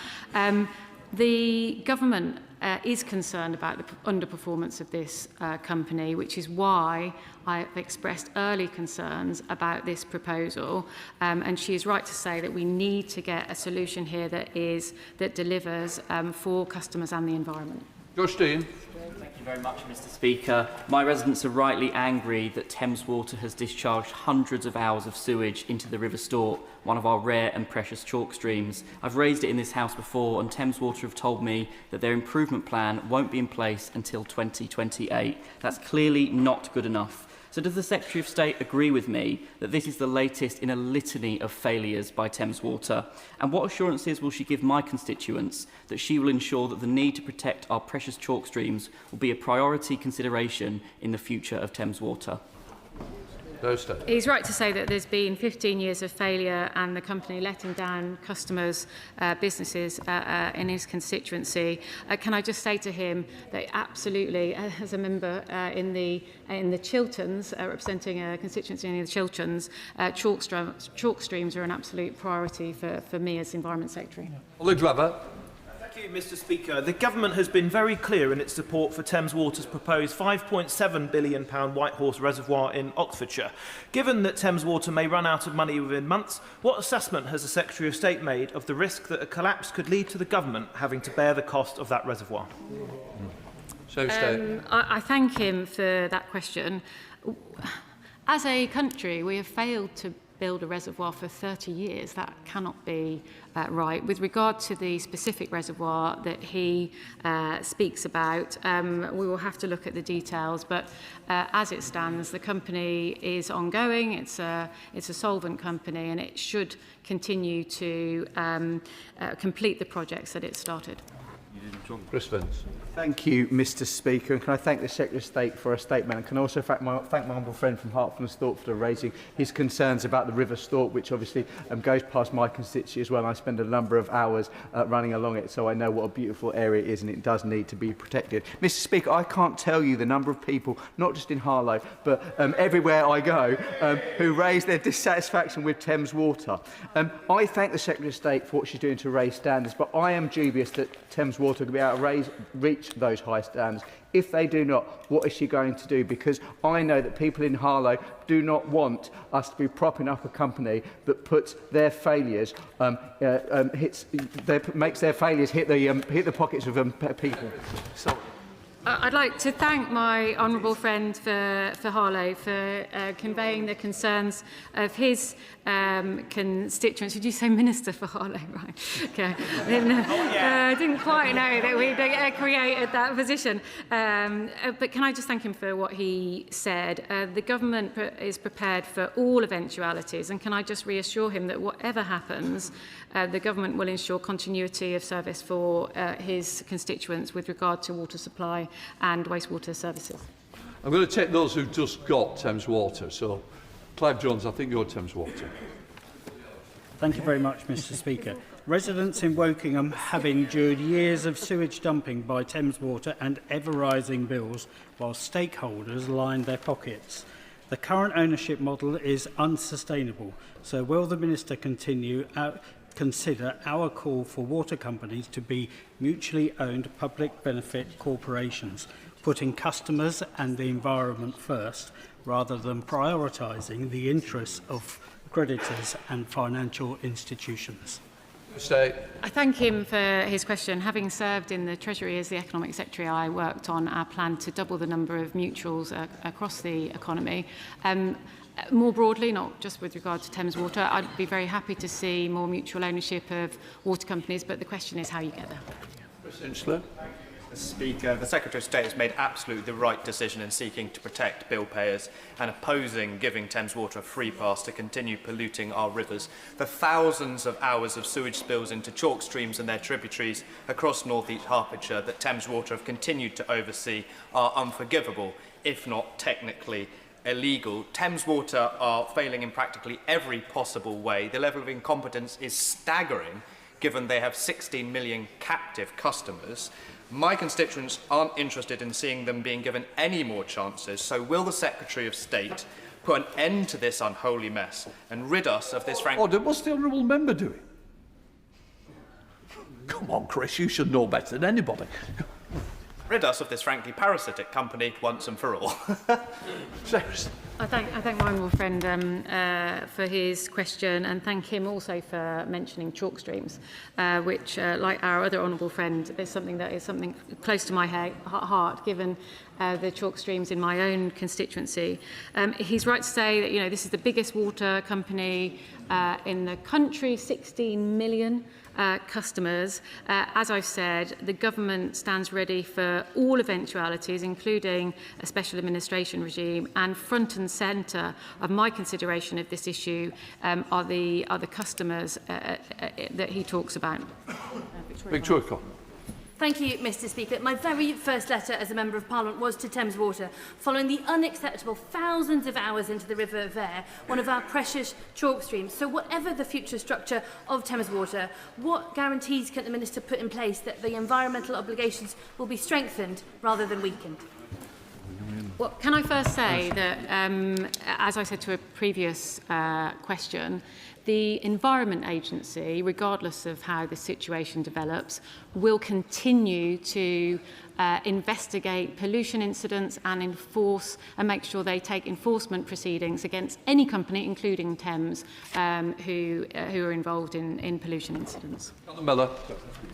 The government is concerned about the underperformance of this company, which is why I've expressed early concerns about this proposal. And she is right to say that we need to get a solution here that delivers for customers and the environment. Justine. Thank you very much, Mr. Speaker. My residents are rightly angry that Thames Water has discharged hundreds of hours of sewage into the River Stort, one of our rare and precious chalk streams. I've raised it in this House before, and Thames Water have told me that their improvement plan won't be in place until 2028. That's clearly not good enough. So does the Secretary of State agree with me that this is the latest in a litany of failures by Thames Water? And what assurances will she give my constituents that she will ensure that the need to protect our precious chalk streams will be a priority consideration in the future of Thames Water? He's right to say that there's been 15 years of failure and the company letting down customers, businesses in his constituency. Can I just say to him that absolutely, as a member in the Chilterns, representing a constituency in the Chilterns, chalk streams are an absolute priority for me as Environment Secretary. Oliver Glover. Thank you, Mr. Speaker. The government has been very clear in its support for Thames Water's proposed £5.7 billion Whitehorse Reservoir in Oxfordshire. Given that Thames Water may run out of money within months, what assessment has the Secretary of State made of the risk that a collapse could lead to the government having to bear the cost of that reservoir? I thank him for that question. As a country, we have failed to build a reservoir for 30 years. That cannot be right. With regard to the specific reservoir that he speaks about, we will have to look at the details, but as it stands, the company is ongoing. It's a solvent company, and it should continue to complete the projects that it started. Chris Vance. Thank you, Mr. Speaker, and can I thank the Secretary of State for a statement, and can also thank my humble friend from Hertford and Stort for raising his concerns about the River Stort, which obviously goes past my constituency as well. And I spend a number of hours running along it, so I know what a beautiful area it is, and it does need to be protected. Mr. Speaker, I can't tell you the number of people, not just in Harlow, but everywhere I go, who raise their dissatisfaction with Thames Water. I thank the Secretary of State for what she's doing to raise standards, but I am dubious that Thames Water will be able to reach those high standards. If they do not, what is she going to do? Because I know that people in Harlow do not want us to be propping up a company that puts their failures, makes their failures hit the pockets of people. I'd like to thank my honourable friend for Harlow for conveying the concerns of his constituents. Did you say Minister for Harlow? Right. Okay. I didn't quite know that we created that position. But can I just thank him for what he said? The government is prepared for all eventualities, and can I just reassure him that whatever happens, the government will ensure continuity of service for his constituents with regard to water supply and wastewater services. I'm going to take those who just got Thames Water. So, Clive Jones, I think you're Thames Water. Thank you very much, Mr. Speaker. Residents in Wokingham have endured years of sewage dumping by Thames Water and ever-rising bills, while stakeholders line their pockets. The current ownership model is unsustainable. So will the Minister consider our call for water companies to be mutually owned public benefit corporations, putting customers and the environment first, rather than prioritising the interests of creditors and financial institutions? Stay. I thank him for his question. Having served in the Treasury as the Economic Secretary, I worked on our plan to double the number of mutuals across the economy. More broadly, not just with regard to Thames Water, I'd be very happy to see more mutual ownership of water companies, but the question is how you get there. President Mr. Speaker, the Secretary of State has made absolutely the right decision in seeking to protect bill payers and opposing giving Thames Water a free pass to continue polluting our rivers. The thousands of hours of sewage spills into chalk streams and their tributaries across North East Hertfordshire that Thames Water have continued to oversee are unforgivable, if not technically illegal. Thames Water are failing in practically every possible way. The level of incompetence is staggering, given they have 16 million captive customers. My constituents aren't interested in seeing them being given any more chances, so will the Secretary of State put an end to this unholy mess and rid us of this frank... What's the honourable member doing? Come on, Chris, you should know better than anybody. Rid us of this frankly parasitic company once and for all. I thank my honourable friend for his question, and thank him also for mentioning chalk streams, which, like our other honourable friend, is something close to my heart, given the chalk streams in my own constituency. He's right to say that this is the biggest water company in the country, 16 million. Customers. As I've said, the government stands ready for all eventualities, including a special administration regime, and front and centre of my consideration of this issue are the customers that he talks about. Victoria. Thank you, Mr. Speaker. My very first letter as a Member of Parliament was to Thames Water, following the unacceptable thousands of hours into the River Vere, one of our precious chalk streams. So whatever the future structure of Thames Water, what guarantees can the Minister put in place that the environmental obligations will be strengthened rather than weakened? Well, can I first say that, as I said to a previous question, the Environment Agency, regardless of how the situation develops, will continue to investigate pollution incidents and enforce and make sure they take enforcement proceedings against any company, including Thames, who are involved in pollution incidents. Miller.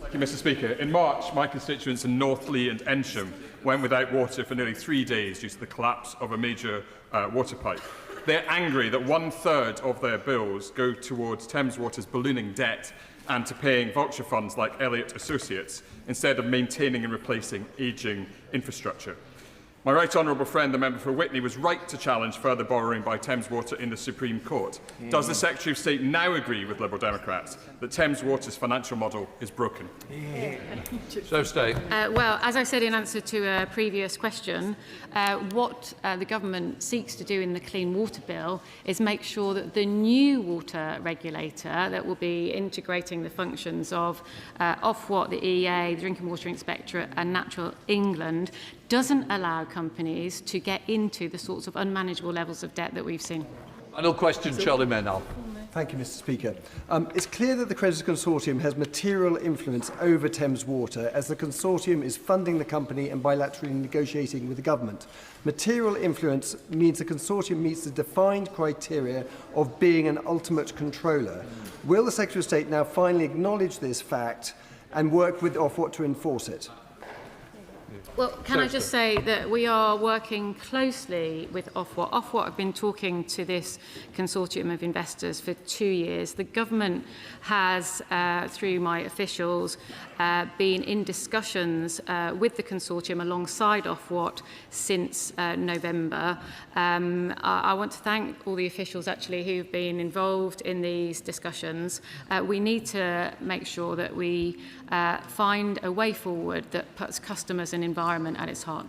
Thank you, Mr. Speaker. In March, my constituents in Northley and Ensham went without water for nearly 3 days due to the collapse of a major water pipe. They're angry that 1/3 of their bills go towards Thames Water's ballooning debt and to paying voucher funds like Elliott Associates instead of maintaining and replacing ageing infrastructure. My right honourable friend, the member for Witney, was right to challenge further borrowing by Thames Water in the Supreme Court. Does the Secretary of State now agree with Liberal Democrats that Thames Water's financial model is broken? So State. Well, as I said in answer to a previous question, what the government seeks to do in the Clean Water Bill is make sure that the new water regulator that will be integrating the functions of Ofwat, the EA, the Drinking Water Inspectorate and Natural England doesn't allow companies to get into the sorts of unmanageable levels of debt that we've seen. Final question, Charlie Menal. Thank you, Mr. Speaker. It's clear that the Creditors Consortium has material influence over Thames Water, as the consortium is funding the company and bilaterally negotiating with the government. Material influence means the consortium meets the defined criteria of being an ultimate controller. Will the Secretary of State now finally acknowledge this fact and work with Ofwat to enforce it? Well, can I just say that we are working closely with Ofwat. Ofwat have been talking to this consortium of investors for 2 years. The government has, through my officials, been in discussions with the consortium alongside Ofwat since November. I want to thank all the officials actually who've been involved in these discussions. We need to make sure that we find a way forward that puts customers and environment at its heart.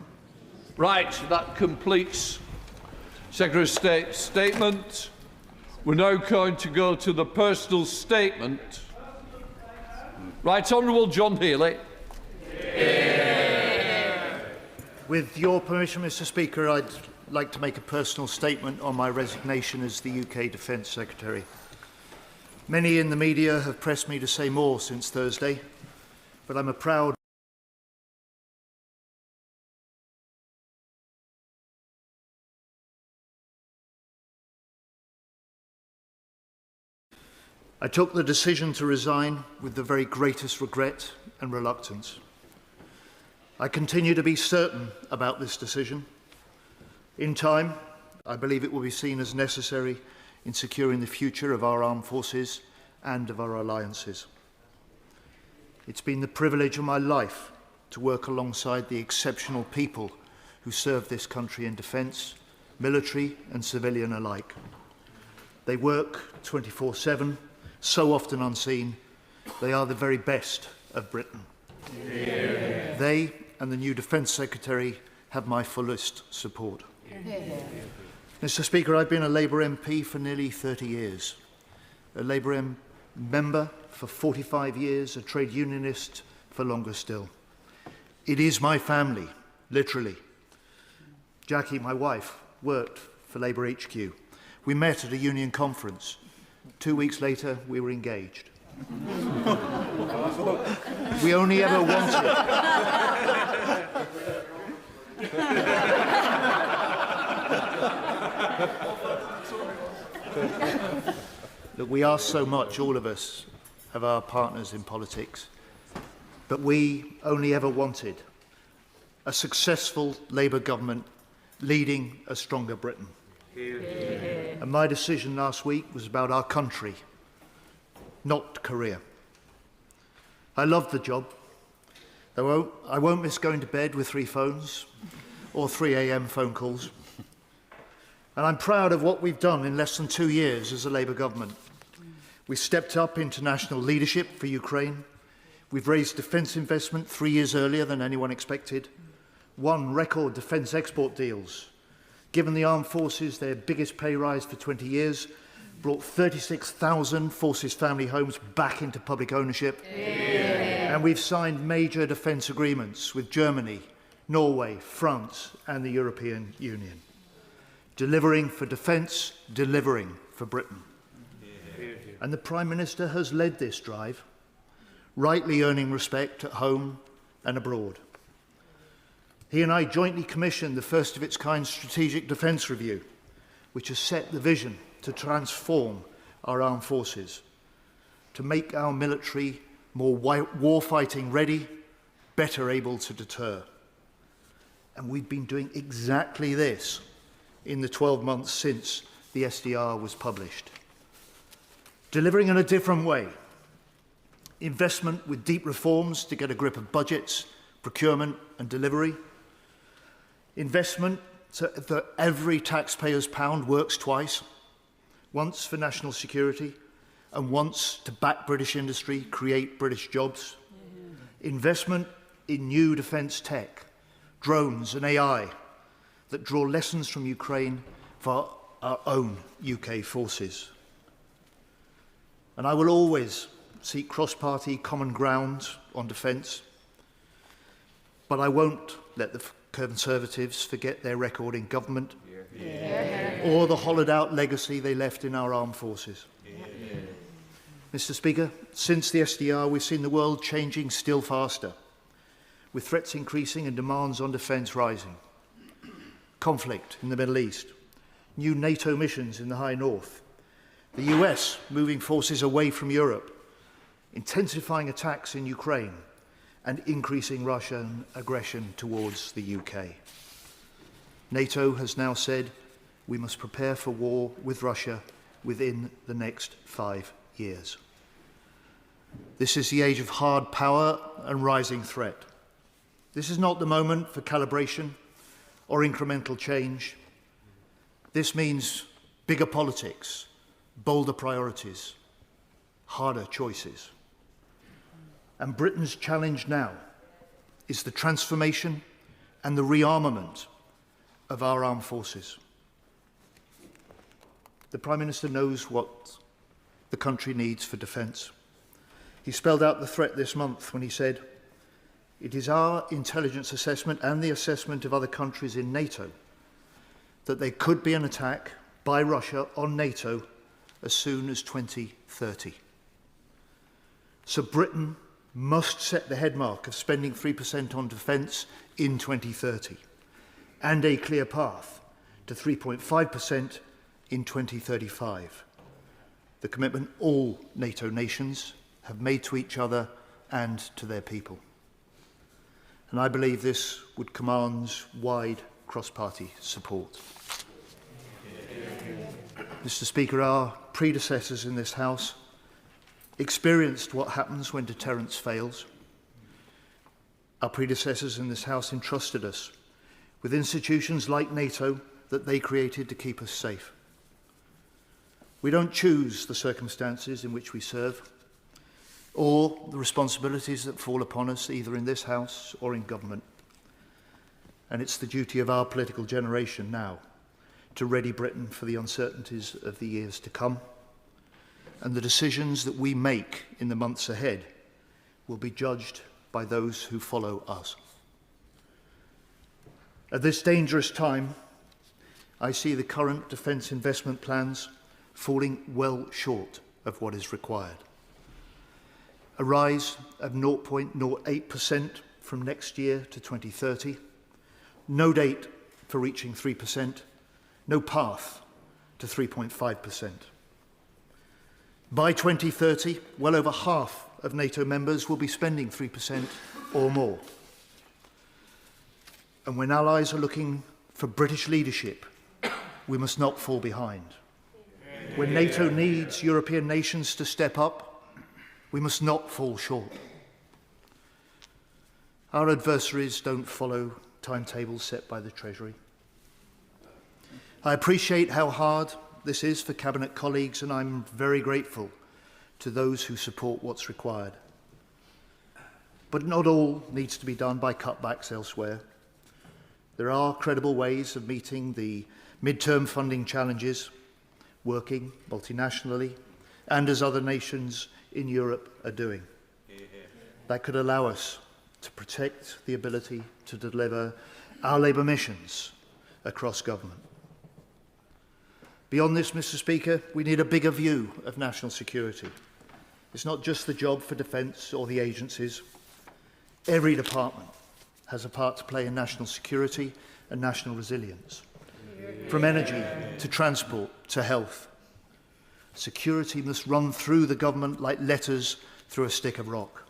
Right, that completes Secretary of State's statement. We're now going to go to the personal statement. Right Honourable John Healey. With your permission, Mr. Speaker, I'd like to make a personal statement on my resignation as the UK Defence Secretary. Many in the media have pressed me to say more since Thursday, but I'm a proud I took the decision to resign with the very greatest regret and reluctance. I continue to be certain about this decision. In time, I believe it will be seen as necessary in securing the future of our armed forces and of our alliances. It's been the privilege of my life to work alongside the exceptional people who serve this country in defence, military and civilian alike. They work 24/7, so often unseen. They are the very best of Britain. Yeah. They and the new Defence Secretary have my fullest support. Yeah. Mr. Speaker, I've been a Labour MP for nearly 30 years, a Labour member for 45 years, a trade unionist for longer still. It is my family, literally. Jackie, my wife, worked for Labour HQ. We met at a union conference. 2 weeks later, we were engaged. We only ever wanted... Look, we ask so much, all of us, of our partners in politics, but we only ever wanted a successful Labour government leading a stronger Britain. And my decision last week was about our country, not career. I loved the job. I won't miss going to bed with 3 phones or 3 a.m. phone calls. And I'm proud of what we've done in less than 2 years as a Labour government. We stepped up international leadership for Ukraine. We've raised defence investment 3 years earlier than anyone expected. Won record defence export deals. Given the armed forces their biggest pay rise for 20 years. Brought 36,000 Forces family homes back into public ownership. Yeah. And we've signed major defence agreements with Germany, Norway, France and the European Union. Delivering for defence, delivering for Britain. Yeah. And the Prime Minister has led this drive, rightly earning respect at home and abroad. He and I jointly commissioned the first of its kind strategic defence review, which has set the vision to transform our armed forces, to make our military more war-fighting ready, better able to deter. And we've been doing exactly this in the 12 months since the SDR was published. Delivering in a different way. Investment with deep reforms to get a grip of budgets, procurement and delivery. Investment so that every taxpayer's pound works twice. Once for national security and once to back British industry, create British jobs. Investment in new defence tech, drones and AI that draw lessons from Ukraine for our own UK forces. And I will always seek cross-party common ground on defence, but I won't let the Conservatives forget their record in government or the hollowed-out legacy they left in our armed forces. Mr. Speaker, since the SDR, we've seen the world changing still faster, with threats increasing and demands on defence rising. Conflict in the Middle East, new NATO missions in the High North, the US moving forces away from Europe, intensifying attacks in Ukraine, and increasing Russian aggression towards the UK. NATO has now said we must prepare for war with Russia within the next 5 years. This is the age of hard power and rising threat. This is not the moment for calibration or incremental change. This means bigger politics, bolder priorities, harder choices. And Britain's challenge now is the transformation and the rearmament of our armed forces. The Prime Minister knows what the country needs for defence. He spelled out the threat this month when he said, "It is our intelligence assessment and the assessment of other countries in NATO that there could be an attack by Russia on NATO as soon as 2030. So Britain must set the headmark of spending 3% on defence in 2030 and a clear path to 3.5% in 2035. the commitment all NATO nations have made to each other and to their people. And I believe this would command wide cross-party support. Mr. Speaker, our predecessors in this House experienced what happens when deterrence fails. Our predecessors in this House entrusted us with institutions like NATO that they created to keep us safe. We don't choose the circumstances in which we serve or the responsibilities that fall upon us either in this House or in government. And it's the duty of our political generation now to ready Britain for the uncertainties of the years to come. And the decisions that we make in the months ahead will be judged by those who follow us. At this dangerous time, I see the current defence investment plans falling well short of what is required. A rise of 0.08% from next year to 2030, no date for reaching 3%, no path to 3.5%. By 2030, well over half of NATO members will be spending 3% or more. And when allies are looking for British leadership, we must not fall behind. When NATO needs European nations to step up, we must not fall short. Our adversaries don't follow timetables set by the Treasury. I appreciate how hard this is for Cabinet colleagues, and I'm very grateful to those who support what's required. But not all needs to be done by cutbacks elsewhere. There are credible ways of meeting the mid-term funding challenges, working multinationally, and as other nations in Europe are doing. That could allow us to protect the ability to deliver our Labour missions across government. Beyond this, Mr. Speaker, we need a bigger view of national security. It's not just the job for defence or the agencies. Every department has a part to play in national security and national resilience. From energy to transport to health. Security must run through the government like letters through a stick of rock.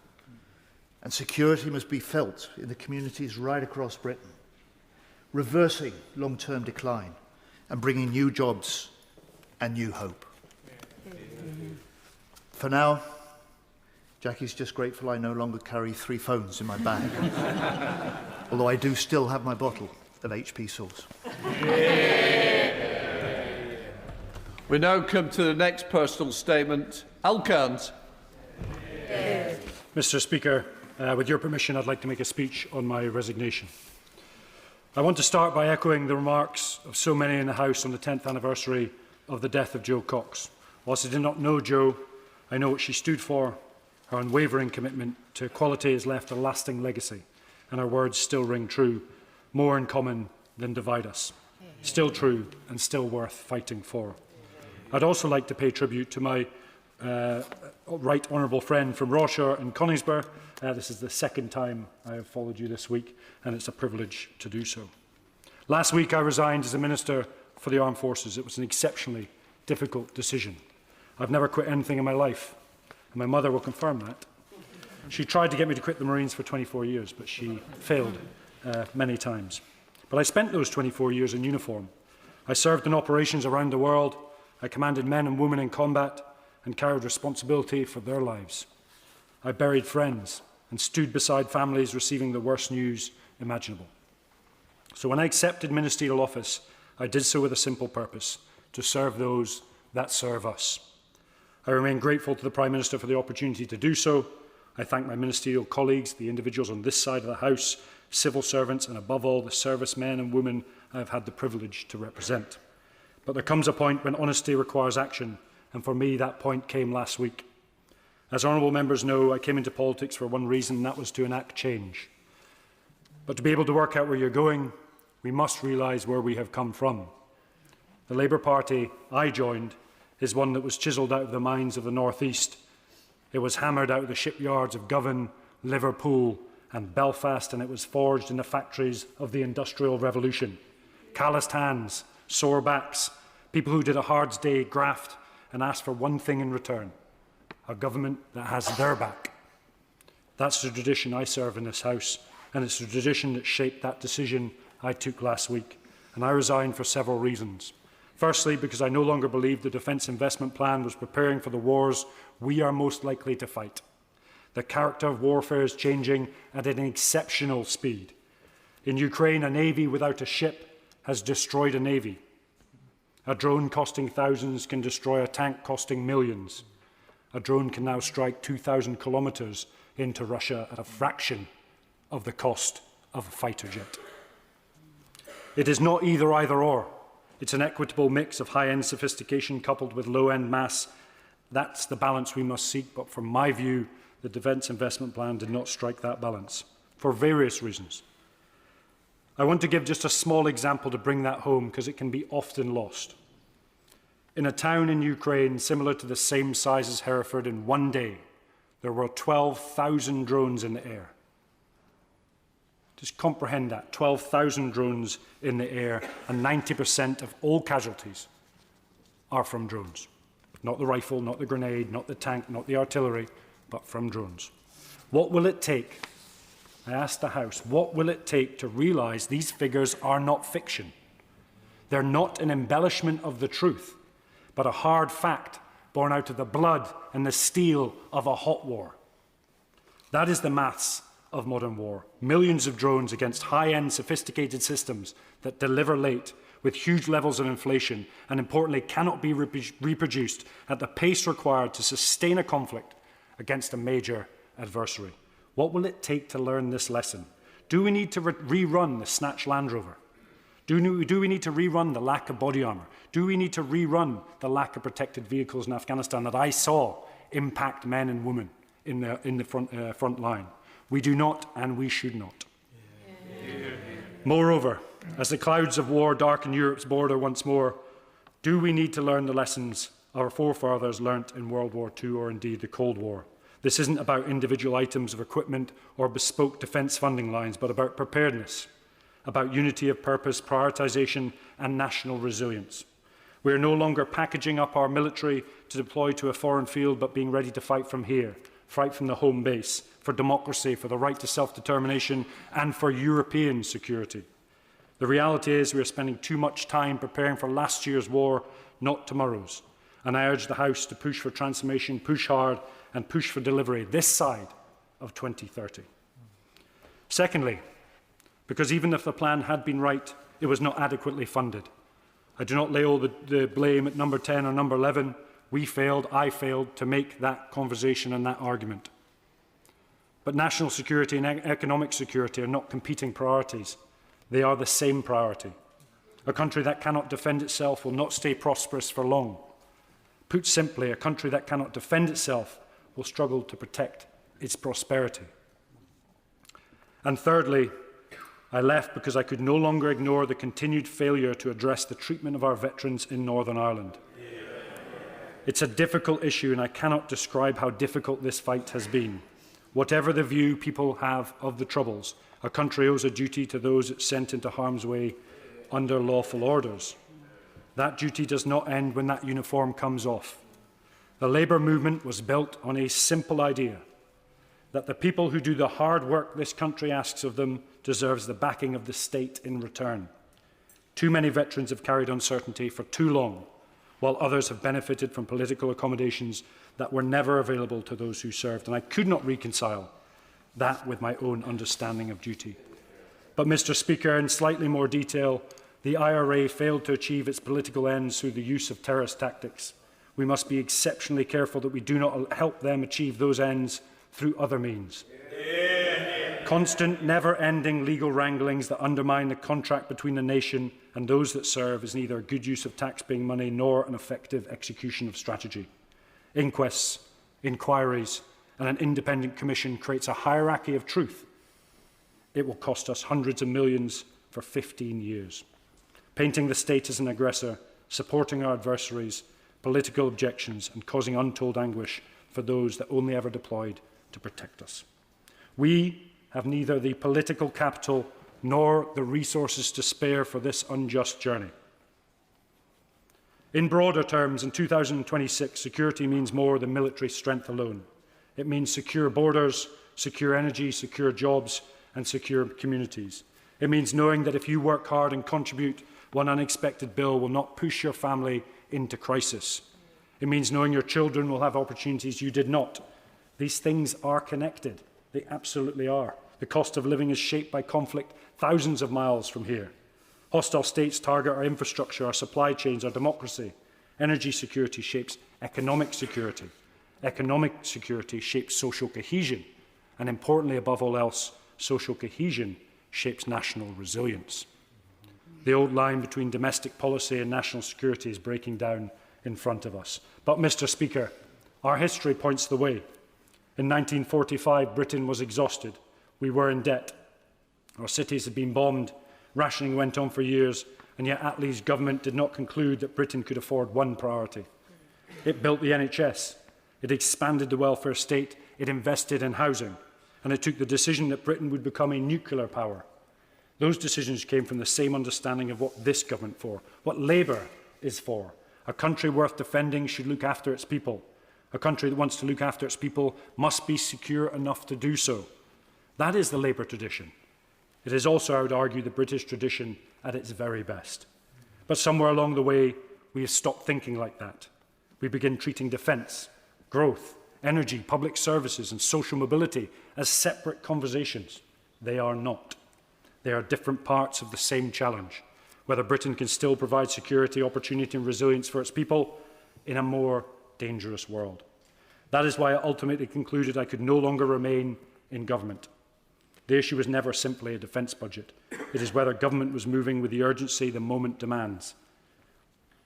And security must be felt in the communities right across Britain, reversing long-term decline and bringing new jobs and new hope. For now, Jackie's just grateful I no longer carry 3 phones in my bag, although I do still have my bottle of HP sauce. We now come to the next personal statement. Al Cairns. Mr. Speaker, with your permission, I'd like to make a speech on my resignation. I want to start by echoing the remarks of so many in the House on the 10th anniversary of the death of Jo Cox. Whilst I did not know Jo, I know what she stood for. Her unwavering commitment to equality has left a lasting legacy, and her words still ring true. More in common than divide us. Still true and still worth fighting for. I'd also like to pay tribute to my right honourable friend from Rochester and Coningsburgh. This is the second time I have followed you this week, and it's a privilege to do so. Last week I resigned as a Minister for the Armed Forces. It was an exceptionally difficult decision. I've never quit anything in my life, and my mother will confirm that. She tried to get me to quit the Marines for 24 years, but she failed many times. But I spent those 24 years in uniform. I served in operations around the world. I commanded men and women in combat and carried responsibility for their lives. I buried friends and stood beside families receiving the worst news imaginable. So when I accepted ministerial office, I did so with a simple purpose: to serve those that serve us. I remain grateful to the Prime Minister for the opportunity to do so. I thank my ministerial colleagues, the individuals on this side of the House, civil servants, and above all, the servicemen and women I have had the privilege to represent. But there comes a point when honesty requires action, and for me that point came last week. As honourable members know, I came into politics for one reason, and that was to enact change. But to be able to work out where you're going, we must realise where we have come from. The Labour Party I joined is one that was chiselled out of the mines of the North East. It was hammered out of the shipyards of Govan, Liverpool and Belfast, and it was forged in the factories of the Industrial Revolution. Calloused hands, sore backs, people who did a hard day's graft and ask for one thing in return: a government that has their back. That's the tradition I serve in this House, and it's the tradition that shaped that decision I took last week. And I resigned for several reasons. Firstly, because I no longer believed the Defence Investment Plan was preparing for the wars we are most likely to fight. The character of warfare is changing at an exceptional speed. In Ukraine, a navy without a ship has destroyed a navy. A drone costing thousands can destroy a tank costing millions. A drone can now strike 2,000 kilometres into Russia at a fraction of the cost of a fighter jet. It is not either or. It's an equitable mix of high-end sophistication coupled with low-end mass. That's the balance we must seek, but from my view, the Defence Investment Plan did not strike that balance, for various reasons. I want to give just a small example to bring that home, because it can be often lost. In a town in Ukraine similar to the same size as Hereford, in one day, there were 12,000 drones in the air. Just comprehend that, 12,000 drones in the air, and 90% of all casualties are from drones. Not the rifle, not the grenade, not the tank, not the artillery, but from drones. What will it take? I asked the House, what will it take to realise these figures are not fiction? They're not an embellishment of the truth, but a hard fact born out of the blood and the steel of a hot war. That is the maths of modern war. Millions of drones against high-end sophisticated systems that deliver late with huge levels of inflation and, importantly, cannot be reproduced at the pace required to sustain a conflict against a major adversary. What will it take to learn this lesson? Do we need to rerun the snatched Land Rover? Do we need to rerun the lack of body armour? Do we need to rerun the lack of protected vehicles in Afghanistan that I saw impact men and women in the front line? We do not, and we should not. Moreover, as the clouds of war darken Europe's border once more, do we need to learn the lessons our forefathers learnt in World War II or indeed the Cold War? This isn't about individual items of equipment or bespoke defence funding lines, but about preparedness, about unity of purpose, prioritisation and national resilience. We are no longer packaging up our military to deploy to a foreign field, but being ready to fight from here, fight from the home base, for democracy, for the right to self-determination and for European security. The reality is we are spending too much time preparing for last year's war, not tomorrow's. And I urge the House to push for transformation, push hard and push for delivery this side of 2030. Secondly, because even if the plan had been right, it was not adequately funded. I do not lay all the blame at number 10 or number 11. We failed, I failed to make that conversation and that argument. But national security and economic security are not competing priorities. They are the same priority. A country that cannot defend itself will not stay prosperous for long. Put simply, a country that cannot defend itself will struggle to protect its prosperity. And thirdly, I left because I could no longer ignore the continued failure to address the treatment of our veterans in Northern Ireland. It's a difficult issue, and I cannot describe how difficult this fight has been. Whatever the view people have of the Troubles, a country owes a duty to those it sent into harm's way under lawful orders. That duty does not end when that uniform comes off. The Labour movement was built on a simple idea, that the people who do the hard work this country asks of them deserves the backing of the state in return. Too many veterans have carried uncertainty for too long, while others have benefited from political accommodations that were never available to those who served, and I could not reconcile that with my own understanding of duty. But, Mr. Speaker, in slightly more detail, the IRA failed to achieve its political ends through the use of terrorist tactics. We must be exceptionally careful that we do not help them achieve those ends through other means. Constant, never-ending legal wranglings that undermine the contract between the nation and those that serve is neither a good use of taxpaying money nor an effective execution of strategy. Inquests, inquiries and an independent commission creates a hierarchy of truth. It will cost us hundreds of millions for 15 years. Painting the state as an aggressor, supporting our adversaries, political objections and causing untold anguish for those that only ever deployed to protect us. We have neither the political capital nor the resources to spare for this unjust journey. In broader terms, in 2026, security means more than military strength alone. It means secure borders, secure energy, secure jobs, and secure communities. It means knowing that if you work hard and contribute, one unexpected bill will not push your family into crisis. It means knowing your children will have opportunities you did not. These things are connected. They absolutely are. The cost of living is shaped by conflict thousands of miles from here. Hostile states target our infrastructure, our supply chains, our democracy. Energy security shapes economic security. Economic security shapes social cohesion. And importantly, above all else, social cohesion shapes national resilience. The old line between domestic policy and national security is breaking down in front of us. But, Mr. Speaker, our history points the way. In 1945, Britain was exhausted. We were in debt. Our cities had been bombed. Rationing went on for years, and yet Attlee's government did not conclude that Britain could afford one priority. It built the NHS. It expanded the welfare state. It invested in housing. And it took the decision that Britain would become a nuclear power. Those decisions came from the same understanding of what this government for, what Labour is for. A country worth defending should look after its people. A country that wants to look after its people must be secure enough to do so. That is the Labour tradition. It is also, I would argue, the British tradition at its very best. But somewhere along the way, we have stopped thinking like that. We begin treating defence, growth, energy, public services and social mobility as separate conversations. They are not. They are different parts of the same challenge. Whether Britain can still provide security, opportunity and resilience for its people in a more dangerous world. That is why I ultimately concluded I could no longer remain in government. The issue was never simply a defence budget. It is whether government was moving with the urgency the moment demands.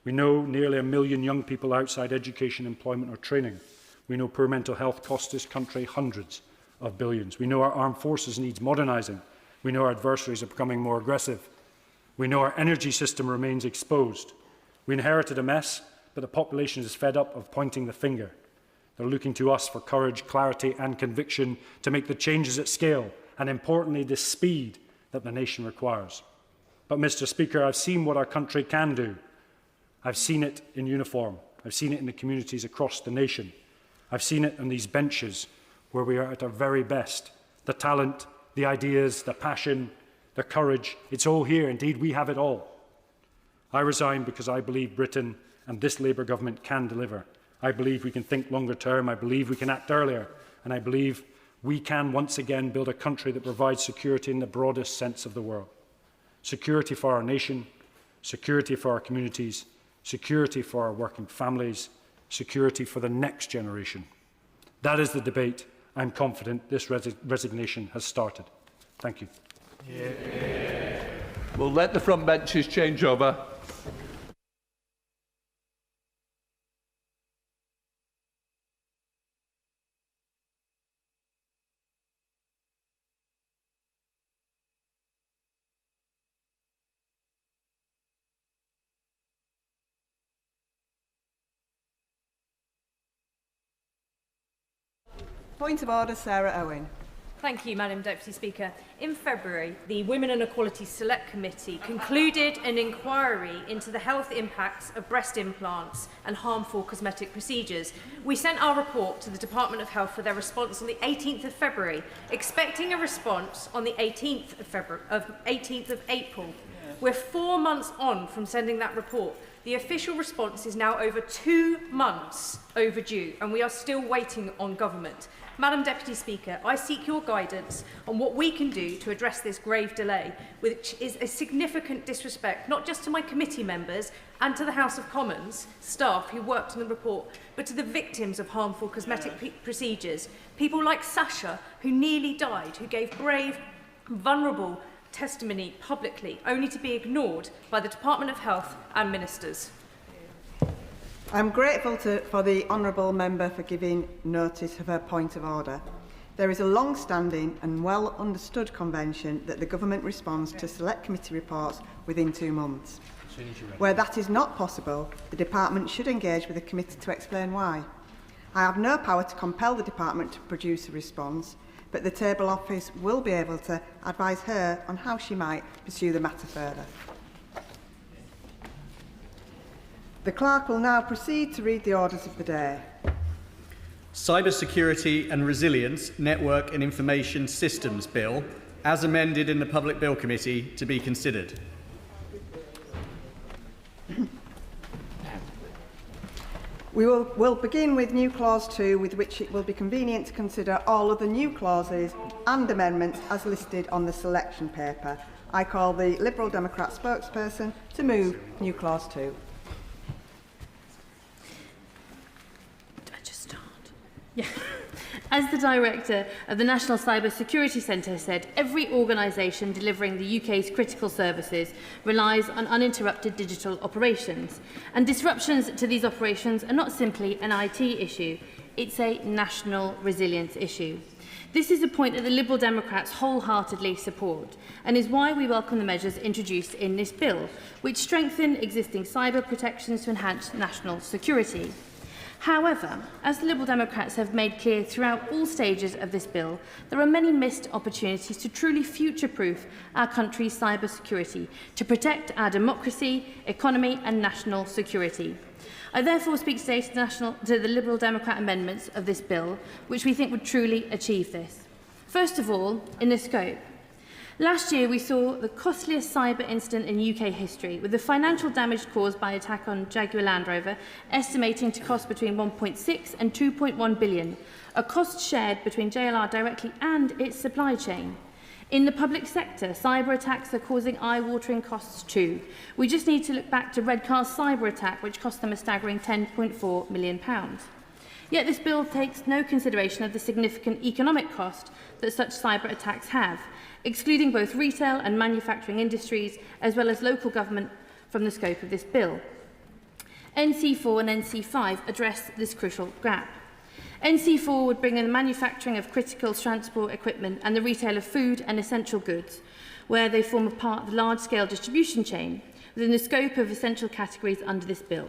We know nearly 1 million young people outside education, employment or training. We know poor mental health costs this country hundreds of billions. We know our armed forces needs modernising. We know our adversaries are becoming more aggressive. We know our energy system remains exposed. We inherited a mess, but the population is fed up of pointing the finger. They're looking to us for courage, clarity and conviction to make the changes at scale and, importantly, the speed that the nation requires. But, Mr. Speaker, I've seen what our country can do. I've seen it in uniform. I've seen it in the communities across the nation. I've seen it on these benches where we are at our very best. The talent, the ideas, the passion, the courage, it's all here. Indeed, we have it all. I resign because I believe Britain and this Labour government can deliver. I believe we can think longer term. I believe we can act earlier. And I believe we can once again build a country that provides security in the broadest sense of the word. Security for our nation, security for our communities, security for our working families, security for the next generation. That is the debate I'm confident this resignation has started. Thank you. Yeah. We'll let the front benches change over. Point of order, Sarah Owen. Thank you, Madam Deputy Speaker. In February, the Women and Equality Select Committee concluded an inquiry into the health impacts of breast implants and harmful cosmetic procedures. We sent our report to the Department of Health for their response on the 18th of February, expecting a response on the 18th of April. We're 4 months on from sending that report. The official response is now over 2 months overdue, and we are still waiting on government. Madam Deputy Speaker, I seek your guidance on what we can do to address this grave delay, which is a significant disrespect not just to my committee members and to the House of Commons staff who worked on the report, but to the victims of harmful cosmetic procedures. People like Sasha, who nearly died, who gave brave, vulnerable testimony publicly, only to be ignored by the Department of Health and ministers. I'm grateful for the honourable member for giving notice of her point of order. There is a long-standing and well-understood convention that the government responds to select committee reports within 2 months. Where that is not possible, the department should engage with the committee to explain why. I have no power to compel the department to produce a response, but the Table Office will be able to advise her on how she might pursue the matter further. The clerk will now proceed to read the orders of the day. Cybersecurity and Resilience Network and Information Systems Bill, as amended in the Public Bill Committee, to be considered. We'll begin with new clause 2, with which it will be convenient to consider all of the new clauses and amendments as listed on the selection paper. I call the Liberal Democrat spokesperson to move new clause 2. Do I just start? Yeah. As the director of the National Cyber Security Centre said, every organisation delivering the UK's critical services relies on uninterrupted digital operations. And disruptions to these operations are not simply an IT issue, it's a national resilience issue. This is a point that the Liberal Democrats wholeheartedly support, and is why we welcome the measures introduced in this bill, which strengthen existing cyber protections to enhance national security. However, as the Liberal Democrats have made clear throughout all stages of this bill, there are many missed opportunities to truly future-proof our country's cyber security, to protect our democracy, economy and national security. I therefore speak today to the Liberal Democrat amendments of this bill, which we think would truly achieve this. First of all, in the scope. Last year, we saw the costliest cyber incident in UK history, with the financial damage caused by attack on Jaguar Land Rover estimating to cost between 1.6 and 2.1 billion, a cost shared between JLR directly and its supply chain. In the public sector, cyber attacks are causing eye-watering costs too. We just need to look back to Redcar's cyber attack, which cost them a staggering £10.4 million. Yet this bill takes no consideration of the significant economic cost that such cyber attacks have, excluding both retail and manufacturing industries, as well as local government from the scope of this bill. NC4 and NC5 address this crucial gap. NC4 would bring in the manufacturing of critical transport equipment and the retail of food and essential goods, where they form a part of the large-scale distribution chain, within the scope of essential categories under this bill.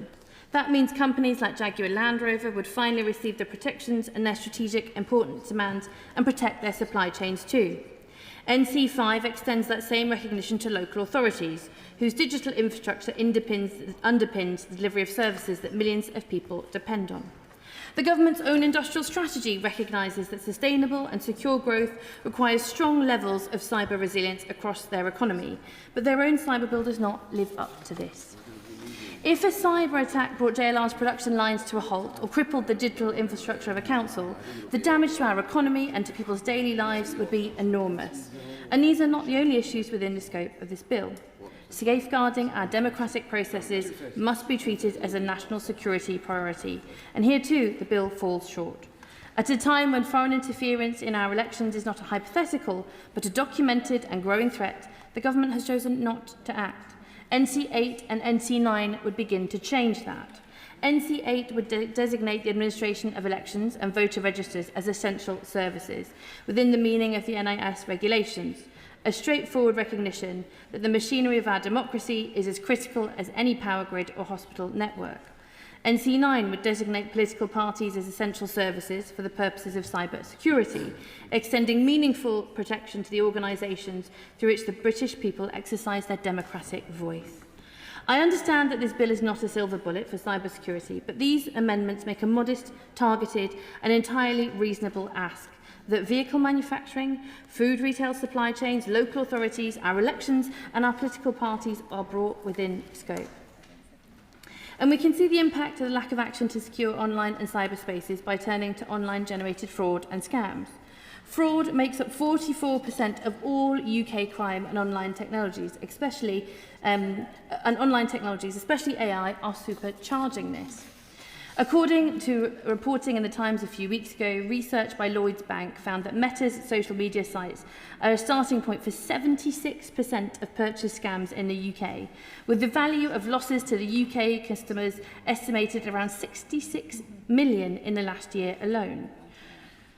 That means companies like Jaguar Land Rover would finally receive the protections and their strategic importance demands and protect their supply chains too. NC5 extends that same recognition to local authorities, whose digital infrastructure underpins the delivery of services that millions of people depend on. The government's own industrial strategy recognises that sustainable and secure growth requires strong levels of cyber resilience across their economy, but their own cyber bill does not live up to this. If a cyber attack brought JLR's production lines to a halt or crippled the digital infrastructure of a council, the damage to our economy and to people's daily lives would be enormous. And these are not the only issues within the scope of this bill. Safeguarding our democratic processes must be treated as a national security priority, and here too the bill falls short. At a time when foreign interference in our elections is not a hypothetical, but a documented and growing threat, the government has chosen not to act. NC8 and NC9 would begin to change that. NC8 would designate the administration of elections and voter registers as essential services within the meaning of the NIS regulations, a straightforward recognition that the machinery of our democracy is as critical as any power grid or hospital network. NC9 would designate political parties as essential services for the purposes of cyber security, extending meaningful protection to the organisations through which the British people exercise their democratic voice. I understand that this bill is not a silver bullet for cyber security, but these amendments make a modest, targeted and entirely reasonable ask that vehicle manufacturing, food retail supply chains, local authorities, our elections and our political parties are brought within scope. And we can see the impact of the lack of action to secure online and cyberspaces by turning to online-generated fraud and scams. Fraud makes up 44% of all UK crime and online technologies, especially AI, are supercharging this. According to reporting in the Times a few weeks ago, research by Lloyds Bank found that Meta's social media sites are a starting point for 76% of purchase scams in the UK, with the value of losses to the UK customers estimated around 66 million in the last year alone.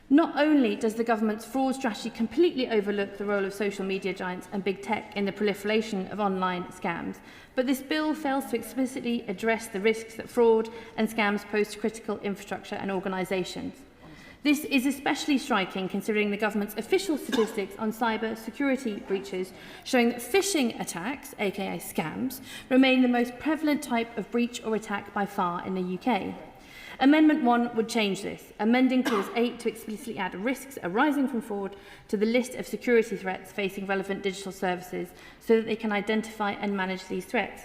Not only does the government's fraud strategy completely overlook the role of social media giants and big tech in the proliferation of online scams, but this bill fails to explicitly address the risks that fraud and scams pose to critical infrastructure and organisations. This is especially striking considering the government's official statistics on cyber security breaches, showing that phishing attacks, aka scams, remain the most prevalent type of breach or attack by far in the UK. Amendment 1 would change this, amending Clause 8 to explicitly add risks arising from fraud to the list of security threats facing relevant digital services so that they can identify and manage these threats.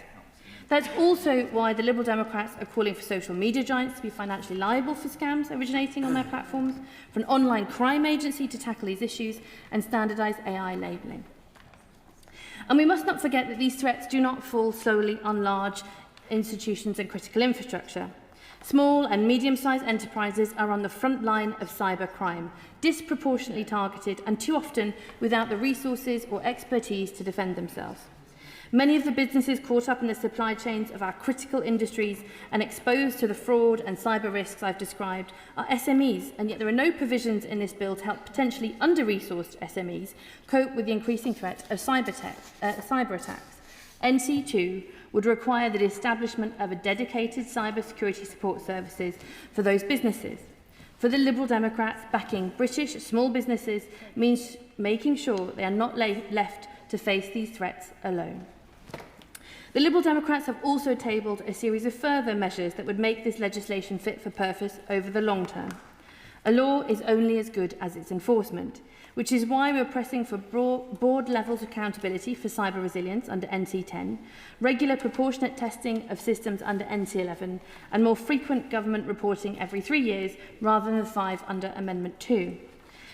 That's also why the Liberal Democrats are calling for social media giants to be financially liable for scams originating on their platforms, for an online crime agency to tackle these issues and standardise AI labelling. And we must not forget that these threats do not fall solely on large institutions and critical infrastructure. Small and medium-sized enterprises are on the front line of cyber crime, disproportionately targeted and too often without the resources or expertise to defend themselves. Many of the businesses caught up in the supply chains of our critical industries and exposed to the fraud and cyber risks I've described are SMEs, and yet there are no provisions in this bill to help potentially under-resourced SMEs cope with the increasing threat of cyber attacks. NC2 would require the establishment of a dedicated cyber security support services for those businesses. For the Liberal Democrats, backing British small businesses means making sure they are not left to face these threats alone. The Liberal Democrats have also tabled a series of further measures that would make this legislation fit for purpose over the long term. A law is only as good as its enforcement, which is why we're pressing for board levels of accountability for cyber resilience under NC10, regular proportionate testing of systems under NC11, and more frequent government reporting every 3 years rather than the 5 under Amendment 2.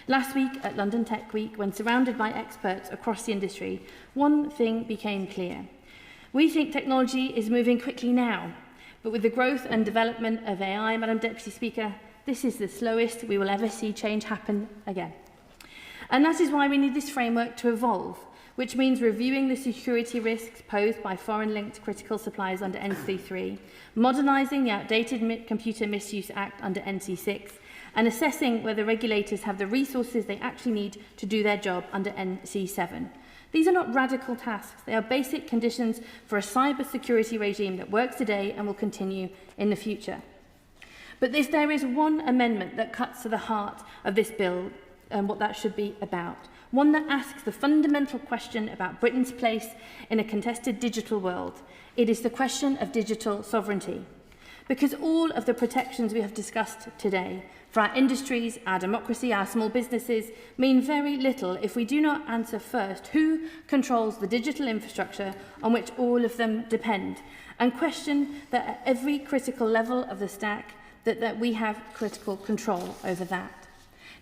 Last week at London Tech Week, when surrounded by experts across the industry, one thing became clear. We think technology is moving quickly now, but with the growth and development of AI, Madam Deputy Speaker, this is the slowest we will ever see change happen again. And that is why we need this framework to evolve, which means reviewing the security risks posed by foreign-linked critical suppliers under NC3, modernising the outdated Computer Misuse Act under NC6, and assessing whether regulators have the resources they actually need to do their job under NC7. These are not radical tasks. They are basic conditions for a cyber security regime that works today and will continue in the future. But if there is one amendment that cuts to the heart of this bill and what that should be about, one that asks the fundamental question about Britain's place in a contested digital world, it is the question of digital sovereignty. Because all of the protections we have discussed today for our industries, our democracy, our small businesses mean very little if we do not answer first who controls the digital infrastructure on which all of them depend, and question that at every critical level of the stack that we have critical control over that.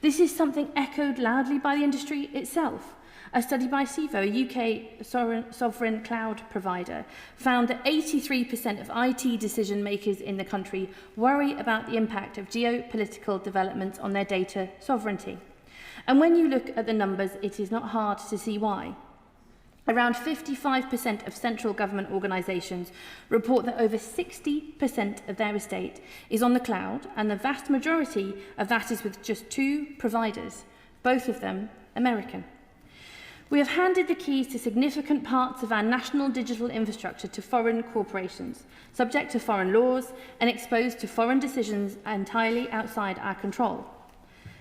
This is something echoed loudly by the industry itself. A study by CIVO, a UK sovereign cloud provider, found that 83% of IT decision makers in the country worry about the impact of geopolitical developments on their data sovereignty. And when you look at the numbers, it is not hard to see why. Around 55% of central government organisations report that over 60% of their estate is on the cloud, and the vast majority of that is with just 2 providers, both of them American. We have handed the keys to significant parts of our national digital infrastructure to foreign corporations, subject to foreign laws and exposed to foreign decisions entirely outside our control.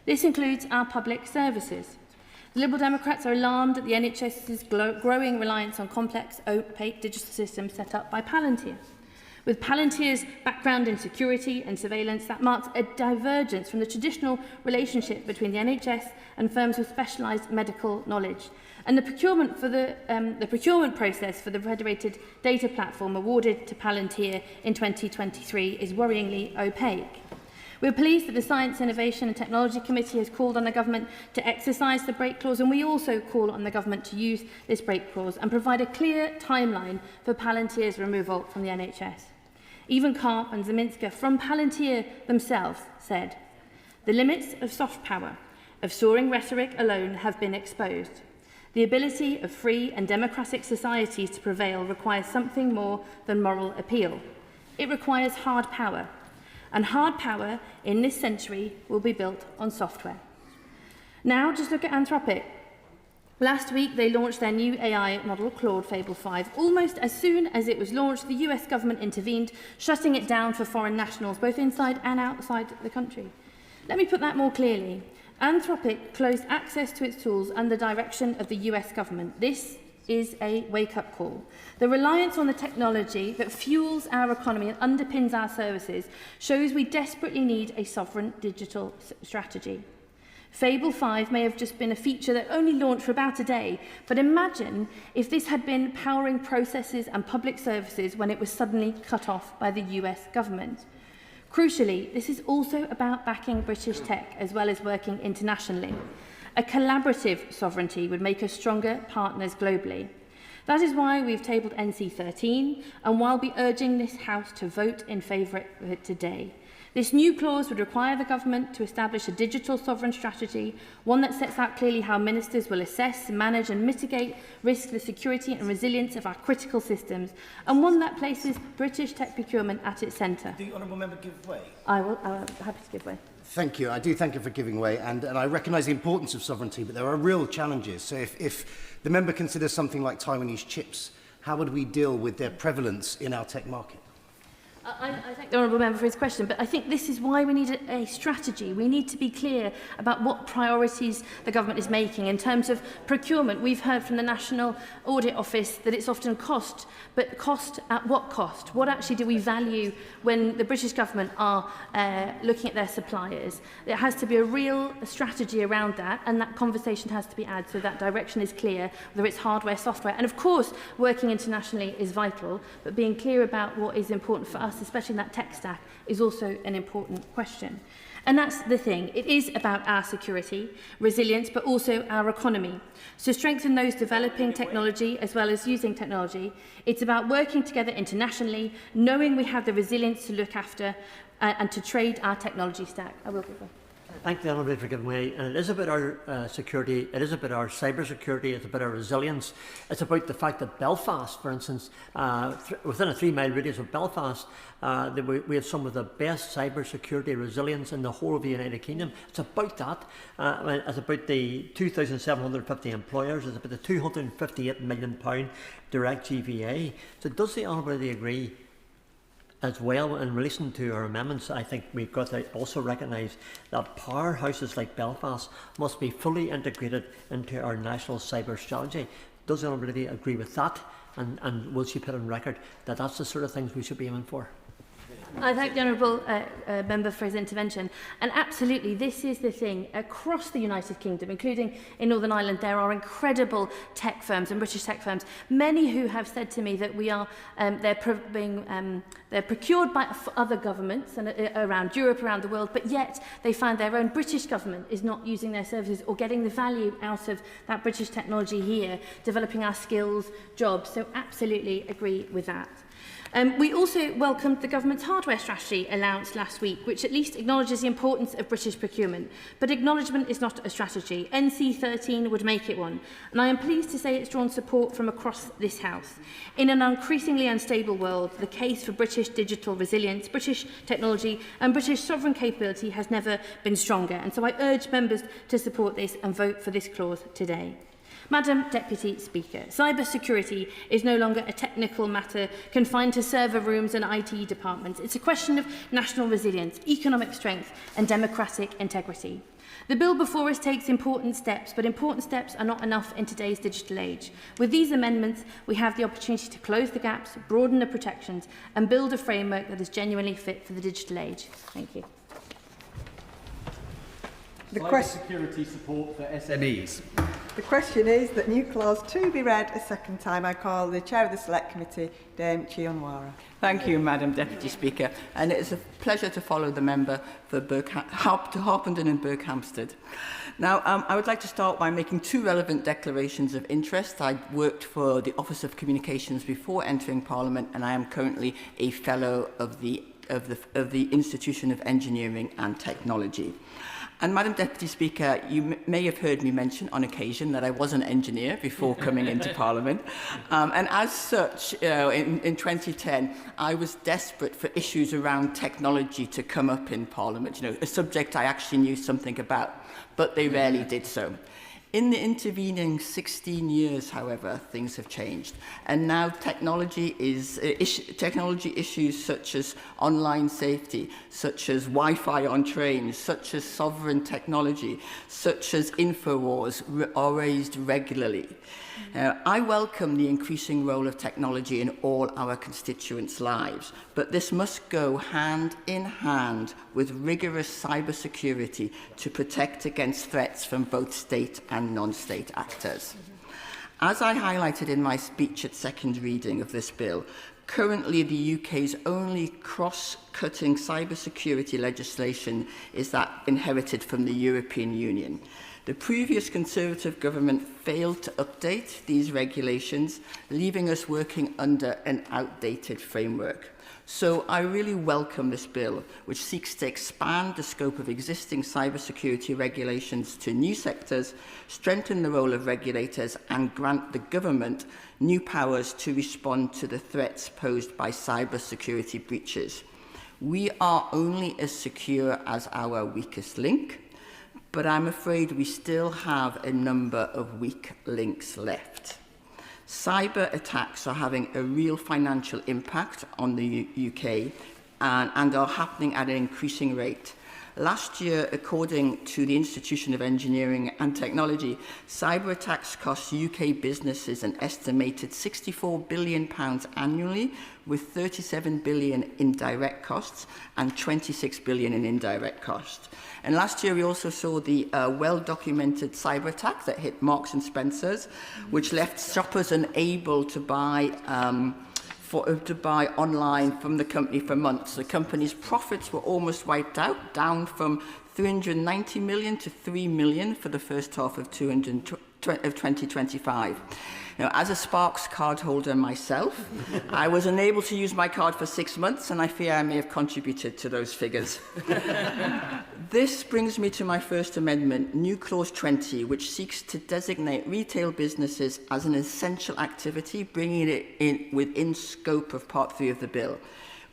This includes our public services. The Liberal Democrats are alarmed at the NHS's growing reliance on complex, opaque digital systems set up by Palantir. With Palantir's background in security and surveillance, that marks a divergence from the traditional relationship between the NHS and firms with specialised medical knowledge. And the procurement process for the federated data platform awarded to Palantir in 2023 is worryingly opaque. We are pleased that the Science, Innovation and Technology Committee has called on the government to exercise the break clause, and we also call on the government to use this break clause and provide a clear timeline for Palantir's removal from the NHS. Even Karp and Zeminska from Palantir themselves said, "The limits of soft power, of soaring rhetoric alone have been exposed. The ability of free and democratic societies to prevail requires something more than moral appeal. It requires hard power. And hard power in this century will be built on software." Now, just look at Anthropic. Last week, they launched their new AI model, Claude Fable 5. Almost as soon as it was launched, the US government intervened, shutting it down for foreign nationals, both inside and outside the country. Let me put that more clearly. Anthropic closed access to its tools under the direction of the US government. This is a wake-up call. The reliance on the technology that fuels our economy and underpins our services shows we desperately need a sovereign digital strategy. Fable 5 may have just been a feature that only launched for about a day, but imagine if this had been powering processes and public services when it was suddenly cut off by the US government. Crucially, this is also about backing British tech as well as working internationally. A collaborative sovereignty would make us stronger partners globally. That is why we've tabled NC13 and why we'll be urging this House to vote in favour of it today. This new clause would require the government to establish a digital sovereign strategy, one that sets out clearly how ministers will assess, manage and mitigate risk to the security and resilience of our critical systems, and one that places British tech procurement at its centre. The honourable member give way? I'm happy to give way. Thank you. I do thank you for giving way, and I recognise the importance of sovereignty, but there are real challenges. So if the member considers something like Taiwanese chips, how would we deal with their prevalence in our tech market? I thank the honourable member for his question, but I think this is why we need a strategy. We need to be clear about what priorities the government is making in terms of procurement. We've heard from the National Audit Office that it's often cost, but cost at what cost? What actually do we value when the British government are looking at their suppliers? There has to be a real strategy around that, and that conversation has to be had so that direction is clear, whether it's hardware, software. And of course, working internationally is vital, but being clear about what is important for us, especially in that tech stack, is also an important question. And that's the thing. It is about our security, resilience, but also our economy. To strengthen those developing technology as well as using technology, it's about working together internationally, knowing we have the resilience to look after and to trade our technology stack. I will give way. Thank the Honourable for giving way. And it is about our security, it is about our cyber security, it's about our resilience. It's about the fact that Belfast, for instance, within a 3-mile radius of Belfast, we have some of the best cyber security resilience in the whole of the United Kingdom. It's about that. It's about the 2,750 employers. It's about the £258 million direct GVA. So does the Honourable agree? As well, in relation to our amendments, I think we've got to also recognise that powerhouses like Belfast must be fully integrated into our national cyber strategy. Does the Honourable agree with that? And will she put on record that that's the sort of things we should be aiming for? I thank the honourable member for his intervention. And absolutely, this is the thing. Across the United Kingdom, including in Northern Ireland, there are incredible tech firms and British tech firms, many who have said to me that we are they're procured by other governments and around Europe, around the world, but yet they find their own British government is not using their services or getting the value out of that British technology here, developing our skills, jobs. So absolutely agree with that. We also welcomed the government's hardware strategy announced last week, which at least acknowledges the importance of British procurement. But acknowledgement is not a strategy. NC13 would make it one. And I am pleased to say it's drawn support from across this House. In an increasingly unstable world, the case for British digital resilience, British technology and British sovereign capability has never been stronger. And so I urge members to support this and vote for this clause today. Madam Deputy Speaker, cyber security is no longer a technical matter confined to server rooms and IT departments. It's a question of national resilience, economic strength and democratic integrity. The bill before us takes important steps, but important steps are not enough in today's digital age. With these amendments, we have the opportunity to close the gaps, broaden the protections and build a framework that is genuinely fit for the digital age. Thank you. Security support for SMEs. The question is that new clause 2 be read a second time. I call the Chair of the Select Committee, Dame Chionwara. Thank you, Madam Deputy Speaker. And it is a pleasure to follow the member for Harpenden and Berkhamsted. Now, I would like to start by making 2 relevant declarations of interest. I worked for the Office of Communications before entering Parliament, and I am currently a Fellow of the Institution of Engineering and Technology. And Madam Deputy Speaker, you may have heard me mention on occasion that I was an engineer before coming into Parliament. And as such, in 2010, I was desperate for issues around technology to come up in Parliament, a subject I actually knew something about, but they rarely did so. In the intervening 16 years, however, things have changed. And now technology issues such as online safety, such as Wi-Fi on trains, such as sovereign technology, such as InfoWars are raised regularly. I welcome the increasing role of technology in all our constituents' lives, but this must go hand in hand with rigorous cybersecurity to protect against threats from both state and non-state actors. As I highlighted in my speech at second reading of this bill, currently the UK's only cross-cutting cybersecurity legislation is that inherited from the European Union. The previous Conservative government failed to update these regulations, leaving us working under an outdated framework. So I really welcome this bill, which seeks to expand the scope of existing cybersecurity regulations to new sectors, strengthen the role of regulators, and grant the government new powers to respond to the threats posed by cybersecurity breaches. We are only as secure as our weakest link, but I'm afraid we still have a number of weak links left. Cyber attacks are having a real financial impact on the UK and are happening at an increasing rate. Last year, according to the Institution of Engineering and Technology, cyber attacks cost UK businesses an estimated £64 billion annually, with 37 billion in direct costs and 26 billion in indirect costs. And last year we also saw the well-documented cyber attack that hit Marks and Spencer's, which left shoppers unable to buy online from the company for months. The company's profits were almost wiped out, down from 390 million to 3 million for the first half of 2025. Now, as a Sparks card holder myself, I was unable to use my card for 6 months, and I fear I may have contributed to those figures. This brings me to my first amendment, New Clause 20, which seeks to designate retail businesses as an essential activity, bringing it in within scope of Part 3 of the bill.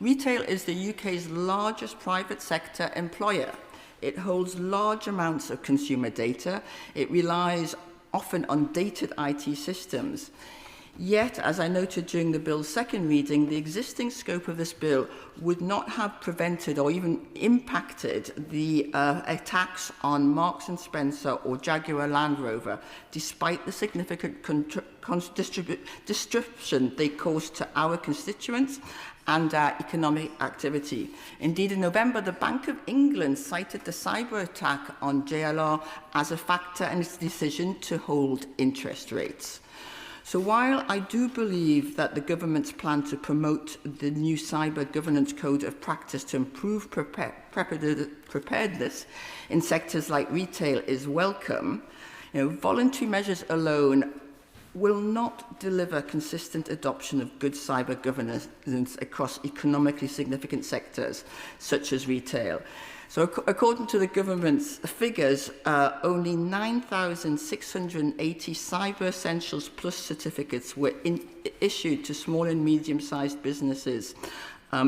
Retail is the UK's largest private sector employer. It holds large amounts of consumer data. It relies often on dated IT systems. Yet, as I noted during the bill's second reading, the existing scope of this bill would not have prevented or even impacted the attacks on Marks and Spencer or Jaguar Land Rover, despite the significant disruption they caused to our constituents and our economic activity. Indeed, in November, the Bank of England cited the cyber attack on JLR as a factor in its decision to hold interest rates. So while I do believe that the government's plan to promote the new cyber governance code of practice to improve preparedness in sectors like retail is welcome, voluntary measures alone will not deliver consistent adoption of good cyber governance across economically significant sectors such as retail. So according to the government's figures, only 9,680 Cyber Essentials Plus certificates were issued to small and medium-sized businesses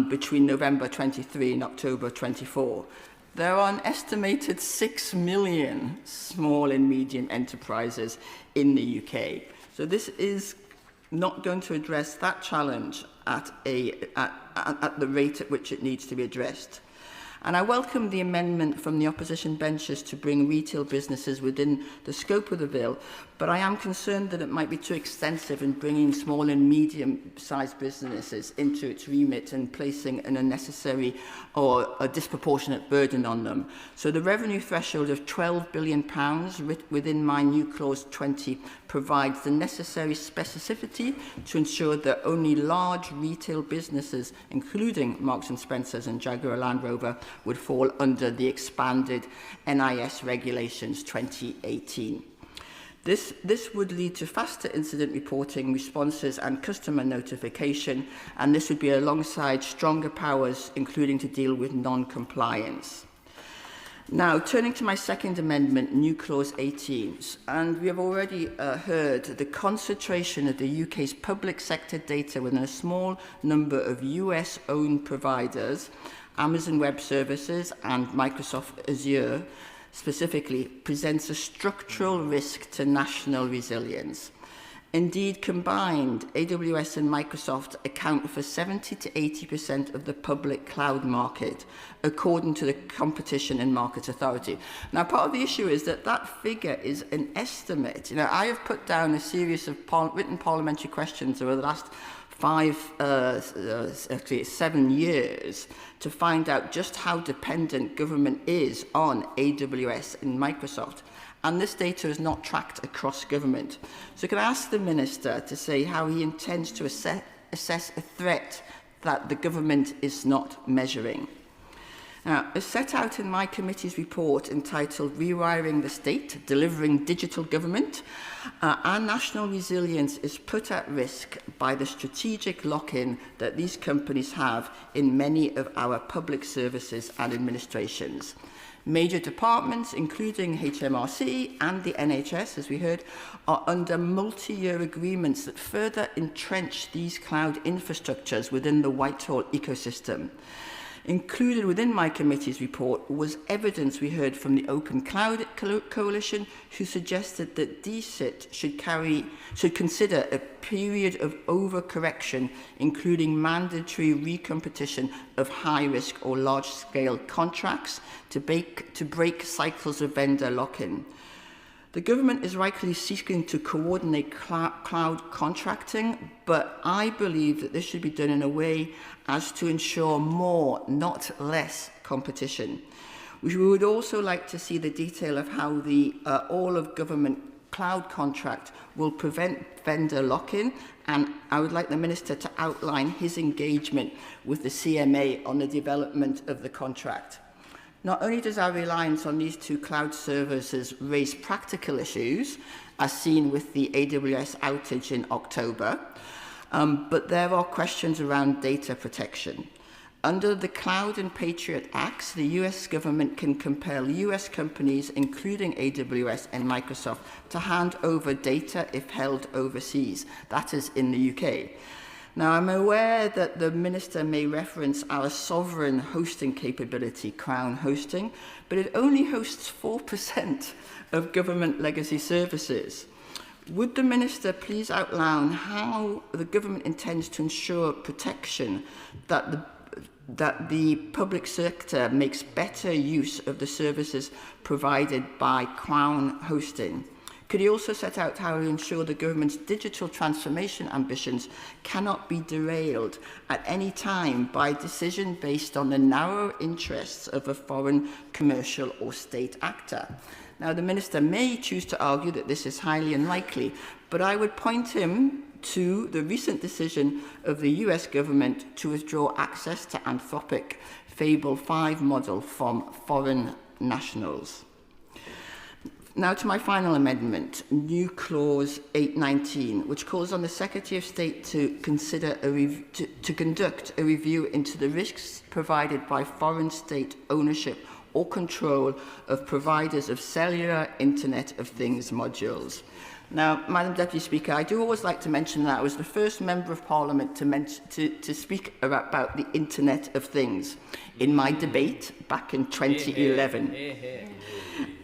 between November 23 and October 24. There are an estimated 6 million small and medium enterprises in the UK. So this is not going to address that challenge at the rate at which it needs to be addressed. And I welcome the amendment from the opposition benches to bring retail businesses within the scope of the bill, but I am concerned that it might be too extensive in bringing small and medium-sized businesses into its remit and placing an unnecessary or a disproportionate burden on them. So the revenue threshold of £12 billion within my new Clause 20 provides the necessary specificity to ensure that only large retail businesses, including Marks and Spencer's and Jaguar Land Rover, would fall under the expanded NIS Regulations 2018. This would lead to faster incident reporting, responses and customer notification, and this would be alongside stronger powers, including to deal with non-compliance. Now, turning to my second amendment, New Clause 18, and we have already heard the concentration of the UK's public sector data within a small number of US-owned providers, Amazon Web Services and Microsoft Azure, specifically presents a structural risk to national resilience. Indeed, combined, AWS and Microsoft account for 70 to 80% of the public cloud market, according to the Competition and Markets Authority. Now, part of the issue is that that figure is an estimate. You know, I have put down a series of written parliamentary questions over the last 7 years to find out just how dependent government is on AWS and Microsoft. And this data is not tracked across government. So can I ask the Minister to say how he intends to assess a threat that the government is not measuring? Now, as set out in my committee's report entitled Rewiring the State, Delivering Digital Government, our national resilience is put at risk by the strategic lock-in that these companies have in many of our public services and administrations. Major departments, including HMRC and the NHS, as we heard, are under multi-year agreements that further entrench these cloud infrastructures within the Whitehall ecosystem. Included within my committee's report was evidence we heard from the Open Cloud Coalition, who suggested that DCIT should consider a period of overcorrection, including mandatory recompetition of high-risk or large-scale contracts to break cycles of vendor lock-in. The government is rightly seeking to coordinate cloud contracting, but I believe that this should be done in a way as to ensure more, not less, competition. We would also like to see the detail of how the all-of-government cloud contract will prevent vendor lock-in, and I would like the Minister to outline his engagement with the CMA on the development of the contract. Not only does our reliance on these two cloud services raise practical issues, as seen with the AWS outage in October, but there are questions around data protection. Under the Cloud and Patriot Acts, the US government can compel US companies, including AWS and Microsoft, to hand over data if held overseas. That is in the UK. Now, I'm aware that the Minister may reference our sovereign hosting capability, Crown Hosting, but it only hosts 4% of government legacy services. Would the Minister please outline how the government intends to ensure protection that the public sector makes better use of the services provided by Crown Hosting? Could he also set out how to ensure the government's digital transformation ambitions cannot be derailed at any time by a decision based on the narrow interests of a foreign commercial or state actor? Now, the Minister may choose to argue that this is highly unlikely, but I would point him to the recent decision of the US government to withdraw access to Anthropic Fable 5 model from foreign nationals. Now to my final amendment, new clause 819, which calls on the Secretary of State to conduct a review into the risks provided by foreign state ownership or control of providers of cellular Internet of Things modules. Now, Madam Deputy Speaker, I do always like to mention that I was the first Member of Parliament to speak about the Internet of Things in my debate back in 2011.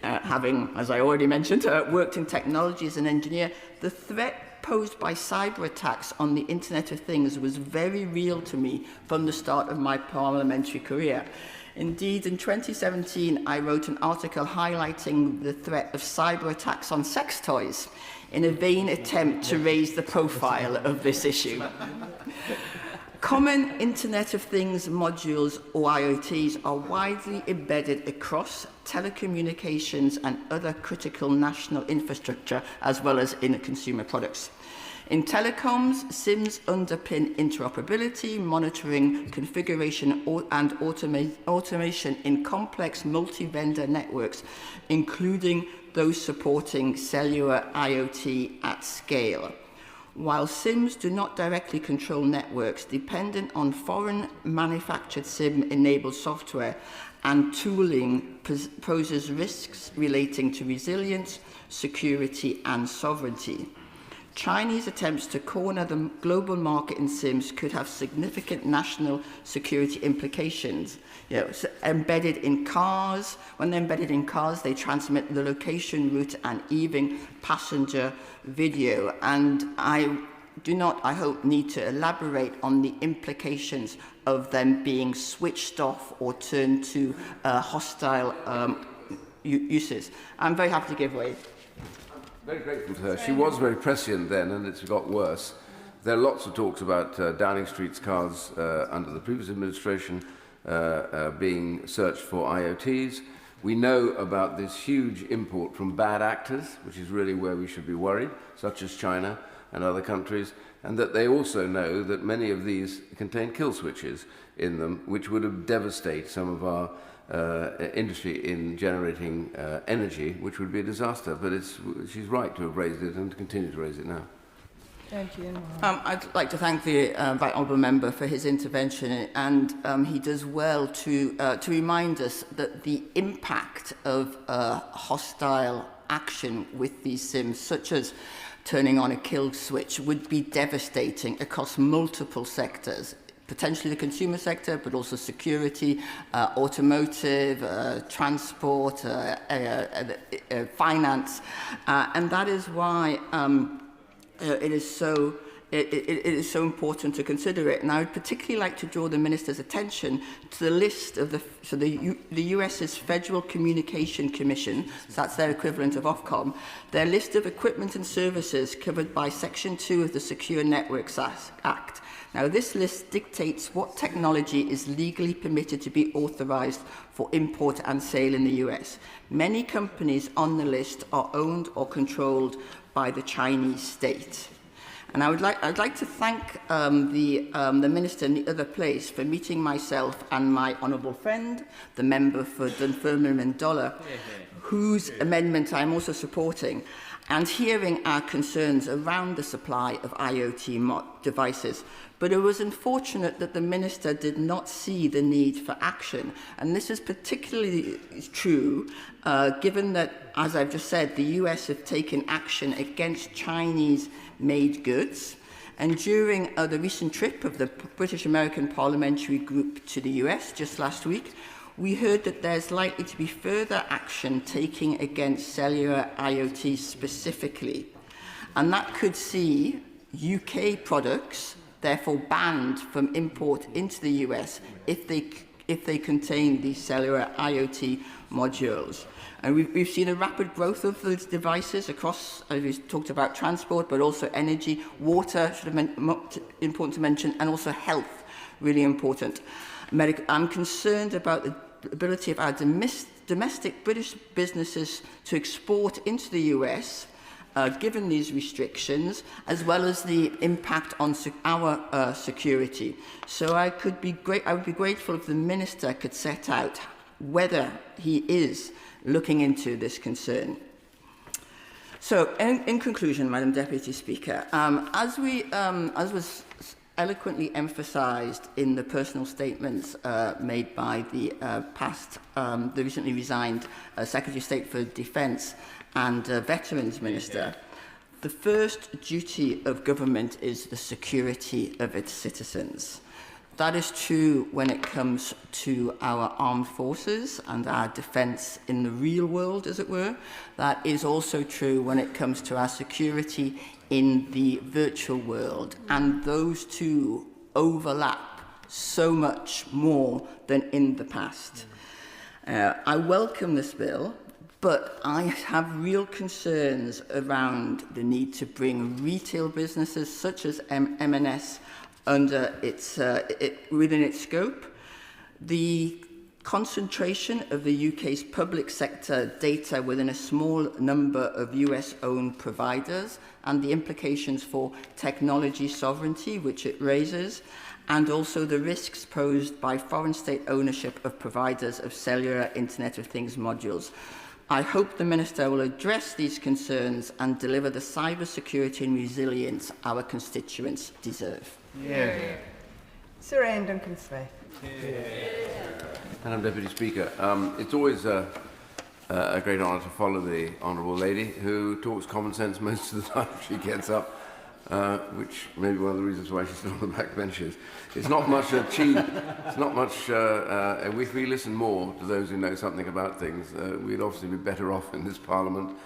Having, as I already mentioned, worked in technology as an engineer, the threat posed by cyber attacks on the Internet of Things was very real to me from the start of my parliamentary career. Indeed, in 2017, I wrote an article highlighting the threat of cyber attacks on sex toys in a vain attempt to raise the profile of this issue. Common Internet of Things modules, or IoTs, are widely embedded across telecommunications and other critical national infrastructure, as well as in consumer products. In telecoms, SIMs underpin interoperability, monitoring, configuration, and automation in complex multi-vendor networks, including those supporting cellular IoT at scale. While SIMs do not directly control networks, dependent on foreign manufactured SIM-enabled software and tooling poses risks relating to resilience, security, and sovereignty. Chinese attempts to corner the global market in SIMs could have significant national security implications. You know, so embedded in cars, when they're embedded in cars, they transmit the location, route, and even passenger video. And I do not, I hope, need to elaborate on the implications of them being switched off or turned to hostile uses. I'm very happy to give way. Very grateful to her. She was very prescient then, and it's got worse. There are lots of talks about Downing Street's cars under the previous administration being searched for IoTs. We know about this huge import from bad actors, which is really where we should be worried, such as China and other countries, and that they also know that many of these contain kill switches in them, which would have devastated some of our industry in generating energy, which would be a disaster. But she's right to have raised it and to continue to raise it now. Thank you. I'd like to thank the Right Honourable Member for his intervention, and he does well to remind us that the impact of hostile action with these SIMs, such as turning on a kill switch, would be devastating across multiple sectors. Potentially the consumer sector, but also security, automotive, transport, finance, and that is why it is so important to consider it. And I would particularly like to draw the Minister's attention to the list of the US's Federal Communication Commission, so that's their equivalent of Ofcom, their list of equipment and services covered by Section 2 of the Secure Networks Act. Now, this list dictates what technology is legally permitted to be authorised for import and sale in the US. Many companies on the list are owned or controlled by the Chinese state. And I'd like to thank the Minister in the other place for meeting myself and my honourable friend, the member for Dunfermline and Dollar, whose amendment I'm also supporting, and hearing our concerns around the supply of IoT devices. But it was unfortunate that the Minister did not see the need for action. And this is particularly true given that, as I've just said, the US have taken action against Chinese-made goods. And during the recent trip of the British-American Parliamentary Group to the US just last week, we heard that there's likely to be further action taken against cellular IoT specifically. And that could see UK products therefore banned from import into the US if they contain these cellular IoT modules. And we've seen a rapid growth of those devices across, as we talked about, transport, but also energy, water, important to mention, and also health, really important. I'm concerned about the ability of our domestic British businesses to export into the US, given these restrictions, as well as the impact on our security. So I would be grateful if the Minister could set out whether he is looking into this concern. So, in conclusion, Madam Deputy Speaker, as was eloquently emphasised in the personal statements made by the recently resigned Secretary of State for Defence and Veterans Minister, the first duty of government is the security of its citizens. That is true when it comes to our armed forces and our defence in the real world, as it were. That is also true when it comes to our security in the virtual world. And those two overlap so much more than in the past. I welcome this bill, but I have real concerns around the need to bring retail businesses such as M&S under within its scope. The concentration of the UK's public sector data within a small number of US-owned providers and the implications for technology sovereignty which it raises, and also the risks posed by foreign state ownership of providers of cellular Internet of Things modules. I hope the Minister will address these concerns and deliver the cybersecurity and resilience our constituents deserve. Yeah. Sir Ian Duncan-Smith. Madam Deputy Speaker, it's always a great honour to follow the Honourable Lady, who talks common sense most of the time she gets up which may be one of the reasons why she's still on the back benches. It's not much achieved. It's not much. If we listen more to those who know something about things, we'd obviously be better off in this Parliament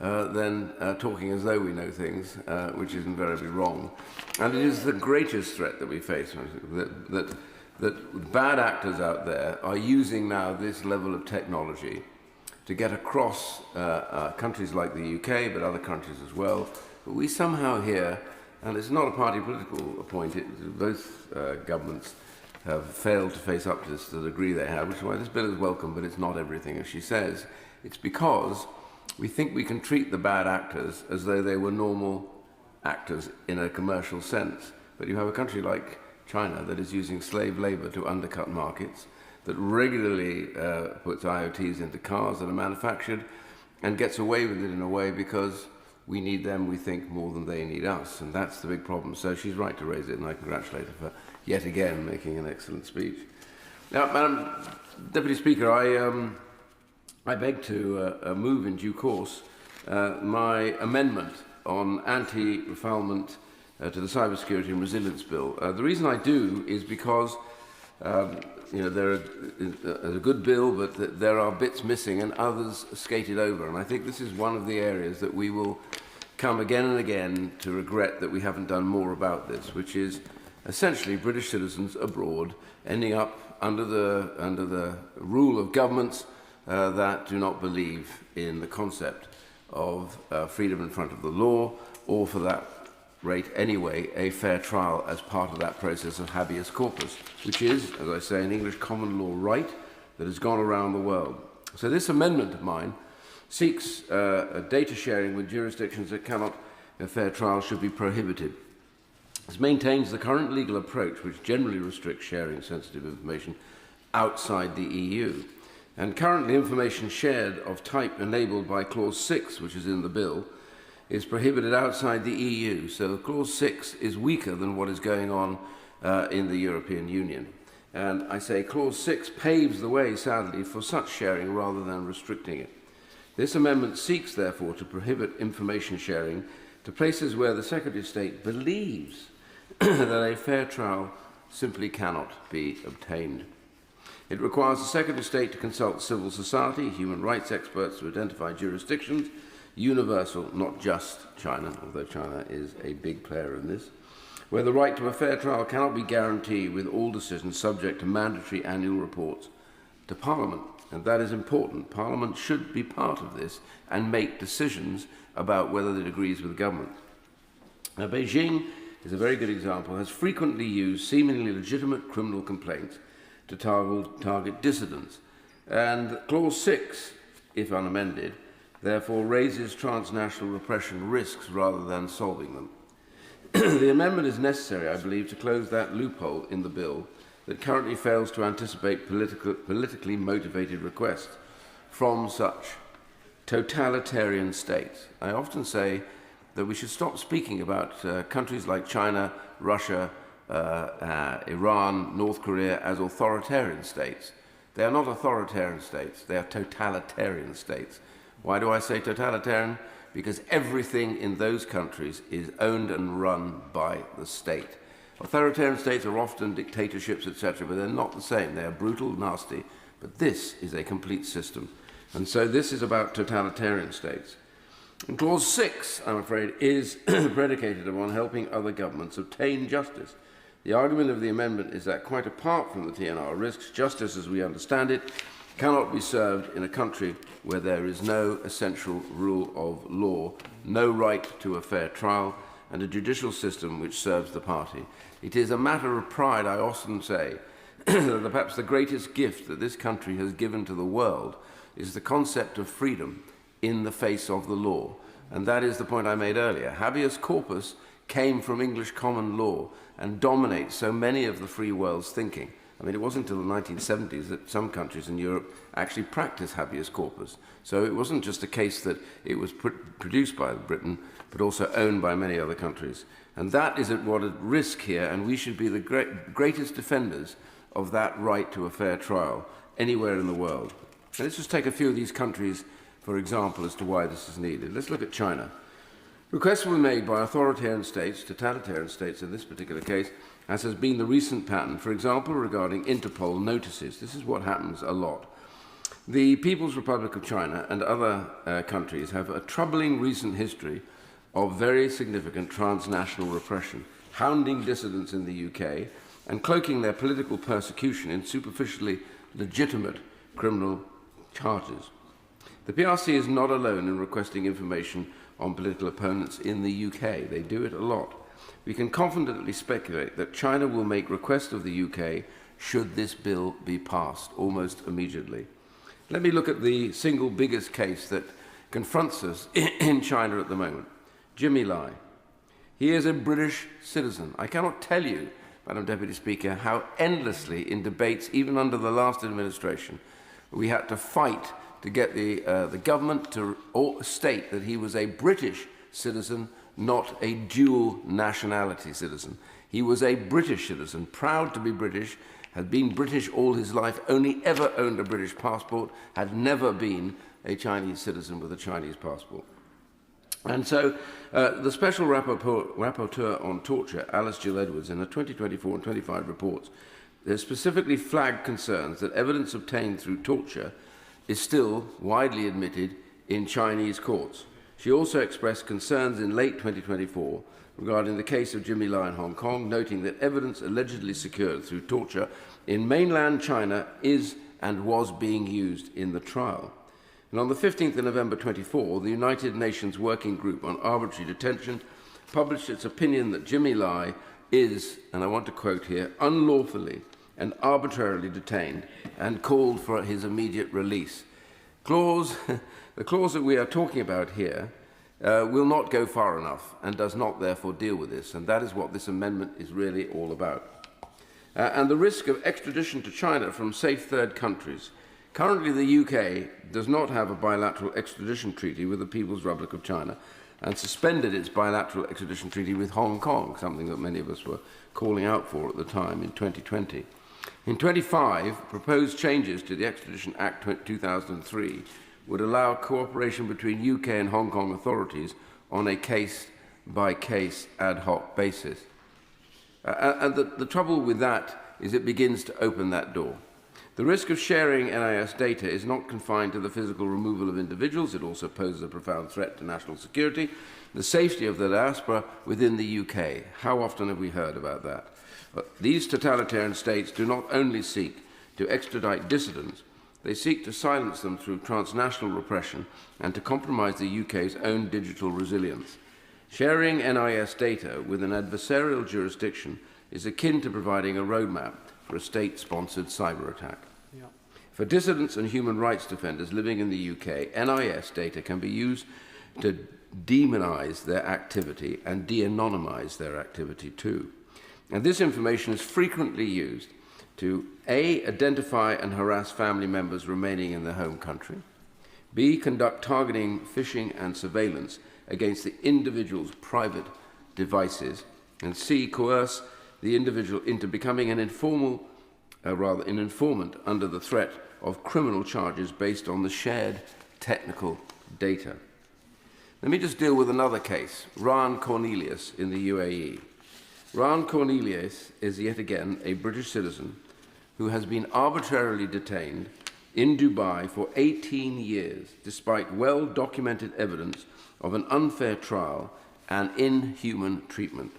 than talking as though we know things, which is invariably wrong. And it is the greatest threat that we face, that bad actors out there are using now this level of technology to get across countries like the UK, but other countries as well. But we somehow here, and it's not a party political point, both governments have failed to face up to this to the degree they have, which is why this bill is welcome, but it's not everything, as she says. It's because we think we can treat the bad actors as though they were normal actors in a commercial sense. But you have a country like China that is using slave labor to undercut markets, that regularly puts IoTs into cars that are manufactured and gets away with it in a way because we need them, we think, more than they need us. And that's the big problem. So she's right to raise it, and I congratulate her for yet again making an excellent speech. Now, Madam Deputy Speaker, I beg to move in due course my amendment on anti-refoulement to the Cybersecurity and Resilience Bill. The reason I do is because there is a good bill, but there are bits missing and others skated over. And I think this is one of the areas that we will come again and again to regret that we haven't done more about this, which is essentially British citizens abroad ending up under the rule of governments that do not believe in the concept of freedom in front of the law, or for that rate anyway, a fair trial as part of that process of habeas corpus, which is, as I say, an English common law right that has gone around the world. So this amendment of mine seeks data sharing with jurisdictions that cannot a fair trial should be prohibited. This maintains the current legal approach, which generally restricts sharing sensitive information outside the EU. And currently information shared of type enabled by Clause 6, which is in the bill, is prohibited outside the EU. So Clause 6 is weaker than what is going on in the European Union. And I say Clause 6 paves the way, sadly, for such sharing rather than restricting it. This amendment seeks, therefore, to prohibit information sharing to places where the Secretary of State believes that a fair trial simply cannot be obtained. It requires the Secretary of State to consult civil society, human rights experts to identify jurisdictions, universal, not just China, although China is a big player in this, where the right to a fair trial cannot be guaranteed with all decisions subject to mandatory annual reports to Parliament. And that is important. Parliament should be part of this and make decisions about whether it agrees with government. Now, Beijing is a very good example, has frequently used seemingly legitimate criminal complaints to target dissidents. And Clause 6, if unamended, therefore raises transnational repression risks rather than solving them. The amendment is necessary, I believe, to close that loophole in the bill that currently fails to anticipate politically motivated requests from such totalitarian states. I often say that we should stop speaking about countries like China, Russia, Iran, North Korea as authoritarian states. They are not authoritarian states, they are totalitarian states. Why do I say totalitarian? Because everything in those countries is owned and run by the state. Authoritarian states are often dictatorships, etc., but they're not the same. They are brutal, nasty, but this is a complete system. And so this is about totalitarian states. And Clause 6, I'm afraid, is predicated upon helping other governments obtain justice. The argument of the amendment is that, quite apart from the TNR risks, justice as we understand it cannot be served in a country where there is no essential rule of law, no right to a fair trial, and a judicial system which serves the party. It is a matter of pride, I often say, that perhaps the greatest gift that this country has given to the world is the concept of freedom in the face of the law. And that is the point I made earlier. Habeas corpus came from English common law and dominates so many of the free world's thinking. I mean, it wasn't until the 1970s that some countries in Europe actually practiced habeas corpus. So it wasn't just a case that it was produced by Britain, but also owned by many other countries. And that is at risk here, and we should be the greatest defenders of that right to a fair trial anywhere in the world. And let's just take a few of these countries, for example, as to why this is needed. Let's look at China. Requests were made by authoritarian states, totalitarian states in this particular case, as has been the recent pattern, for example, regarding Interpol notices. This is what happens a lot. The People's Republic of China and other countries have a troubling recent history of very significant transnational repression, hounding dissidents in the UK and cloaking their political persecution in superficially legitimate criminal charges. The PRC is not alone in requesting information on political opponents in the UK. They do it a lot. We can confidently speculate that China will make request of the UK should this bill be passed almost immediately. Let me look at the single biggest case that confronts us in China at the moment, Jimmy Lai. He is a British citizen. I cannot tell you, Madam Deputy Speaker, how endlessly in debates, even under the last administration, we had to fight to get the government to state that he was a British citizen, not a dual nationality citizen. He was a British citizen, proud to be British, had been British all his life, only ever owned a British passport, had never been a Chinese citizen with a Chinese passport. And so the Special Rapporteur on Torture, Alice Gill Edwards, in her 2024 and 25 reports, specifically flagged concerns that evidence obtained through torture is still widely admitted in Chinese courts. She also expressed concerns in late 2024 regarding the case of Jimmy Lai in Hong Kong, noting that evidence allegedly secured through torture in mainland China is and was being used in the trial. And on the 15th of November 24, the United Nations Working Group on Arbitrary Detention published its opinion that Jimmy Lai is, and I want to quote here, unlawfully and arbitrarily detained and called for his immediate release. The clause that we are talking about here will not go far enough and does not therefore deal with this, and that is what this amendment is really all about. And the risk of extradition to China from safe third countries. Currently, the UK does not have a bilateral extradition treaty with the People's Republic of China and suspended its bilateral extradition treaty with Hong Kong, something that many of us were calling out for at the time in 2020. In 25, proposed changes to the Extradition Act 2003 would allow cooperation between UK and Hong Kong authorities on a case-by-case ad hoc basis. And the trouble with that is it begins to open that door. The risk of sharing NIS data is not confined to the physical removal of individuals. It also poses a profound threat to national security, the safety of the diaspora within the UK. How often have we heard about that? These totalitarian states do not only seek to extradite dissidents, they seek to silence them through transnational repression and to compromise the UK's own digital resilience. Sharing NIS data with an adversarial jurisdiction is akin to providing a roadmap for a state-sponsored cyber attack. Yeah. For dissidents and human rights defenders living in the UK, NIS data can be used to demonize their activity and de-anonymize their activity too. And this information is frequently used to A, identify and harass family members remaining in their home country, B, conduct targeting, phishing and surveillance against the individual's private devices, and C, coerce the individual into becoming an informant under the threat of criminal charges based on the shared technical data. Let me just deal with another case, Ryan Cornelius in the UAE. Ryan Cornelius is yet again a British citizen who has been arbitrarily detained in Dubai for 18 years, despite well-documented evidence of an unfair trial and inhuman treatment.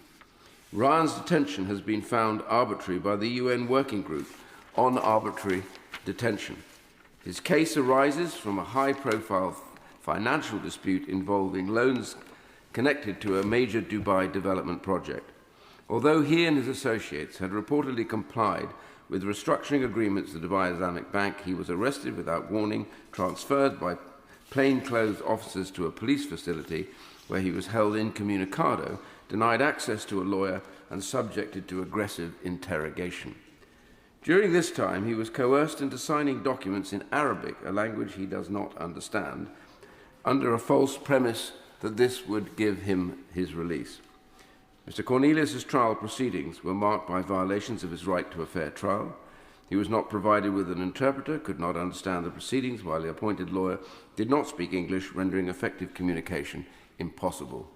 Ryan's detention has been found arbitrary by the UN Working Group on Arbitrary Detention. His case arises from a high-profile financial dispute involving loans connected to a major Dubai development project. Although he and his associates had reportedly complied with restructuring agreements with the Dubai Islamic Bank, he was arrested without warning, transferred by plainclothes officers to a police facility where he was held incommunicado, denied access to a lawyer, and subjected to aggressive interrogation. During this time, he was coerced into signing documents in Arabic, a language he does not understand, under a false premise that this would give him his release. Mr. Cornelius' trial proceedings were marked by violations of his right to a fair trial. He was not provided with an interpreter, could not understand the proceedings, while the appointed lawyer did not speak English, rendering effective communication impossible.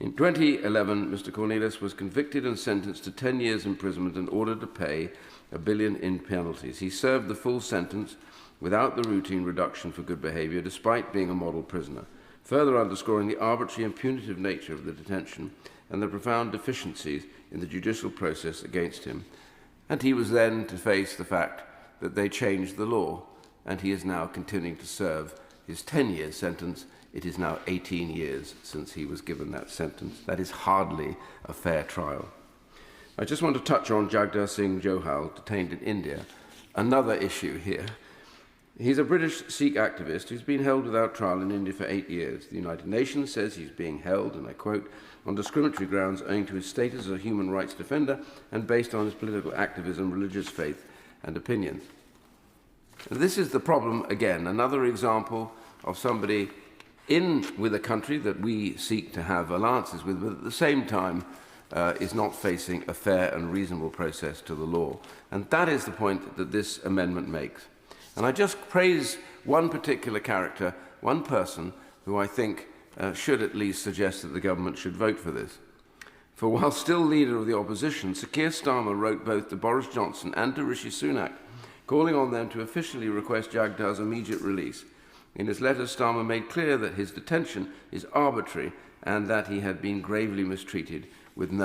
In 2011, Mr Cornelius was convicted and sentenced to 10 years imprisonment and ordered to pay £1 billion in penalties. He served the full sentence without the routine reduction for good behaviour, despite being a model prisoner, further underscoring the arbitrary and punitive nature of the detention and the profound deficiencies in the judicial process against him. And he was then to face the fact that they changed the law, and he is now continuing to serve his 10-year sentence. It is now 18 years since he was given that sentence. That is hardly a fair trial. I just want to touch on Jagdar Singh Johal, detained in India. Another issue here. He's a British Sikh activist who's been held without trial in India for 8 years. The United Nations says he's being held, and I quote, on discriminatory grounds owing to his status as a human rights defender and based on his political activism, religious faith and opinions. And this is the problem again, another example of somebody in with a country that we seek to have alliances with, but at the same time is not facing a fair and reasonable process to the law. And that is the point that this amendment makes. And I just praise one particular character, one person, who I think should at least suggest that the government should vote for this. For while still leader of the opposition, Sir Keir Starmer wrote both to Boris Johnson and to Rishi Sunak, calling on them to officially request Jagdar's immediate release. In his letter, Starmer made clear that his detention is arbitrary and that he had been gravely mistreated with no